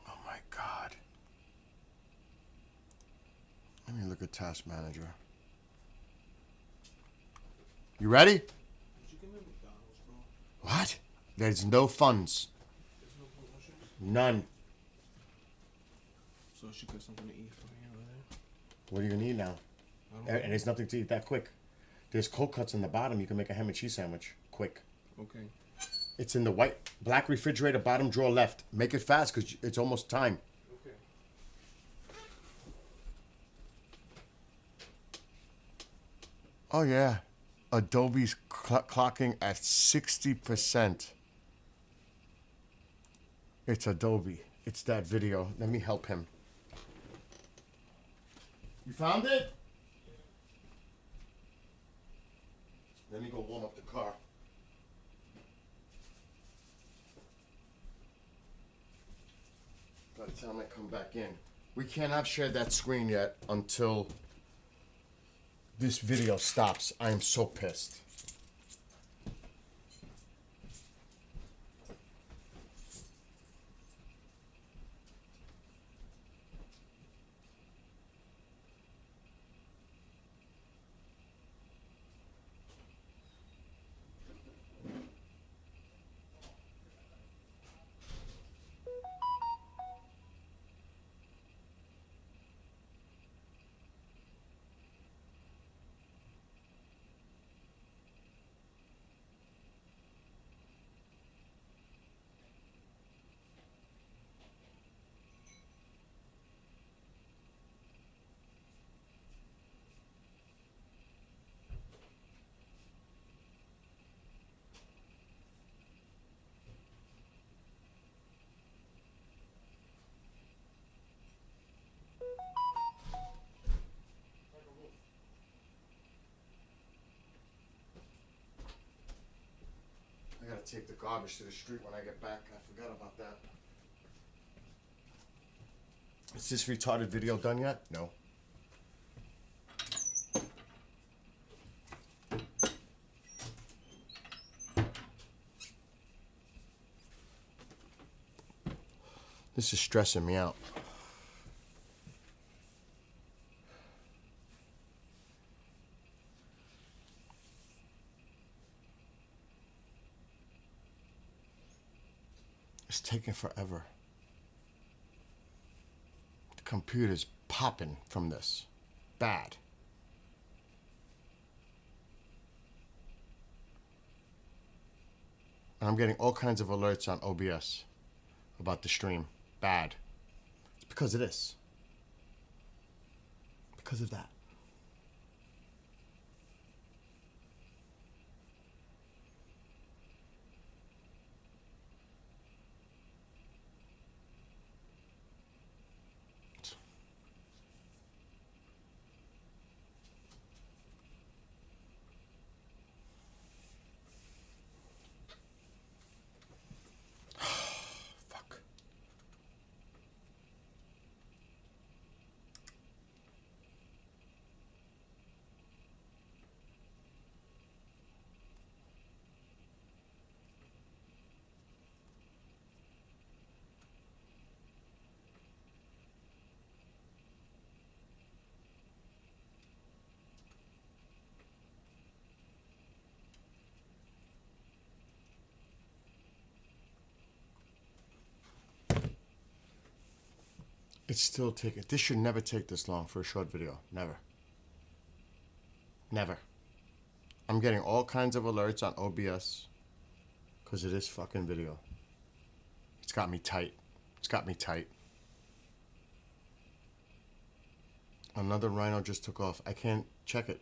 Oh my God. Let me look at Task Manager. You ready? What? There's no funds. None. So she got something to eat for me over there. What do you need now? And there's nothing to eat that quick. There's cold cuts in the bottom. You can make a ham and cheese sandwich quick. Okay. It's in the white black refrigerator bottom drawer left. Make it fast because it's almost time. Okay. Oh yeah, Adobe's clocking at 60%. It's Adobe. It's that video. Let me help him. You found it? Let me go warm up the car. By the time I come back in. We cannot share that screen yet until this video stops. I am so pissed. I gotta take the garbage to the street when I get back. I forgot about that. Is this retarded video done yet? No. This is stressing me out. It's taking forever. The computer's popping from this. Bad. And I'm getting all kinds of alerts on OBS about the stream. Bad. It's because of this. Because of that. Fuck. It's still taking. This should never take this long for a short video. Never. Never. I'm getting all kinds of alerts on OBS because of this fucking video. It's got me tight. It's got me tight. Another Rhino just took off. I can't check it.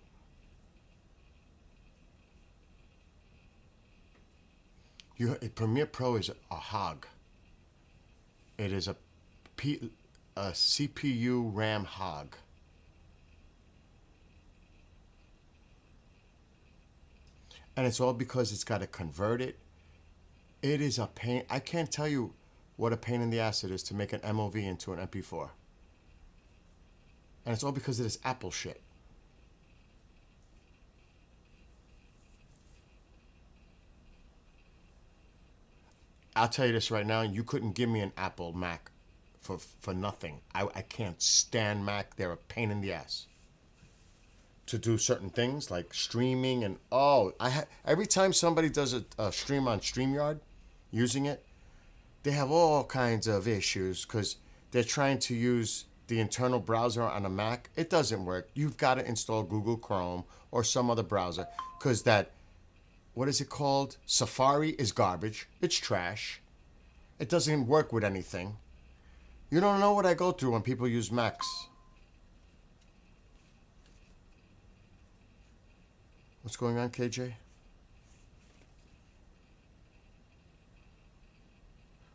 Premiere Pro is a hog. It is a CPU RAM hog. And it's all because it's got to convert it. It is a pain. I can't tell you what a pain in the ass it is to make an MOV into an MP4. And it's all because of this Apple shit. I'll tell you this right now, you couldn't give me an Apple Mac for nothing. I can't stand Mac. They're a pain in the ass. To do certain things like streaming and every time somebody does a stream on StreamYard using it, they have all kinds of issues because they're trying to use the internal browser on a Mac. It doesn't work. You've got to install Google Chrome or some other browser because what is it called? Safari is garbage. It's trash. It doesn't work with anything. You don't know what I go through when people use Macs. What's going on, KJ?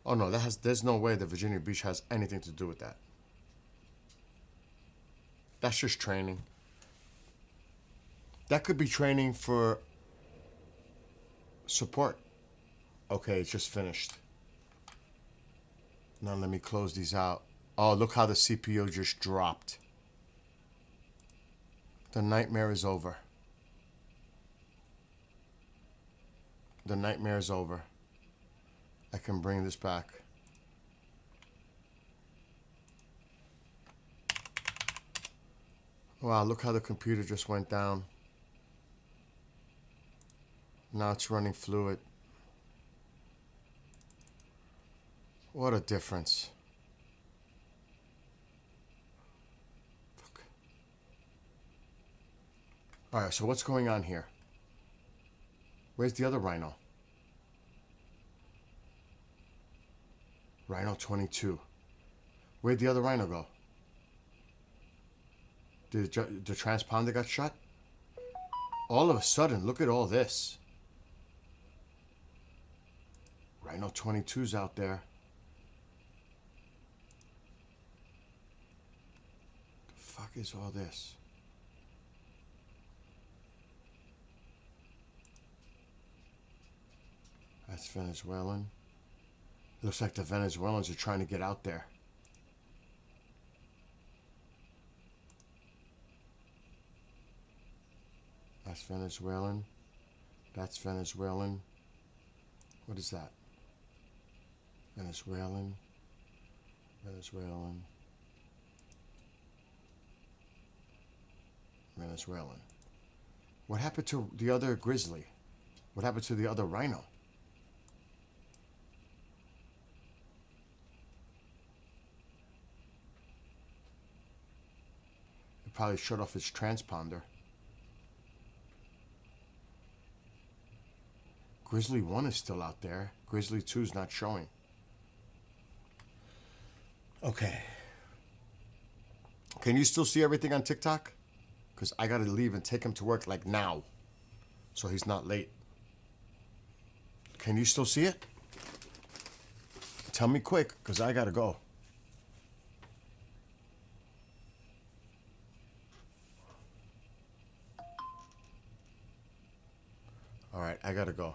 Oh no, there's no way that Virginia Beach has anything to do with that. That's just training. That could be training for support. Okay, it's just finished. Now let me close these out. Oh, look how the CPU just dropped. The nightmare is over. The nightmare is over. I can bring this back. Wow, look how the computer just went down. Now it's running fluid. What a difference. Fuck. All right, so what's going on here? Where's the other Rhino? Rhino 22. Where'd the other Rhino go? Did the transponder got shut? All of a sudden, look at all this. Rhino 22's out there. The fuck is all this? That's Venezuelan. Looks like the Venezuelans are trying to get out there. That's Venezuelan. That's Venezuelan. What is that? Venezuelan. Venezuelan. Venezuelan. What happened to the other grizzly? What happened to the other rhino? It probably shut off its transponder. Grizzly 1 is still out there. Grizzly 2 is not showing. Okay. Can you still see everything on TikTok? Because I got to leave and take him to work like now. So he's not late. Can you still see it? Tell me quick, because I got to go. All right, I got to go.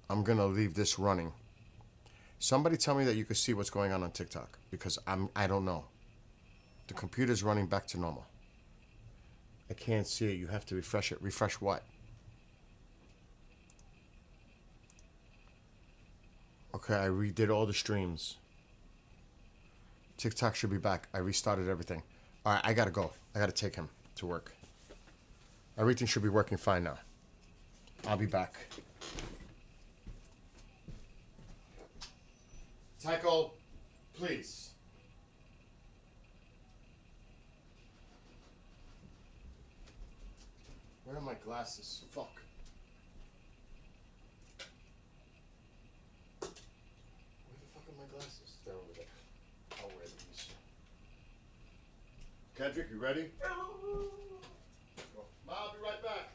I'm going to leave this running. Somebody tell me that you can see what's going on TikTok, because I don't know. The computer's running back to normal. I can't see it. You have to refresh it. Refresh what? Okay, I redid all the streams. TikTok should be back. I restarted everything. All right, I got to go. I got to take him to work. Everything should be working fine now. I'll be back. Tycho, please. Where are my glasses? Fuck. Where the fuck Kendrick, you ready? Ma, I'll be right back.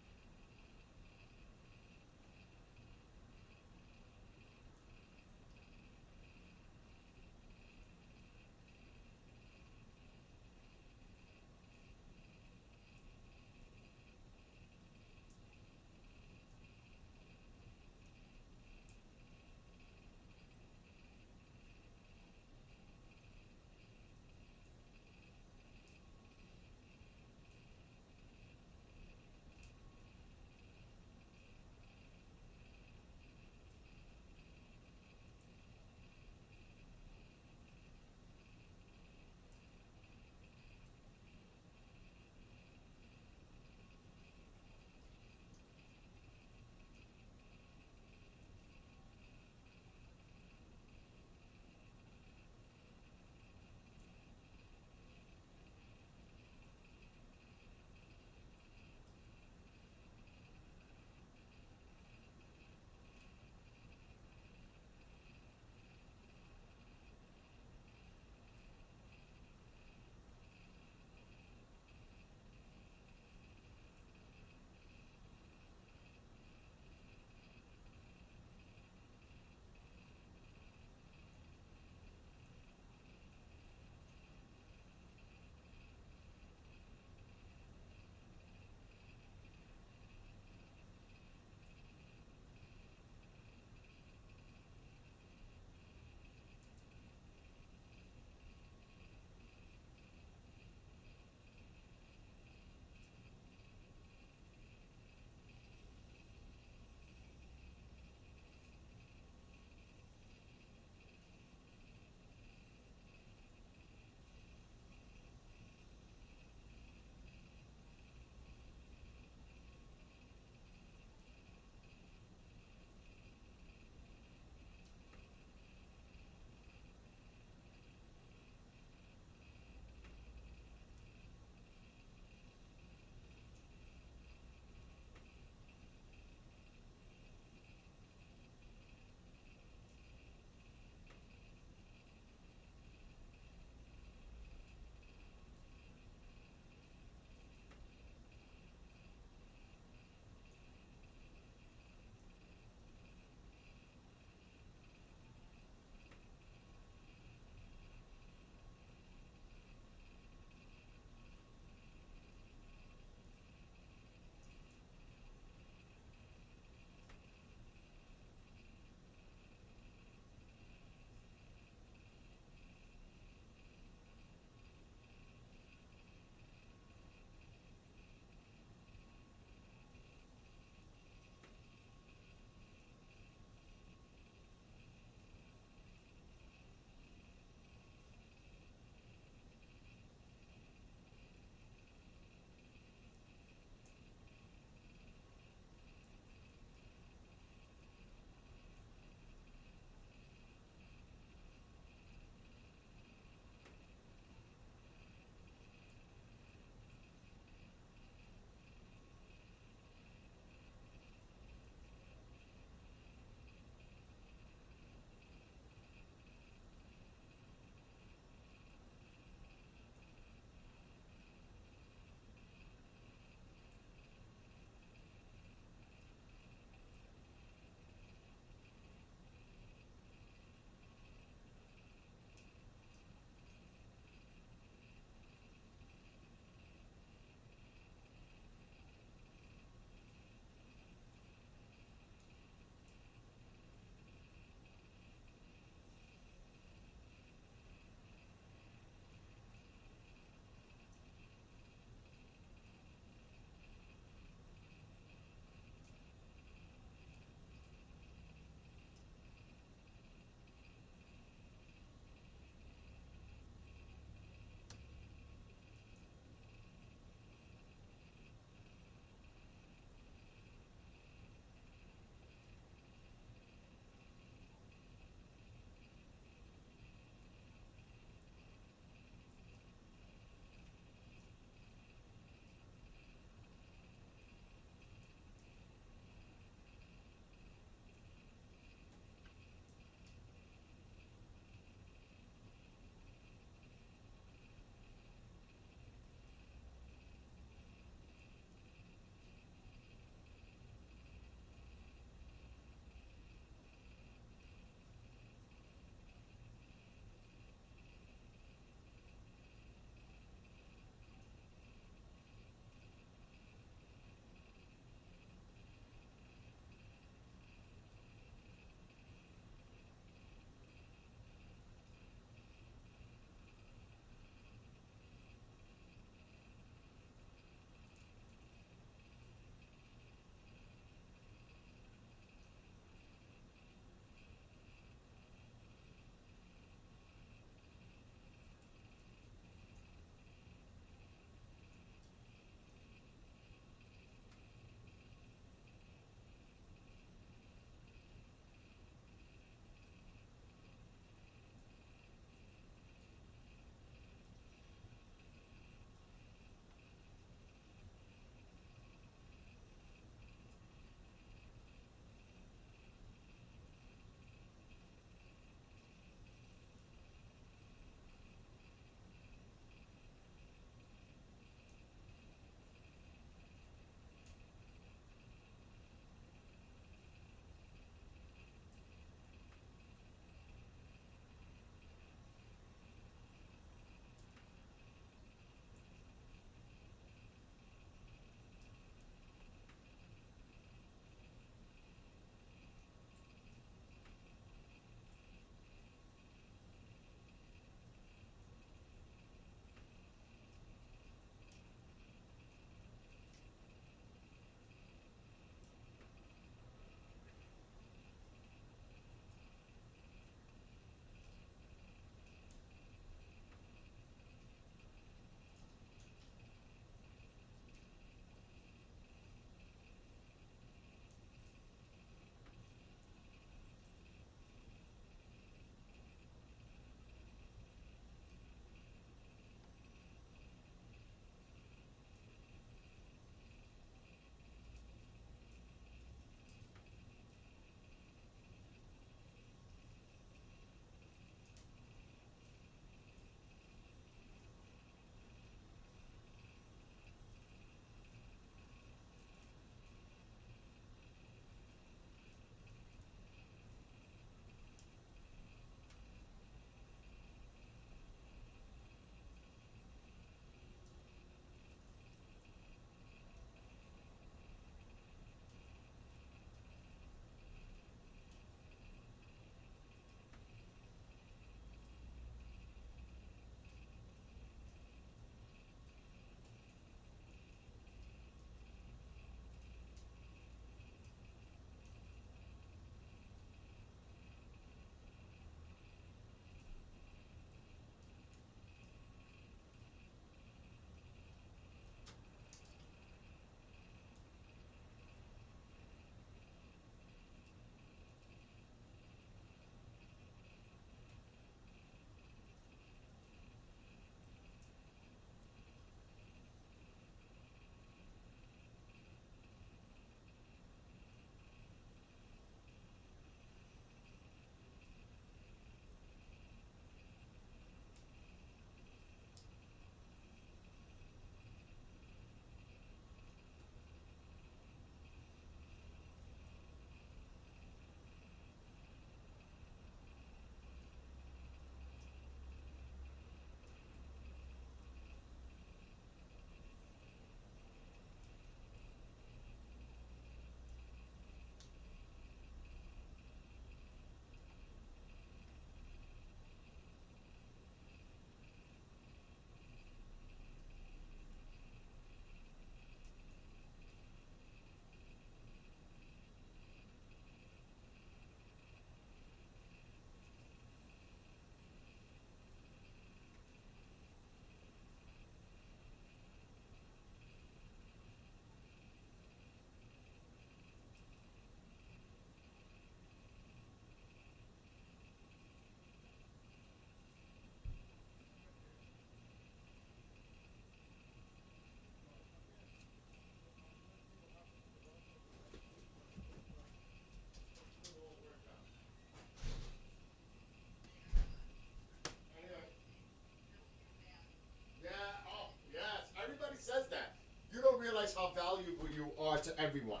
everyone.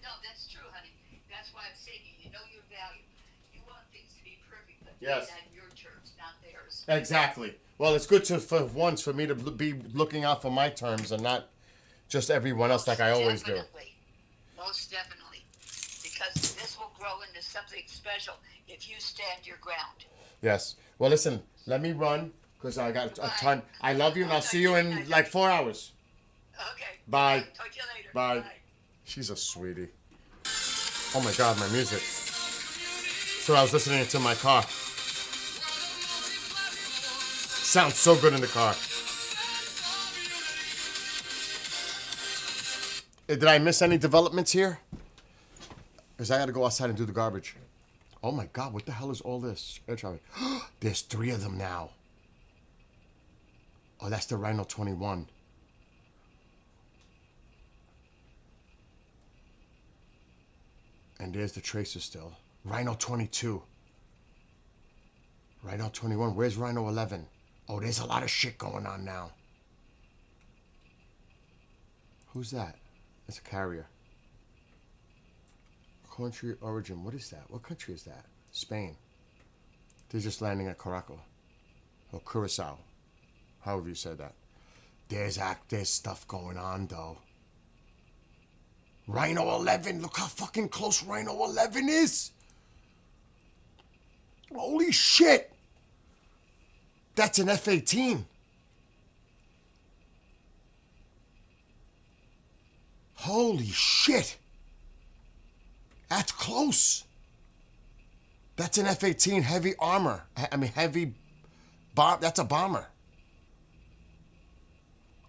No, that's true, honey. That's why I'm saying you know your value. You want things to be perfect, but Yes. made on your terms, not theirs. Exactly. Well, it's good for me to be looking out for my terms and not just everyone else like I always do. Definitely. Most definitely. Because this will grow into something special if you stand your ground. Yes. Well, listen, let me run because I got a Bye. ton. I love you, and I'll see you in like 4 hours. Okay. Bye. Talk to you later. Bye. She's a sweetie. Oh my God, my music. So I was listening to my car. Sounds so good in the car. Did I miss any developments here? Because I got to go outside and do the garbage. Oh my God, what the hell is all this? Air traffic. There's 3 of them now. Oh, that's the Rhino 21. And there's the Tracer still. Rhino 22. Rhino 21. Where's Rhino 11? Oh, there's a lot of shit going on now. Who's that? That's a carrier. Country origin. What is that? What country is that? Spain. They're just landing at Caracal. Or Curacao. However you said that. There's stuff going on, though. Rhino 11. Look how fucking close Rhino 11 is. Holy shit. That's an F-18. Holy shit. That's close. That's an F-18 heavy armor. Heavy bomb. That's a bomber.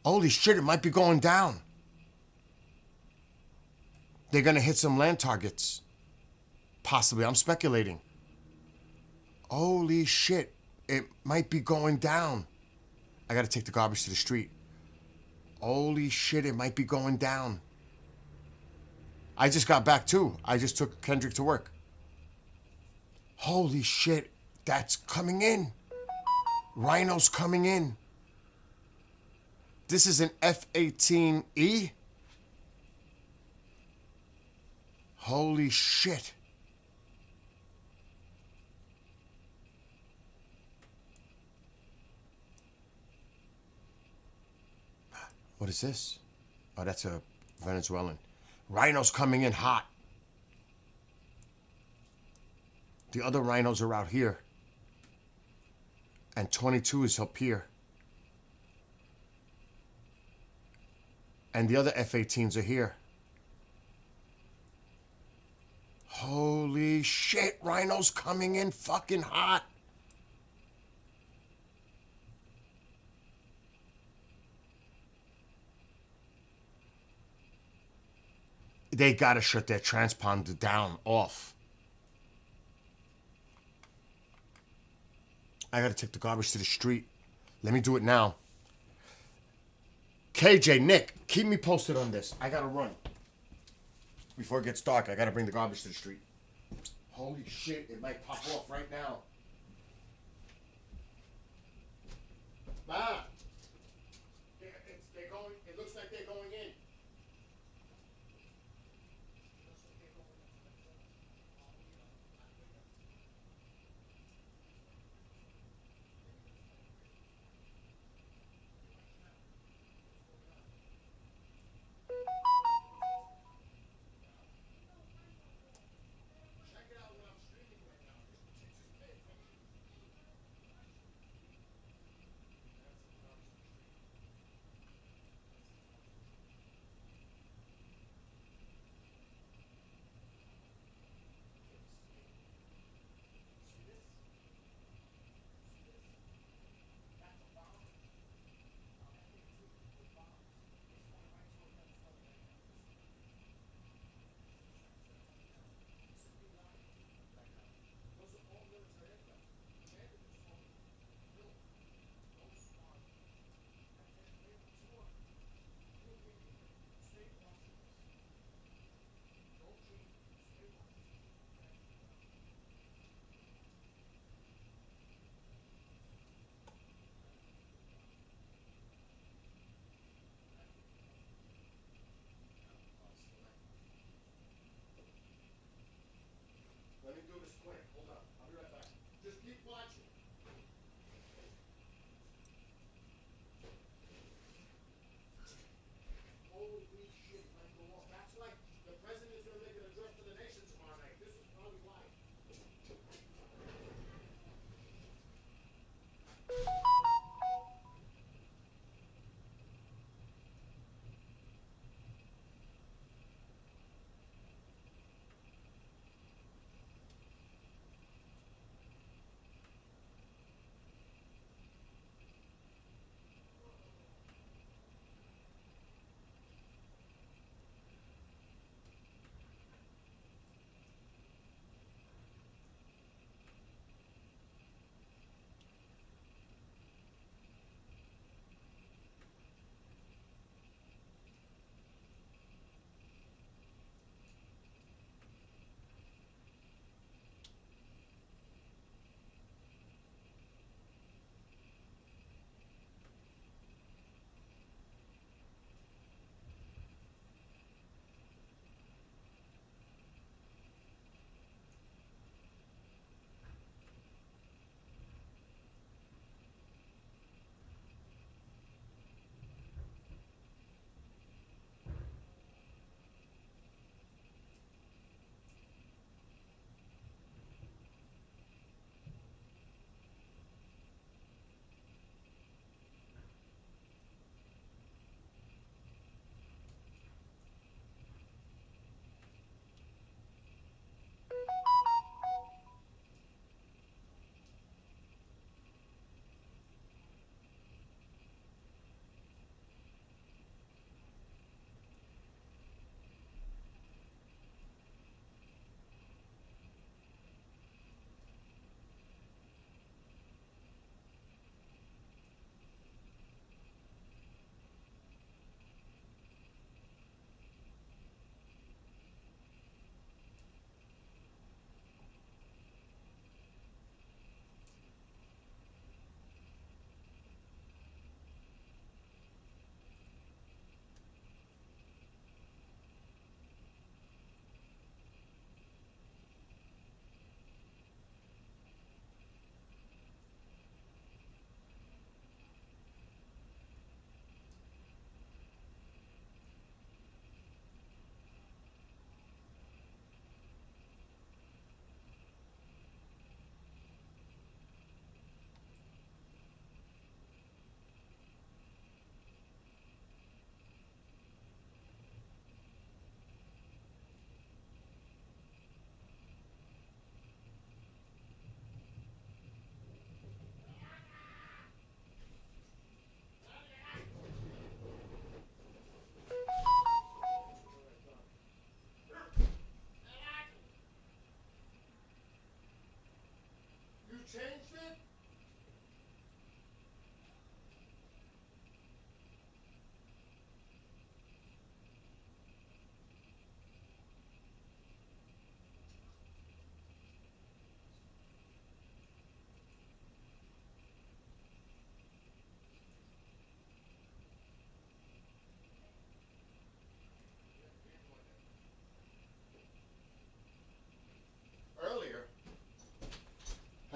Holy shit, it might be going down. They're going to hit some land targets. Possibly. I'm speculating. Holy shit. It might be going down. I got to take the garbage to the street. Holy shit, it might be going down. I just got back too. I just took Kendrick to work. Holy shit, that's coming in. Rhino's coming in. This is an F-18E. Holy shit. What is this? Oh, that's a Venezuelan. Rhinos coming in hot. The other rhinos are out here. And 22 is up here. And the other F-18s are here. Holy shit, Rhino's coming in fucking hot. They gotta shut their transponder down, off. I gotta take the garbage to the street. Let me do it now. KJ, Nick, keep me posted on this. I gotta run. Before it gets dark, I gotta bring the garbage to the street. Holy shit, it might pop off right now. Ma! They're going, it looks like they're going in.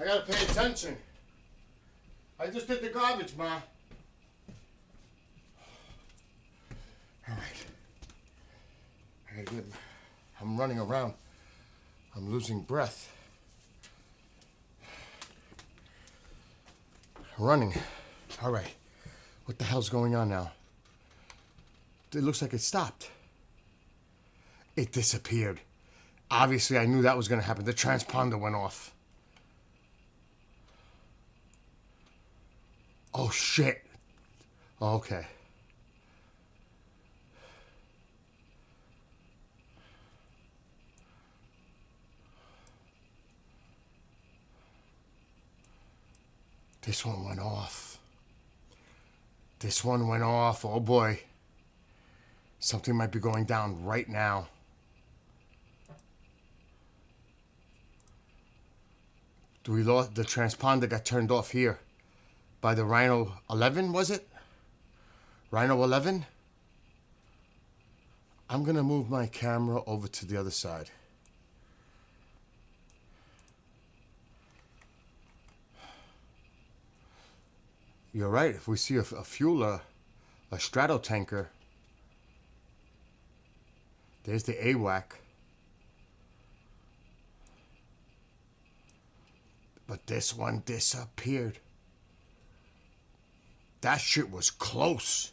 gotta pay attention. I just did the garbage, Ma. All right. I'm running around. I'm losing breath. Running. All right. What the hell's going on now? It looks like it stopped. It disappeared. Obviously, I knew that was going to happen. The transponder went off. Oh, shit. Okay. This one went off. This one went off. Oh, boy. Something might be going down right now. The transponder got turned off here by the Rhino 11, was it? Rhino 11? I'm gonna move my camera over to the other side. You're right, if we see a fueler, a stratotanker, there's the AWAC. But this one disappeared. That shit was close.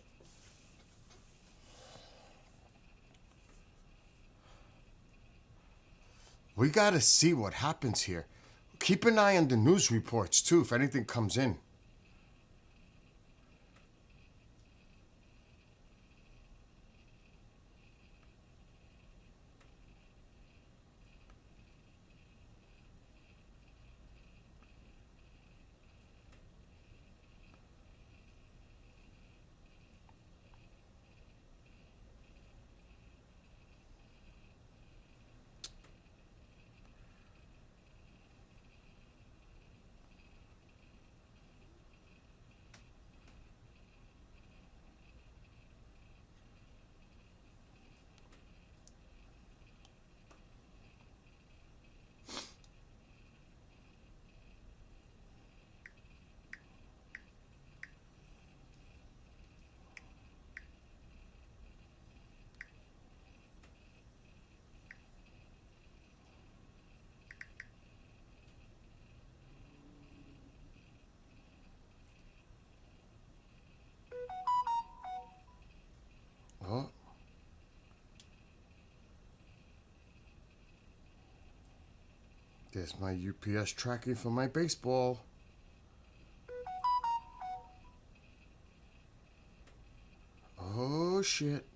We gotta see what happens here. Keep an eye on the news reports too, if anything comes in. Oh. There's my UPS tracking for my baseball. Oh, shit.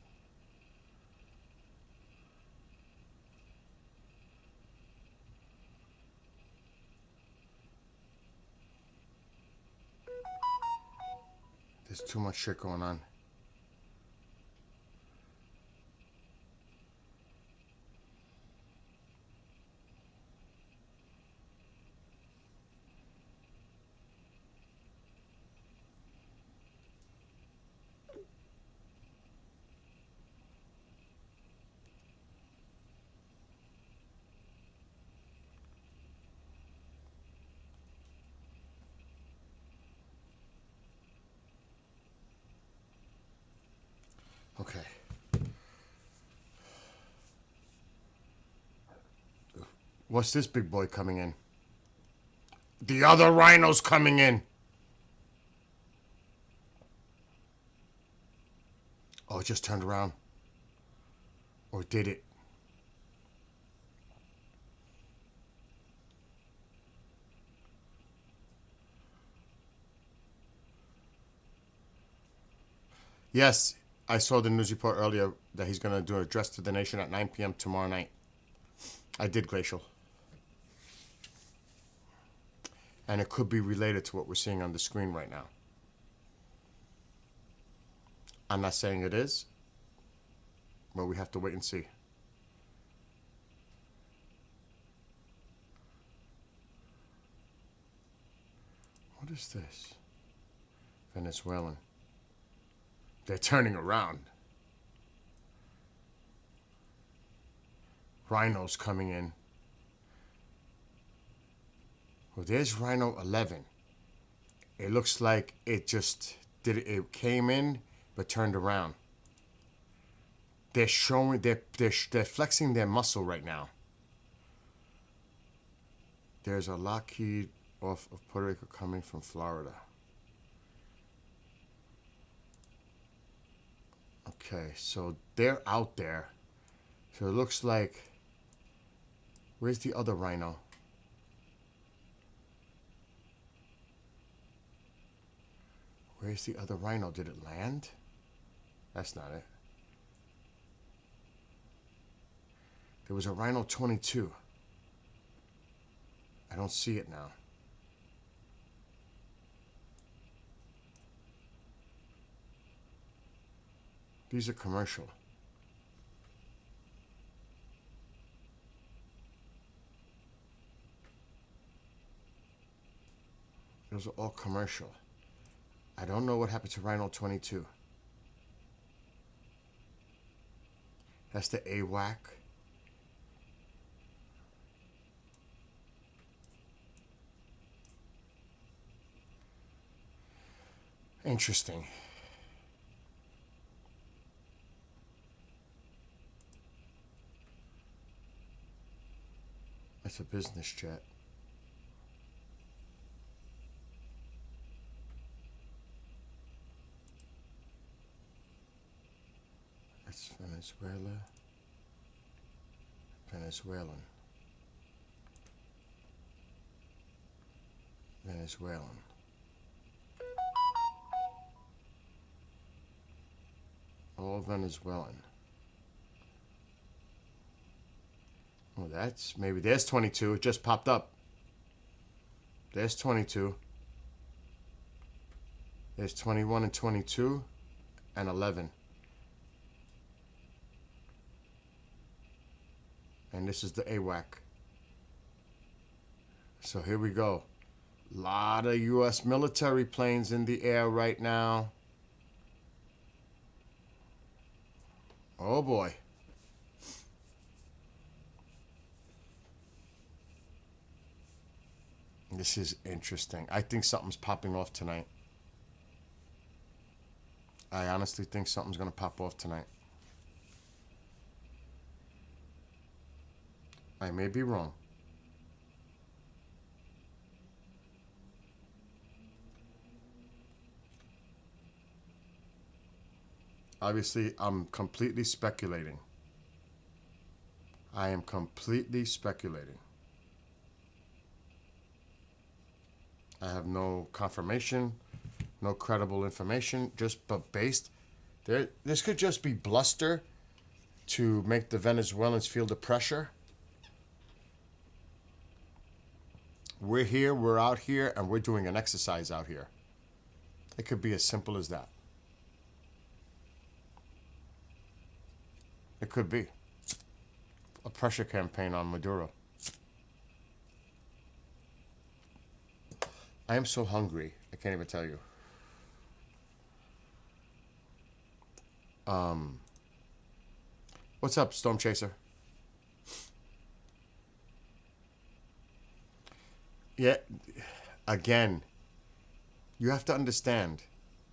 There's too much shit going on. Okay. What's this big boy coming in? The other rhino's coming in. Oh, it just turned around. Or did it? Yes, I saw the news report earlier that he's going to do an address to the nation at 9 p.m. tomorrow night. I did, Glacial. And it could be related to what we're seeing on the screen right now. I'm not saying it is, but we have to wait and see. What is this? Venezuelan. They're turning around. Rhinos coming in. Well, there's Rhino 11. It looks like it just did. It came in, but turned around. They're showing. They're flexing their muscle right now. There's a Lockheed off of Puerto Rico coming from Florida. Okay, so they're out there. So it looks like. Where's the other Rhino? Where's the other Rhino? Did it land? That's not it. There was a Rhino 22. I don't see it now. These are commercial. Those are all commercial. I don't know what happened to Rhino 22. That's the AWAC. Interesting. That's a business jet. That's Venezuela. Venezuelan. Venezuelan. All Venezuelan. Oh, that's maybe there's 22. It just popped up. There's 22. There's 21 and 22 and 11. And this is the AWAC. So here we go. A lot of U.S. military planes in the air right now. Oh boy. This is interesting. I think something's popping off tonight. I honestly think something's going to pop off tonight. I may be wrong. Obviously, I'm completely speculating. I am completely speculating. I have no confirmation, no credible information, but based there. This could just be bluster to make the Venezuelans feel the pressure. We're here, we're out here, and we're doing an exercise out here. It could be as simple as that. It could be a pressure campaign on Maduro. I am so hungry, I can't even tell you. What's up, Storm Chaser? Yeah, again, you have to understand,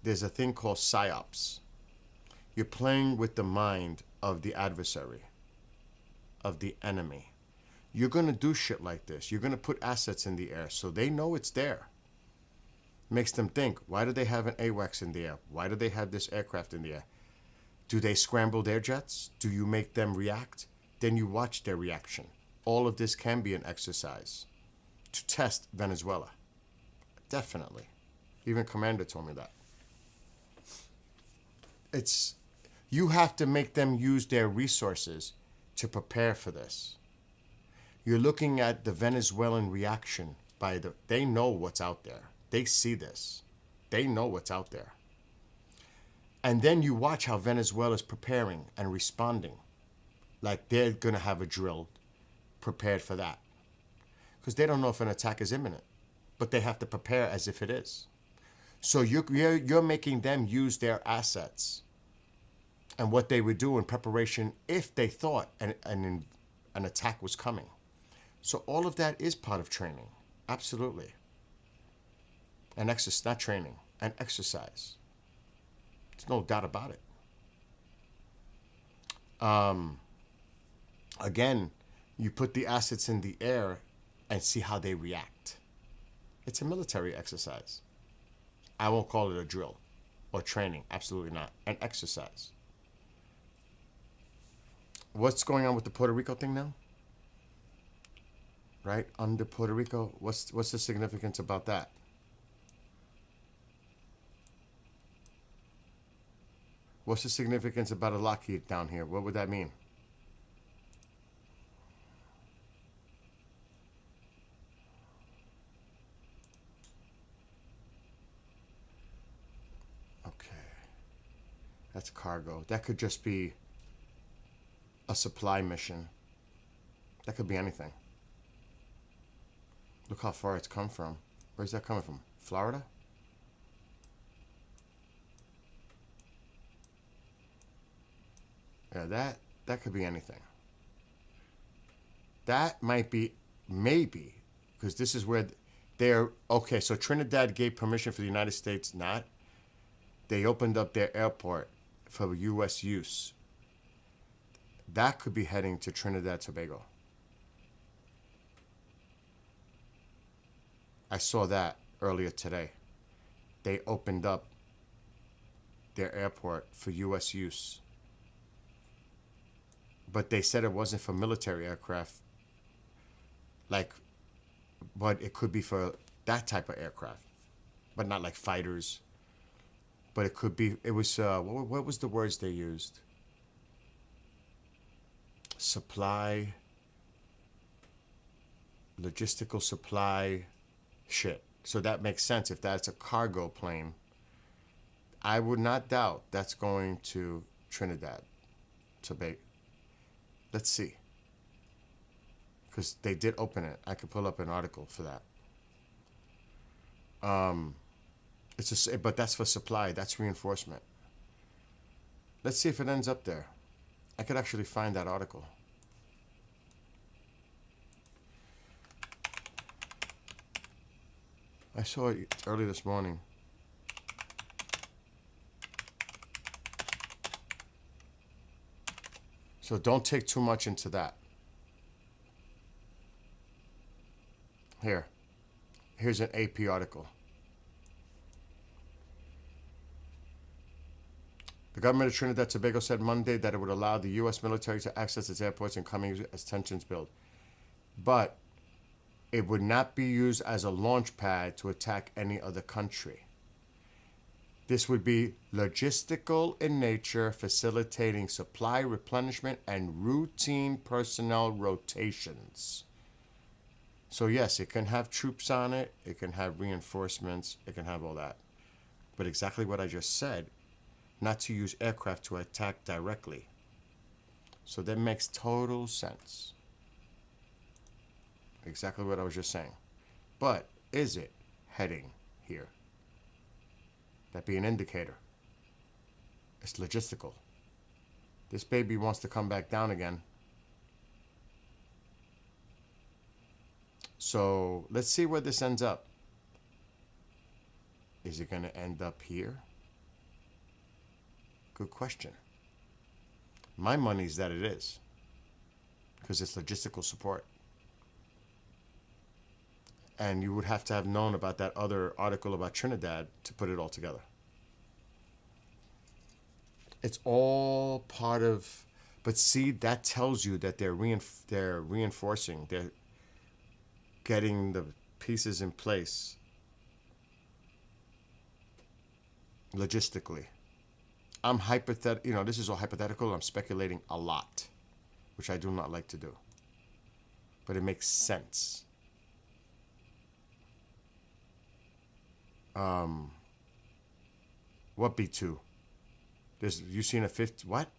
there's a thing called psyops. You're playing with the mind of the adversary, of the enemy. You're going to do shit like this. You're going to put assets in the air so they know it's there. Makes them think, why do they have an AWACS in the air? Why do they have this aircraft in the air? Do they scramble their jets? Do you make them react? Then you watch their reaction. All of this can be an exercise to test Venezuela. Definitely. Even Commander told me that. You have to make them use their resources to prepare for this. You're looking at the Venezuelan reaction they know what's out there. They see this. They know what's out there. And then you watch how Venezuela's preparing and responding. Like they're going to have a drill prepared for that. Because they don't know if an attack is imminent. But they have to prepare as if it is. So you're making them use their assets and what they would do in preparation if they thought an attack was coming. So all of that is part of training. Absolutely. And exercise, not training, and exercise. There's no doubt about it. Again, you put the assets in the air and see how they react. It's a military exercise. I won't call it a drill or training. Absolutely not. An exercise. What's going on with the Puerto Rico thing now? Right? Under Puerto Rico, what's the significance about that? What's the significance about a Lockheed down here? What would that mean? Okay. That's cargo. That could just be a supply mission. That could be anything. Look how far it's come from. Where's that coming from? Florida? Yeah, that could be anything. That might be, maybe, because this is where they're, okay, so Trinidad gave permission for the United States not. They opened up their airport for U.S. use. That could be heading to Trinidad Tobago. I saw that earlier today. They opened up their airport for U.S. use. But they said it wasn't for military aircraft. But it could be for that type of aircraft. But not like fighters. But it could be, it was, what was the words they used? Supply, logistical supply, shit. So that makes sense if that's a cargo plane. I would not doubt that's going to Trinidad, Tobago. Let's see. Because they did open it. I could pull up an article for that. But that's for supply. That's reinforcement. Let's see if it ends up there. I could actually find that article. I saw it early this morning. So don't take too much into that. Here's an AP article. The government of Trinidad and Tobago said Monday that it would allow the U.S. military to access its airports in coming as tensions build. But it would not be used as a launch pad to attack any other country. This would be logistical in nature, facilitating supply replenishment and routine personnel rotations. So yes, it can have troops on it, it can have reinforcements, it can have all that. But exactly what I just said, not to use aircraft to attack directly. So that makes total sense. Exactly what I was just saying. But is it heading here? That'd be an indicator. It's logistical. This baby wants to come back down again. So let's see where this ends up. Is it going to end up here? Good question. My money's that it is. Because it's logistical support. And you would have to have known about that other article about Trinidad to put it all together. It's all part of, but see, that tells you that they're reinforcing, they're getting the pieces in place logistically. I'm this is all hypothetical. I'm speculating a lot, which I do not like to do. But it makes sense. What B2? You seen a fifth? What?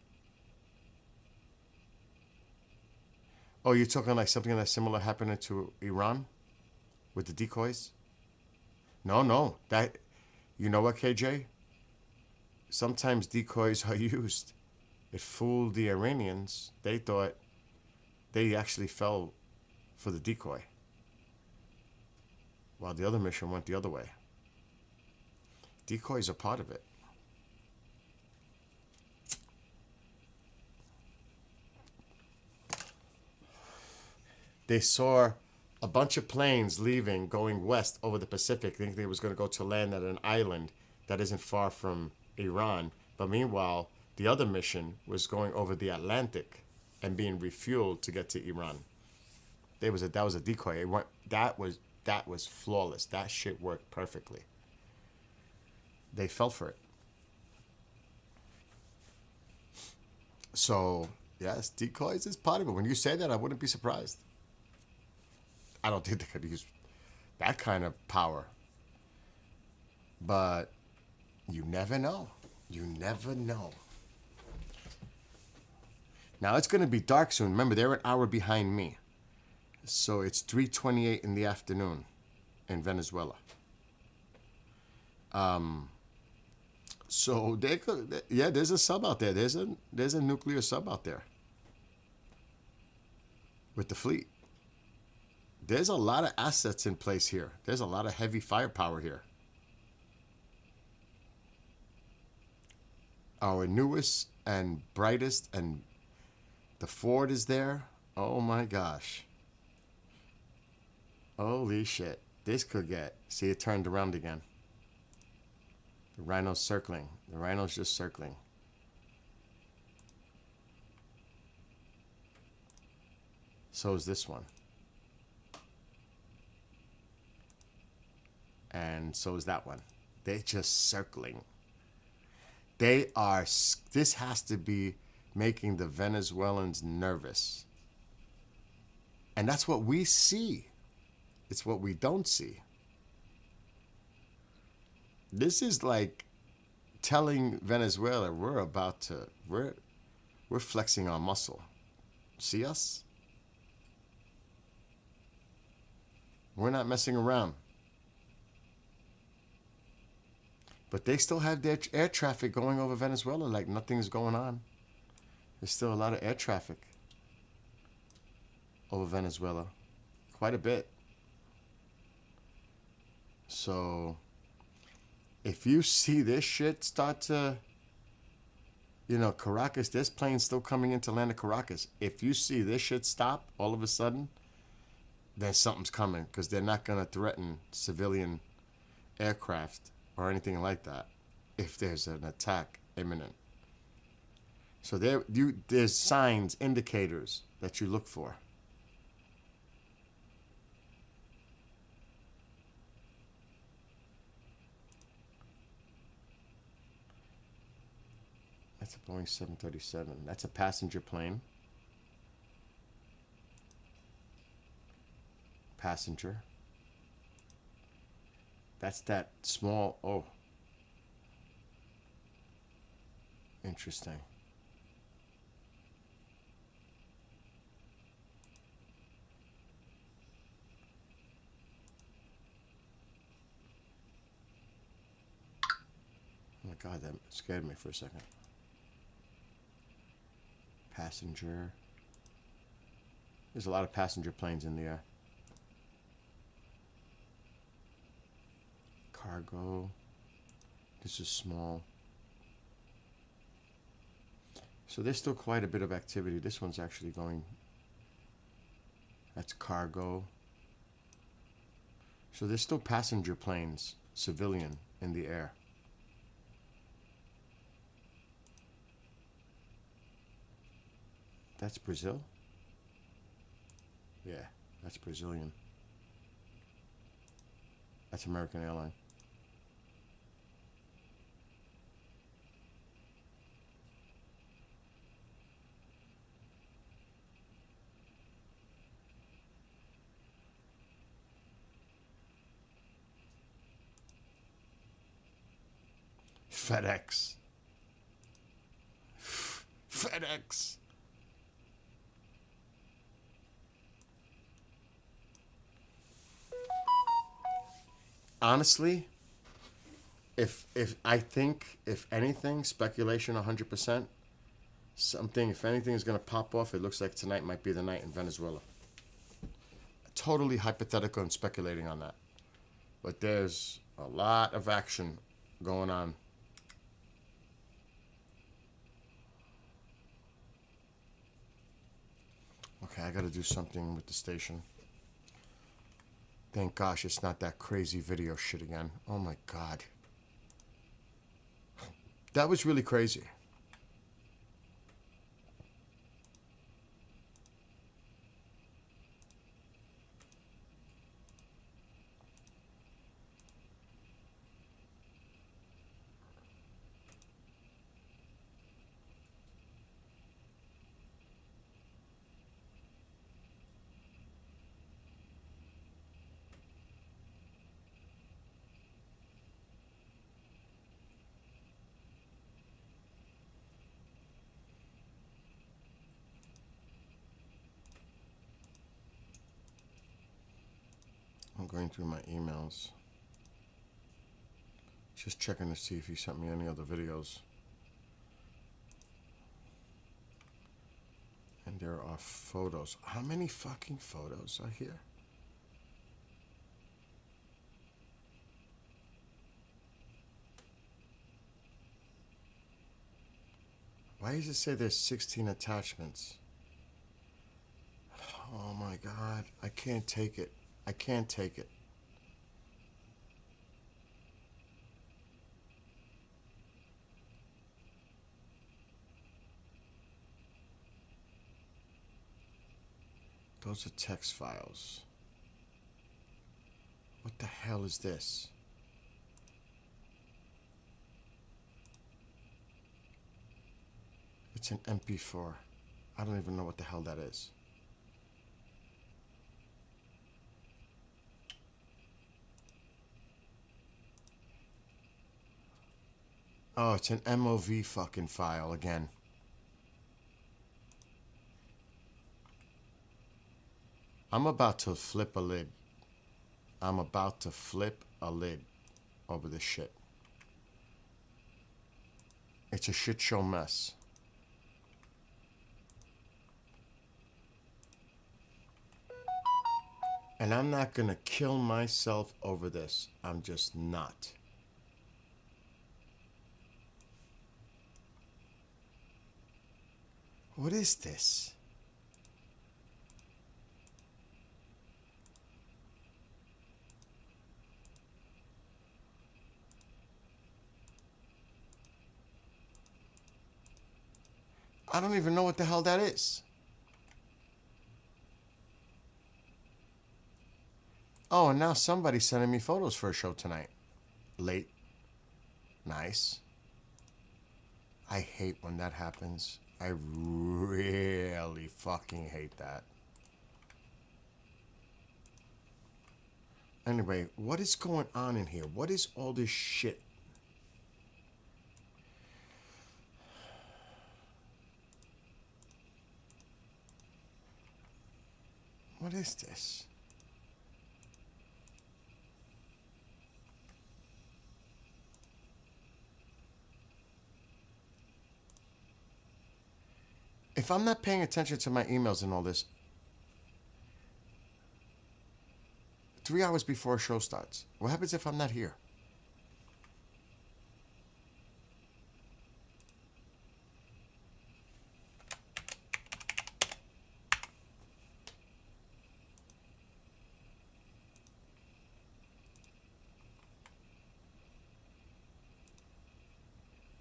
Oh, you're talking like something that's similar happening to Iran with the decoys? No. You know what, KJ? Sometimes decoys are used. It fooled the Iranians. They thought they actually fell for the decoy. while the other mission went the other way. Decoys are part of it. They saw a bunch of planes leaving, going west over the Pacific, thinking they was going to go to land at an island that isn't far from Iran. But meanwhile, the other mission was going over the Atlantic and being refueled to get to Iran. That was a decoy. That was flawless. That shit worked perfectly. They fell for it. So yes, decoys is part of it. When you say that, I wouldn't be surprised. I don't think they could use that kind of power. But you never know. You never know. Now it's going to be dark soon. Remember, they're an hour behind me. So it's 3:28 in the afternoon in Venezuela. So they could, yeah, there's a sub out there. There's a nuclear sub out there with the fleet. There's a lot of assets in place here. There's a lot of heavy firepower here. Our newest and brightest, and the Ford is there. Oh my gosh. Holy shit. This could get, see, it turned around again. The Rhino's circling. The Rhino's just circling. So is this one. And so is that one. They're just circling. They are, this has to be making the Venezuelans nervous. And that's what we see. It's what we don't see. This is like telling Venezuela we're flexing our muscle. See us? We're not messing around. But they still have their air traffic going over Venezuela like nothing's going on. There's still a lot of air traffic over Venezuela. Quite a bit. So if you see this shit start to, Caracas, there's planes still coming into land of Caracas. If you see this shit stop all of a sudden, then something's coming, because they're not going to threaten civilian aircraft or anything like that if there's an attack imminent. So there's signs, indicators that you look for. That's a Boeing 737. That's a passenger plane. Passenger. That's that small, oh. Interesting. Oh my God, that scared me for a second. Passenger. There's a lot of passenger planes in the air. Cargo. This is small. So there's still quite a bit of activity. This one's actually going. That's cargo. So there's still passenger planes, civilian, in the air. That's Brazil? Yeah, that's Brazilian. That's American Airlines. FedEx. FedEx. Honestly, if I think, if anything, speculation 100%, something, if anything is going to pop off, it looks like tonight might be the night in Venezuela. Totally hypothetical and speculating on that. but there's a lot of action going on. Okay, I gotta do something with the station. Thank gosh it's not that crazy video shit again. Oh my god. That was really crazy. I'm going through my emails. Just checking to see if he sent me any other videos. And there are photos. How many fucking photos are here? Why does it say there's 16 attachments? Oh my god, I can't take it. I can't take it. Those are text files. What the hell is this? It's an MP4. I don't even know what the hell that is. Oh, it's an MOV fucking file again. I'm about to flip a lid. I'm about to flip a lid over this shit. It's a shit show mess. And I'm not gonna kill myself over this. I'm just not. What is this? I don't even know what the hell that is. Oh, and now somebody's sending me photos for a show tonight. Late. Nice. I hate when that happens. I really fucking hate that. Anyway, what is going on in here? What is all this shit? What is this? If I'm not paying attention to my emails and all this, 3 hours before a show starts, what happens if I'm not here?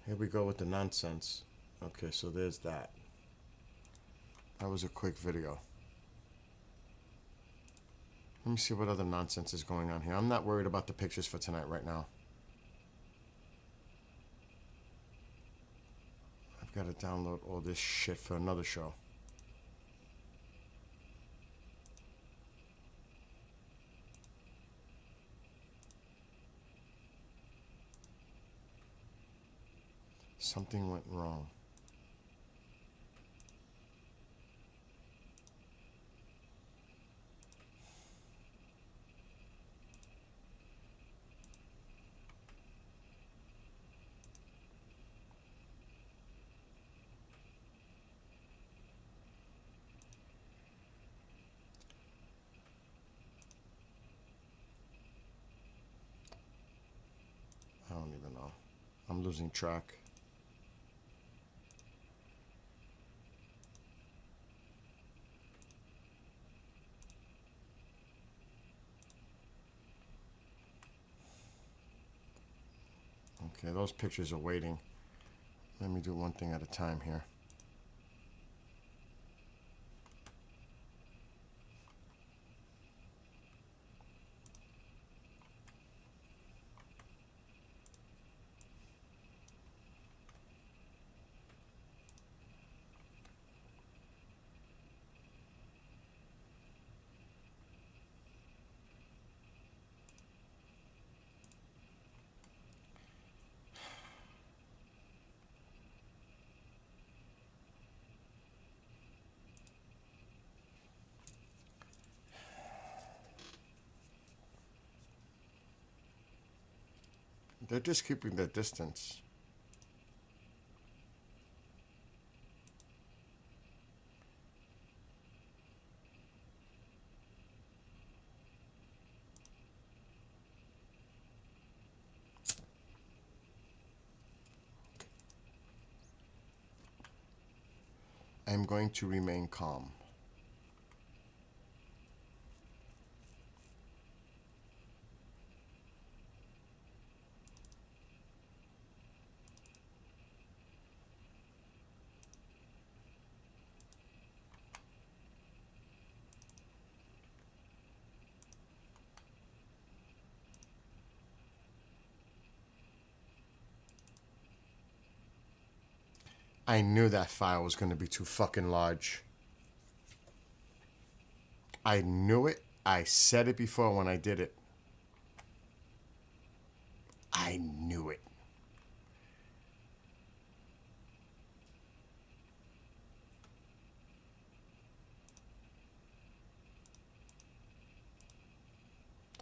Here we go with the nonsense. Okay, so there's that. That was a quick video. Let me see what other nonsense is going on here. I'm not worried about the pictures for tonight right now. I've got to download all this shit for another show. Something went wrong. I'm losing track. Okay, those pictures are waiting. Let me do one thing at a time here. They're just keeping their distance. I'm going to remain calm. I knew that file was going to be too fucking large. I knew it. I said it before when I did it. I knew it.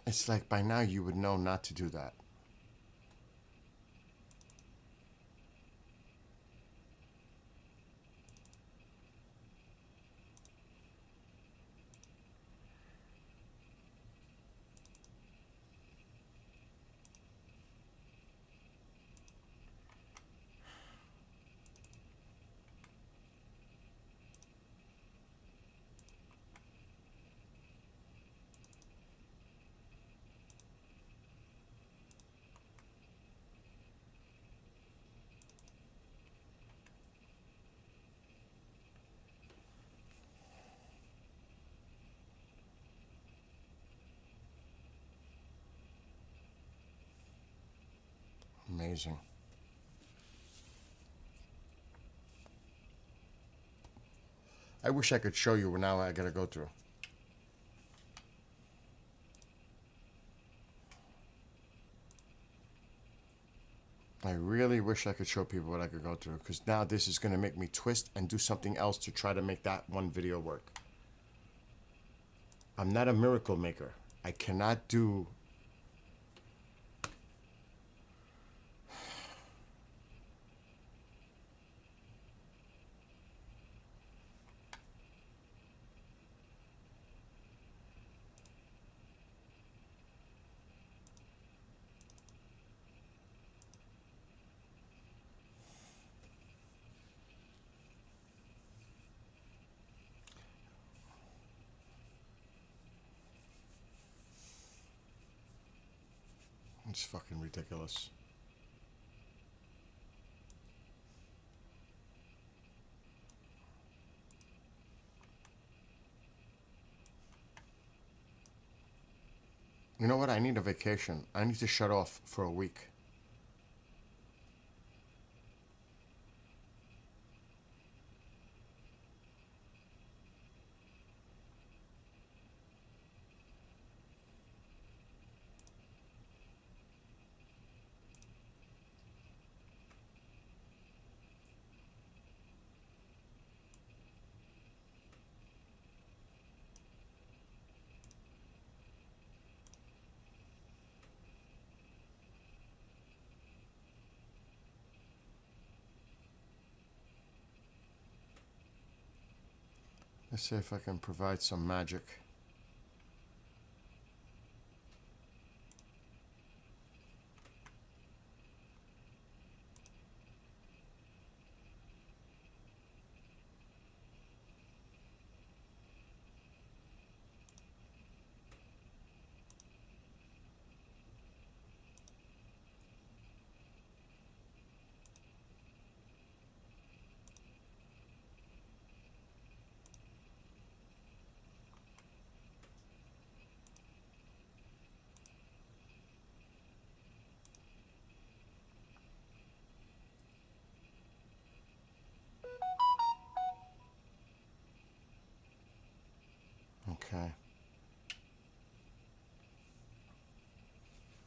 It's like by now you would know not to do that. Amazing. I wish I could show you what now I gotta go through. I really wish I could show people what I could go through, because now this is gonna make me twist and do something else to try to make that one video work. I'm not a miracle maker. I cannot do... It's fucking ridiculous. You know what? I need a vacation. I need to shut off for a week. Let's see if I can provide some magic.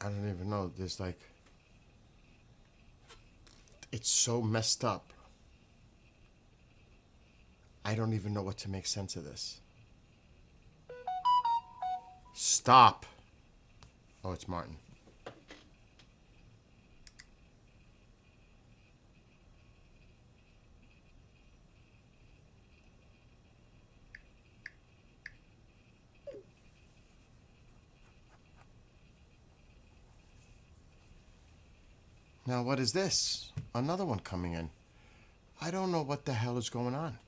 don't even know. There's like, it's so messed up. I don't even know what to make sense of this. Stop. Oh, it's Martin. Now, what is this? Another one coming in. I don't know what the hell is going on.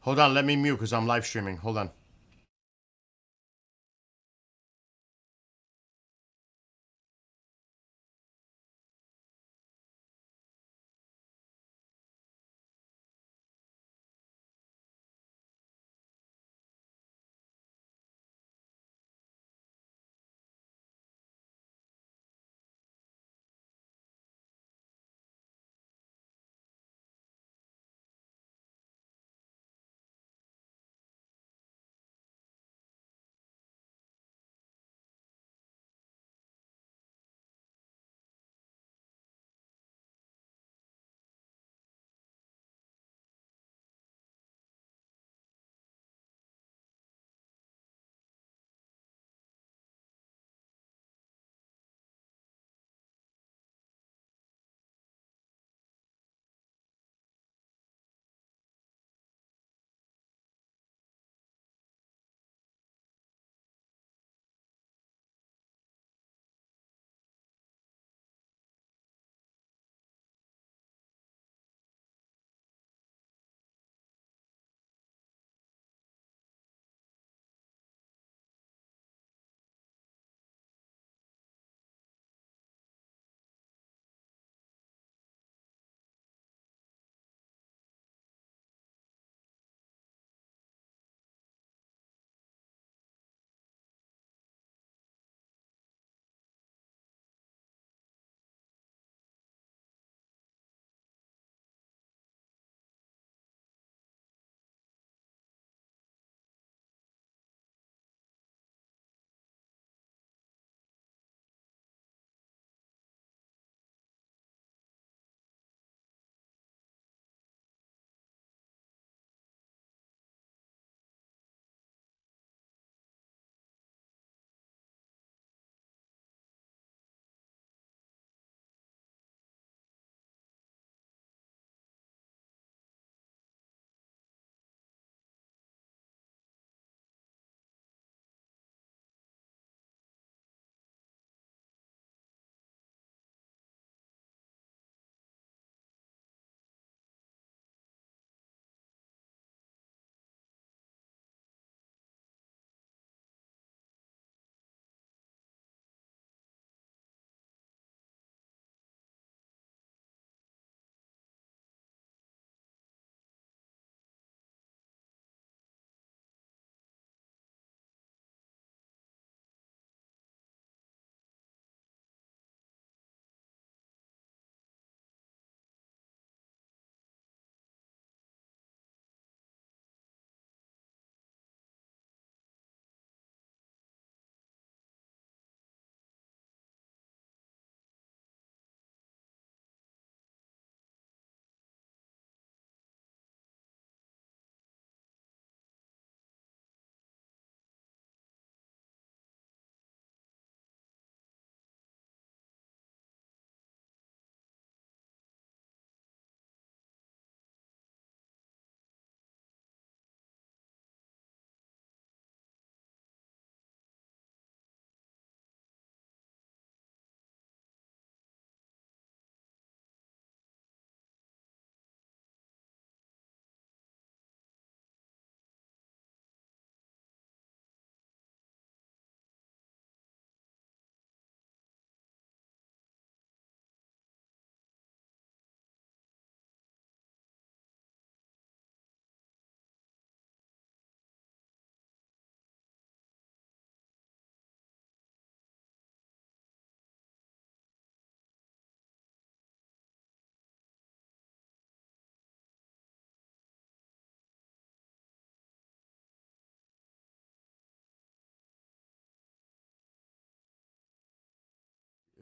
Hold on, let me mute because I'm live streaming. Hold on.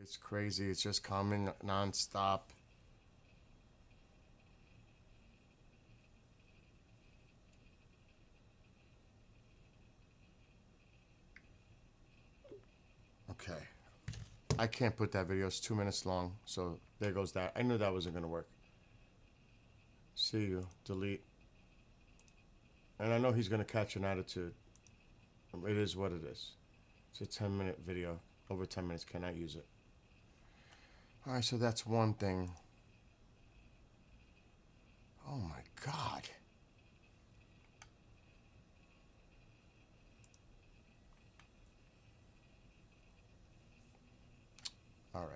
It's crazy. It's just coming nonstop. Okay. I can't put that video. It's 2 minutes long. So there goes that. I knew that wasn't going to work. See you. Delete. And I know he's going to catch an attitude. It is what it is. It's a 10-minute video. Over 10 minutes. Cannot use it. Alright, so that's one thing. Oh my God. Alright.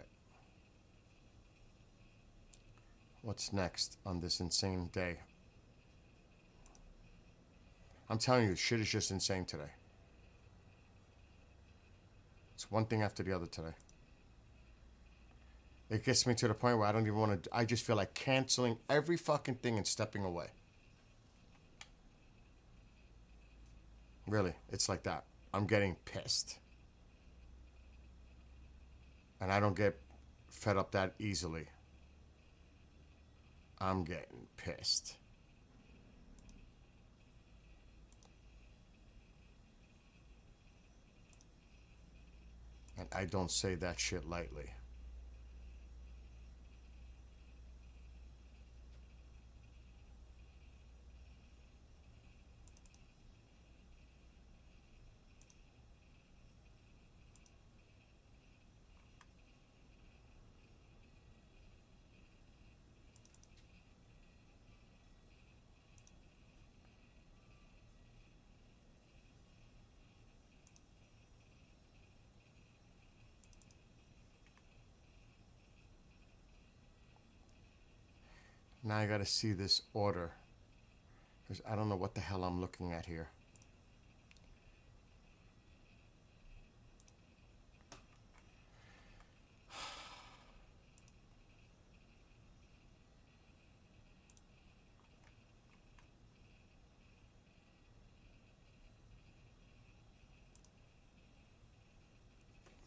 What's next on this insane day? I'm telling you, shit is just insane today. It's one thing after the other today. It gets me to the point where I don't even want to... I just feel like canceling every fucking thing and stepping away. Really, it's like that. I'm getting pissed. And I don't get fed up that easily. I'm getting pissed. And I don't say that shit lightly. Now I gotta see this order. Because I don't know what the hell I'm looking at here.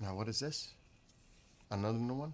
Now what is this? Another new one?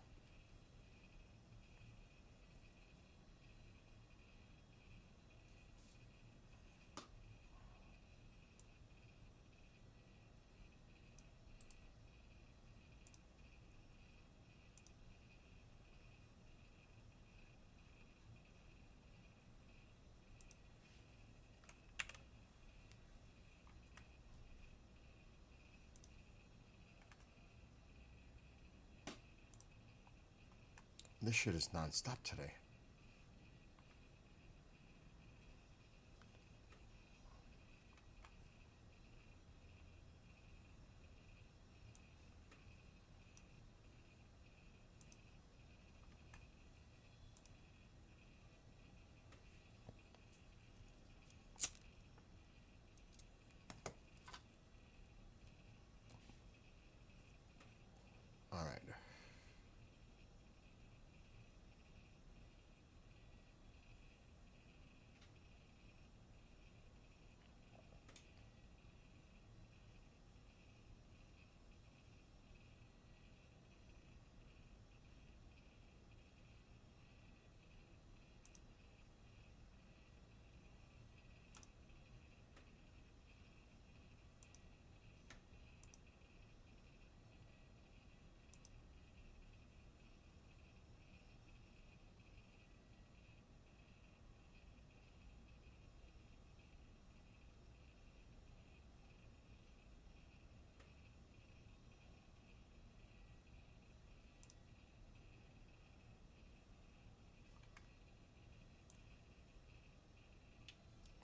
This shit is non-stop today. All right.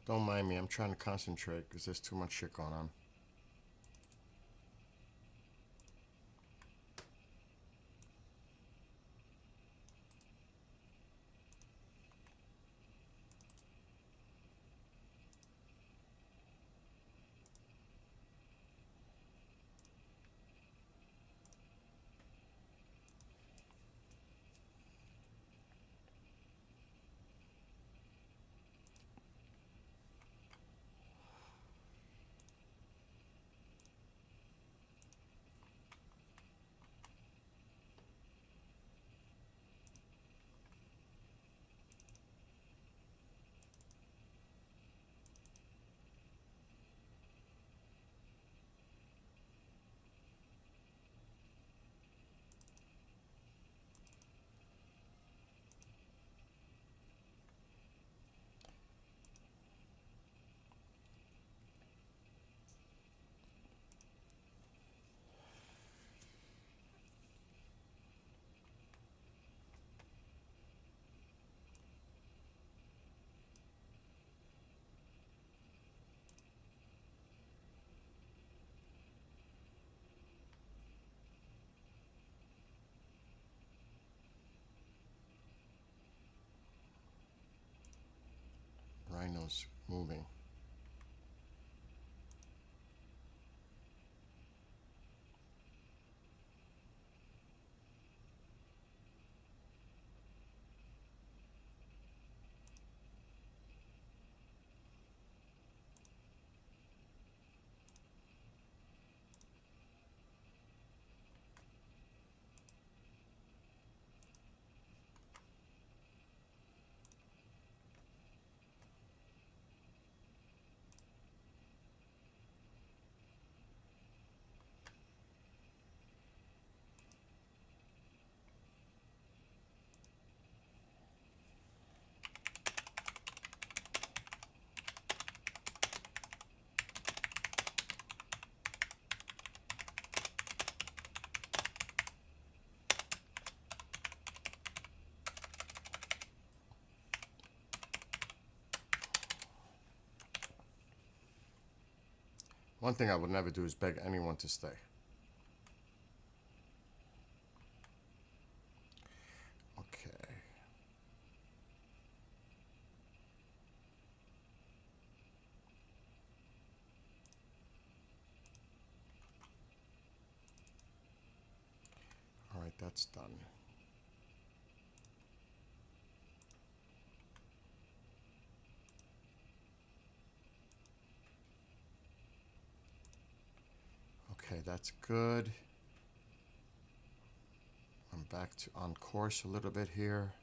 Don't mind me. I'm trying to concentrate because there's too much shit going on. was moving. One thing I would never do is beg anyone to stay. Okay. All right, that's done. Okay, that's good. I'm back to on course a little bit here.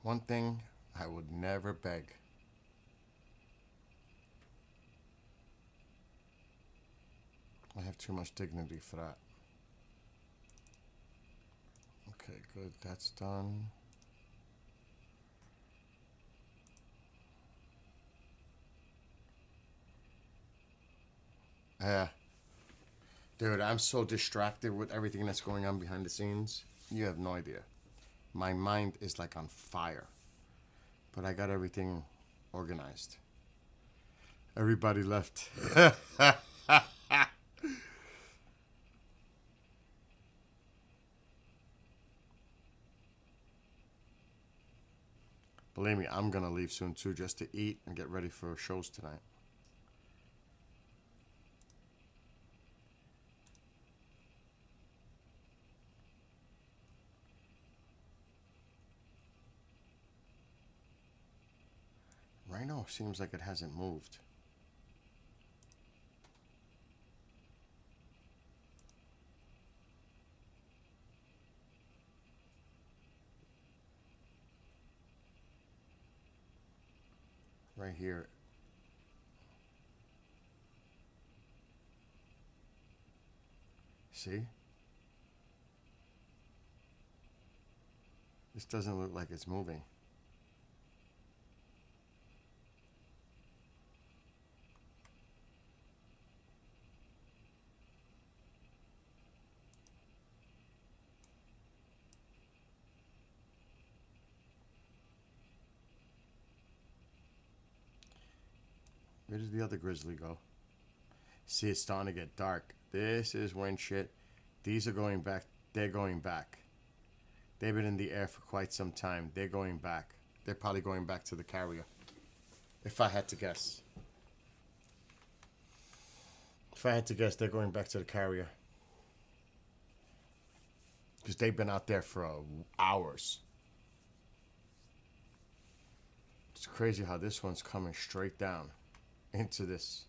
One thing I would never beg. I have too much dignity for that. Okay, good. That's done. Dude, I'm so distracted with everything that's going on behind the scenes. You have no idea. My mind is like on fire. But I got everything organized. Everybody left. Believe me, I'm gonna leave soon too, just to eat and get ready for shows tonight. Rhino seems like it hasn't moved. Right here. See? This doesn't look like it's moving. Where did the other grizzly go? See, it's starting to get dark. This is when shit. These are going back. They're going back. They've been in the air for quite some time. They're going back. They're probably going back to the carrier. If I had to guess. If I had to guess, they're going back to the carrier. Because they've been out there for hours. It's crazy how this one's coming straight down into this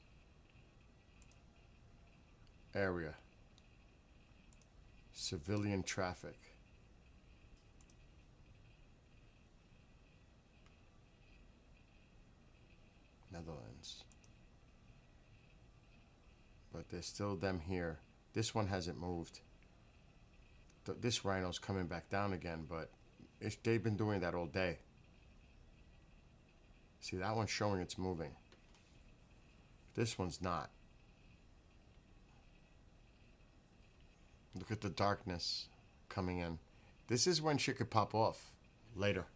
area. Civilian traffic. Netherlands. But there's still them here. This one hasn't moved. This rhino's coming back down again, but they've been doing that all day. See, that one's showing it's moving. This one's not. Look at the darkness coming in. This is when shit could pop off later.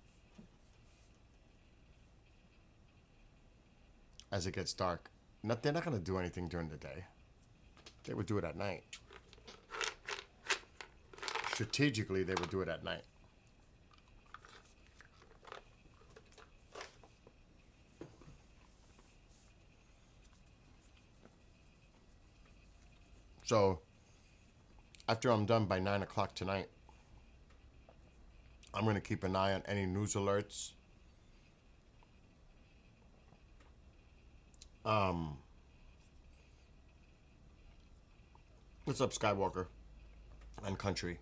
As it gets dark. They're not going to do anything during the day. They would do it at night. Strategically, they would do it at night. So, after I'm done by 9 o'clock tonight, I'm going to keep an eye on any news alerts. What's up, Skywalker and Country?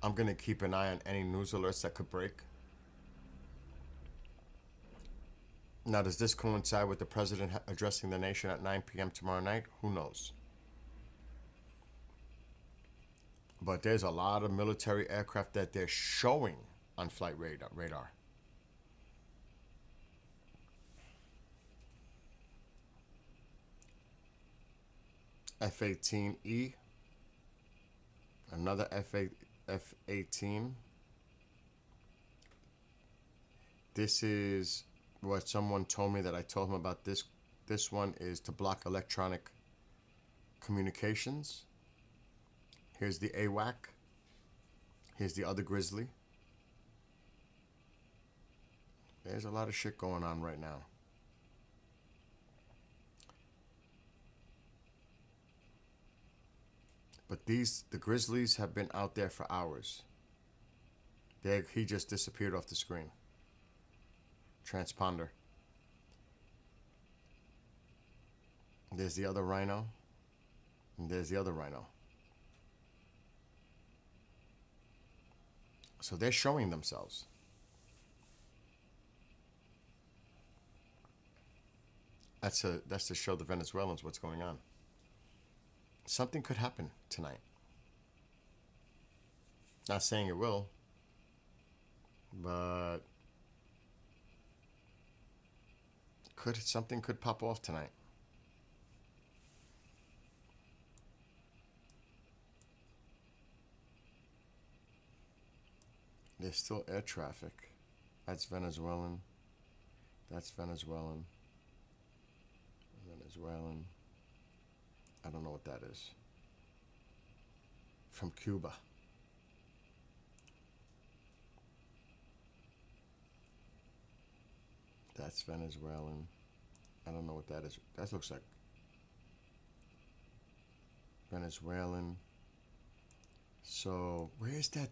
I'm going to keep an eye on any news alerts that could break. Now, does this coincide with the president addressing the nation at 9 p.m. tomorrow night? Who knows? But there's a lot of military aircraft that they're showing on flight radar. F-18E. Another F-18. This is what someone told me that I told him about this. This one is to block electronic communications. Here's the AWAC. Here's the other Grizzly. There's a lot of shit going on right now. But the Grizzlies have been out there for hours. He just disappeared off the screen. Transponder. There's the other Rhino. And there's the other Rhino. So they're showing themselves. That's to show the Venezuelans what's going on. Something could happen tonight. Not saying it will, but something could pop off tonight. There's still air traffic. That's Venezuelan. That's Venezuelan. Venezuelan. I don't know what that is. From Cuba. That's Venezuelan. I don't know what that is. That looks like Venezuelan. So, where's that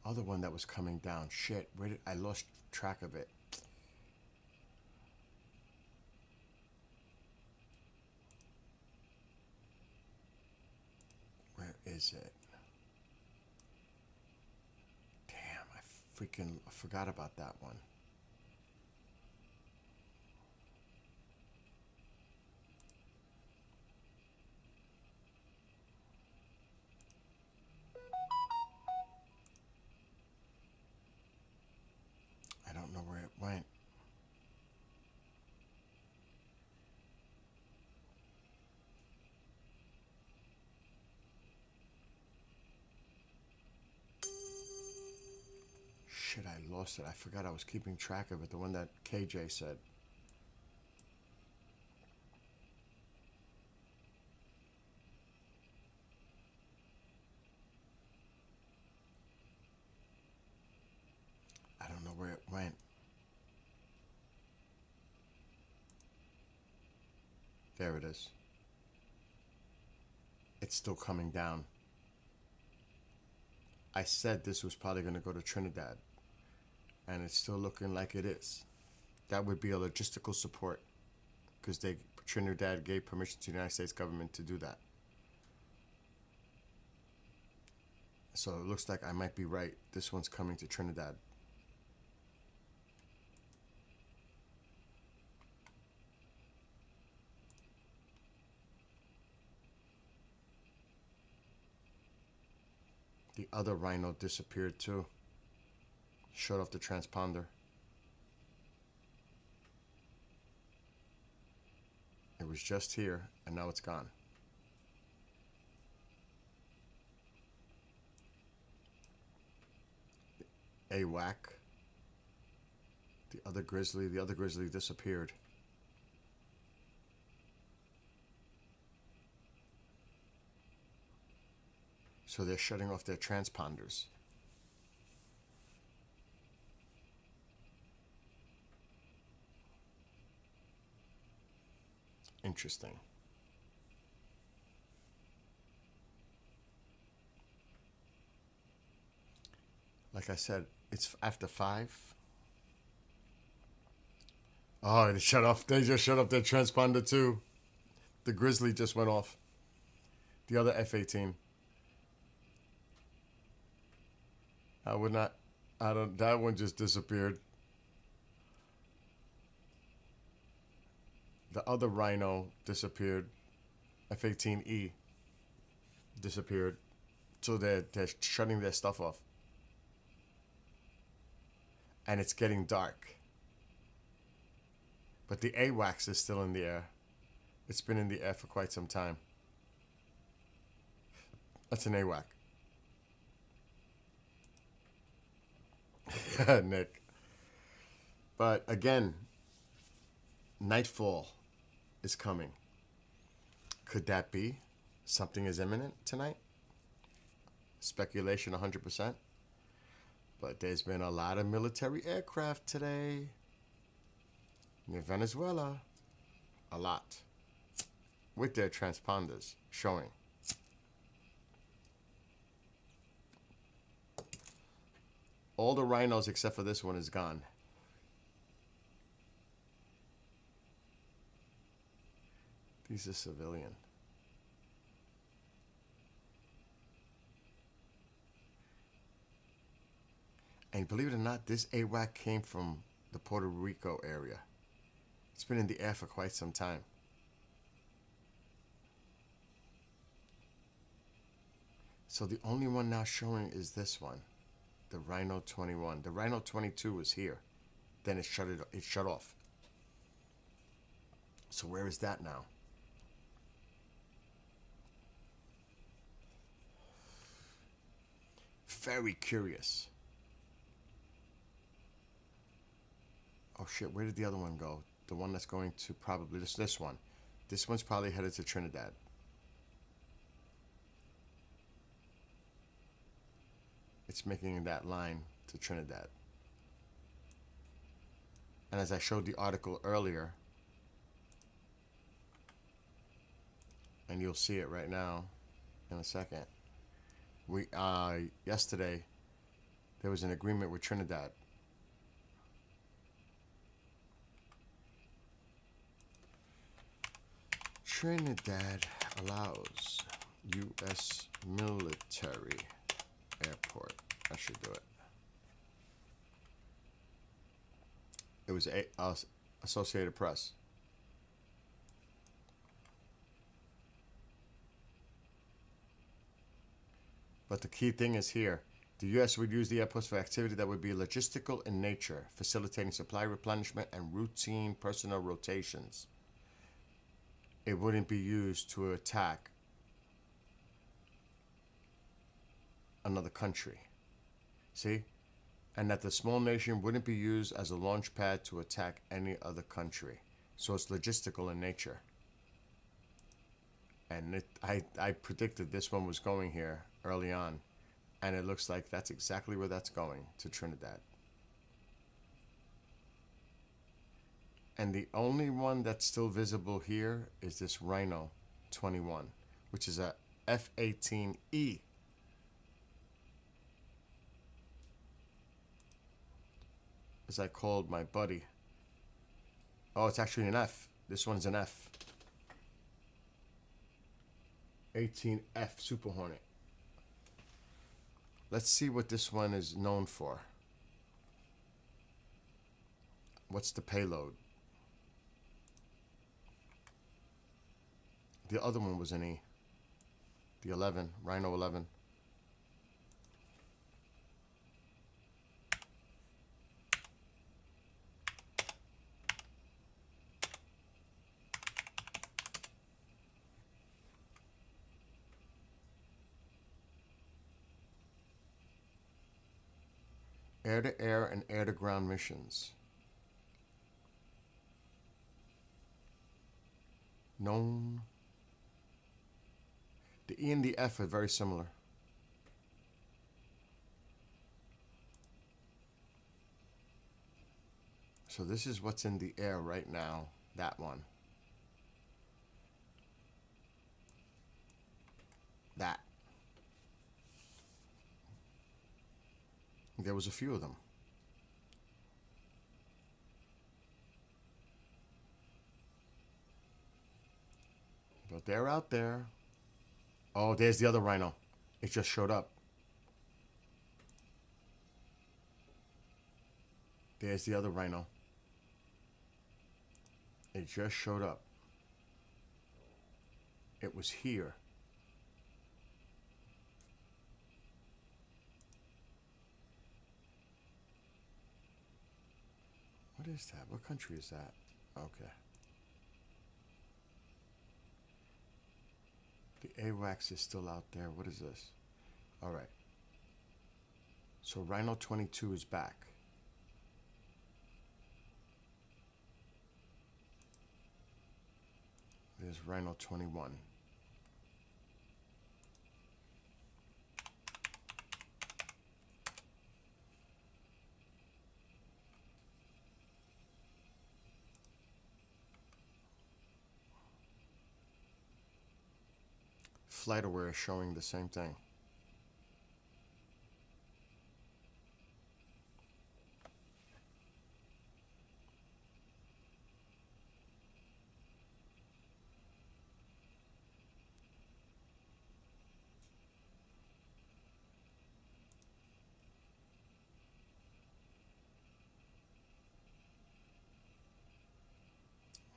other one that was coming down? Shit, I lost track of it. Where is it? Damn, I forgot about that one. I don't know where it went. Shit, I lost it. I forgot I was keeping track of it. The one that KJ said. There it is. It's still coming down. I said this was probably going to go to Trinidad, and it's still looking like it is. That would be a logistical support, because Trinidad gave permission to the United States government to do that. So it looks like I might be right. This one's coming to Trinidad. The other rhino disappeared too. Shut off the transponder. It was just here, and now it's gone. AWAC. The other grizzly disappeared. So they're shutting off their transponders. Interesting. Like I said, it's after 5. Oh, they shut off. They just shut off their transponder too. The grizzly just went off. The other F-18. That one just disappeared. The other rhino disappeared. F-18E disappeared. So they're shutting their stuff off. And it's getting dark. But the AWACS is still in the air. It's been in the air for quite some time. That's an AWAC. Nick. But again, nightfall is coming. Could that be something is imminent tonight? Speculation 100%. But there's been a lot of military aircraft today. Near Venezuela. A lot. With their transponders showing. All the rhinos except for this one is gone. These are civilian. And believe it or not, this AWAC came from the Puerto Rico area. It's been in the air for quite some time. So the only one now showing is this one. The Rhino 21. The Rhino 22 was here. Then it shut off. So where is that now? Very curious. Oh shit, where did the other one go? The one that's going to probably this one. This one's probably headed to Trinidad. It's making that line to Trinidad. And as I showed the article earlier, and you'll see it right now in a second. Yesterday there was an agreement with Trinidad. Trinidad allows U.S. military airport. I should do it. It was Associated Press. But the key thing is here. The U.S. would use the airports for activity that would be logistical in nature, facilitating supply replenishment and routine personnel rotations. It wouldn't be used to attack another country. See? And that the small nation wouldn't be used as a launch pad to attack any other country. So it's logistical in nature. And I predicted this one was going here early on. And it looks like that's exactly where that's going, to Trinidad. And the only one that's still visible here is this Rhino 21, which is a F-18E. As I called my buddy. Oh, it's actually an F. This one's an F. 18F Super Hornet. Let's see what this one is known for. What's the payload? The other one was an E. The 11, Rhino 11. Air-to-air and air-to-ground missions. Known. The E and the F are very similar. So this is what's in the air right now. That one. That. There was a few of them. But they're out there. Oh, there's the other Rhino. It just showed up. There's the other Rhino. It just showed up. It was here. What is that? What country is that? Okay. The AWACS is still out there. What is this? All right. So Rhino 22 is back. There's Rhino 21. FlightAware is showing the same thing.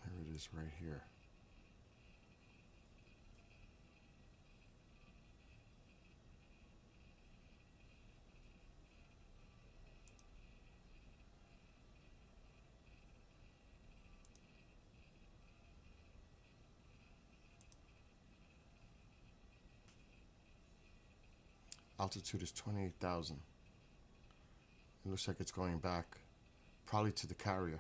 There it is right here. Altitude is 28,000. It looks like it's going back, probably to the carrier.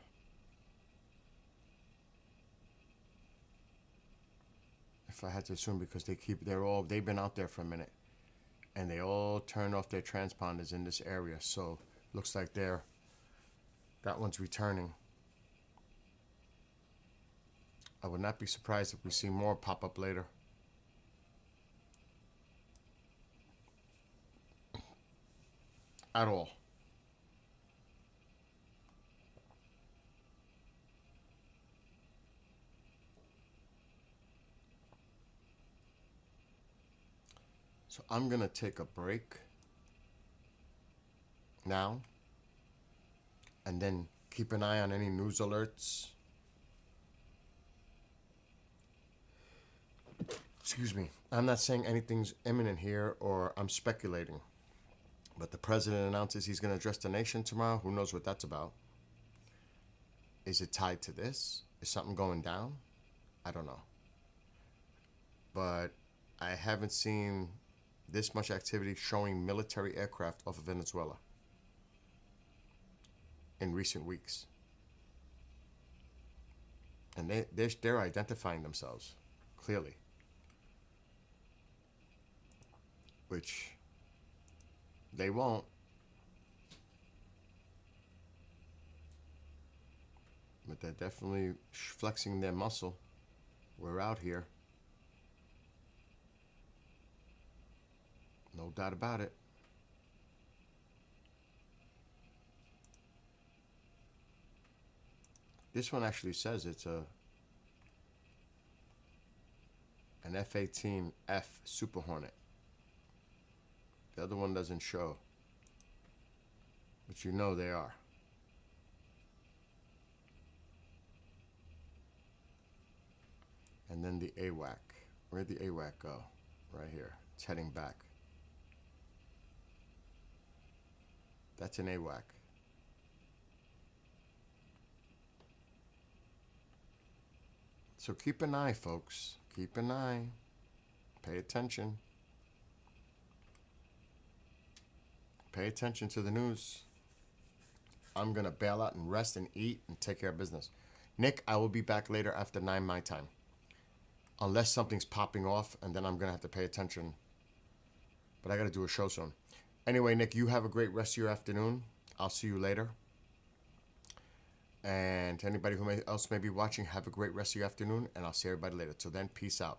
If I had to assume, because they've been out there for a minute, and they all turned off their transponders in this area. So looks like that one's returning. I would not be surprised if we see more pop up later. At all. So I'm gonna take a break now, and then keep an eye on any news alerts. Excuse me. I'm not saying anything's imminent here, or I'm speculating. But the president announces he's going to address the nation tomorrow. Who knows what that's about? Is it tied to this? Is something going down? I don't know. But I haven't seen this much activity showing military aircraft off of Venezuela in recent weeks. And they're identifying themselves, clearly. Which they won't. But they're definitely flexing their muscle. We're out here. No doubt about it. This one actually says it's an F-18F Super Hornet. The other one doesn't show. But you know they are. And then the AWAC. Where'd the AWAC go? Right here. It's heading back. That's an AWAC. So keep an eye, folks. Keep an eye. Pay attention. Pay attention to the news. I'm going to bail out and rest and eat and take care of business. Nick, I will be back later after 9 my time. Unless something's popping off, and then I'm going to have to pay attention. But I got to do a show soon. Anyway, Nick, you have a great rest of your afternoon. I'll see you later. And to anybody who else may be watching, have a great rest of your afternoon, and I'll see everybody later. Till then, peace out.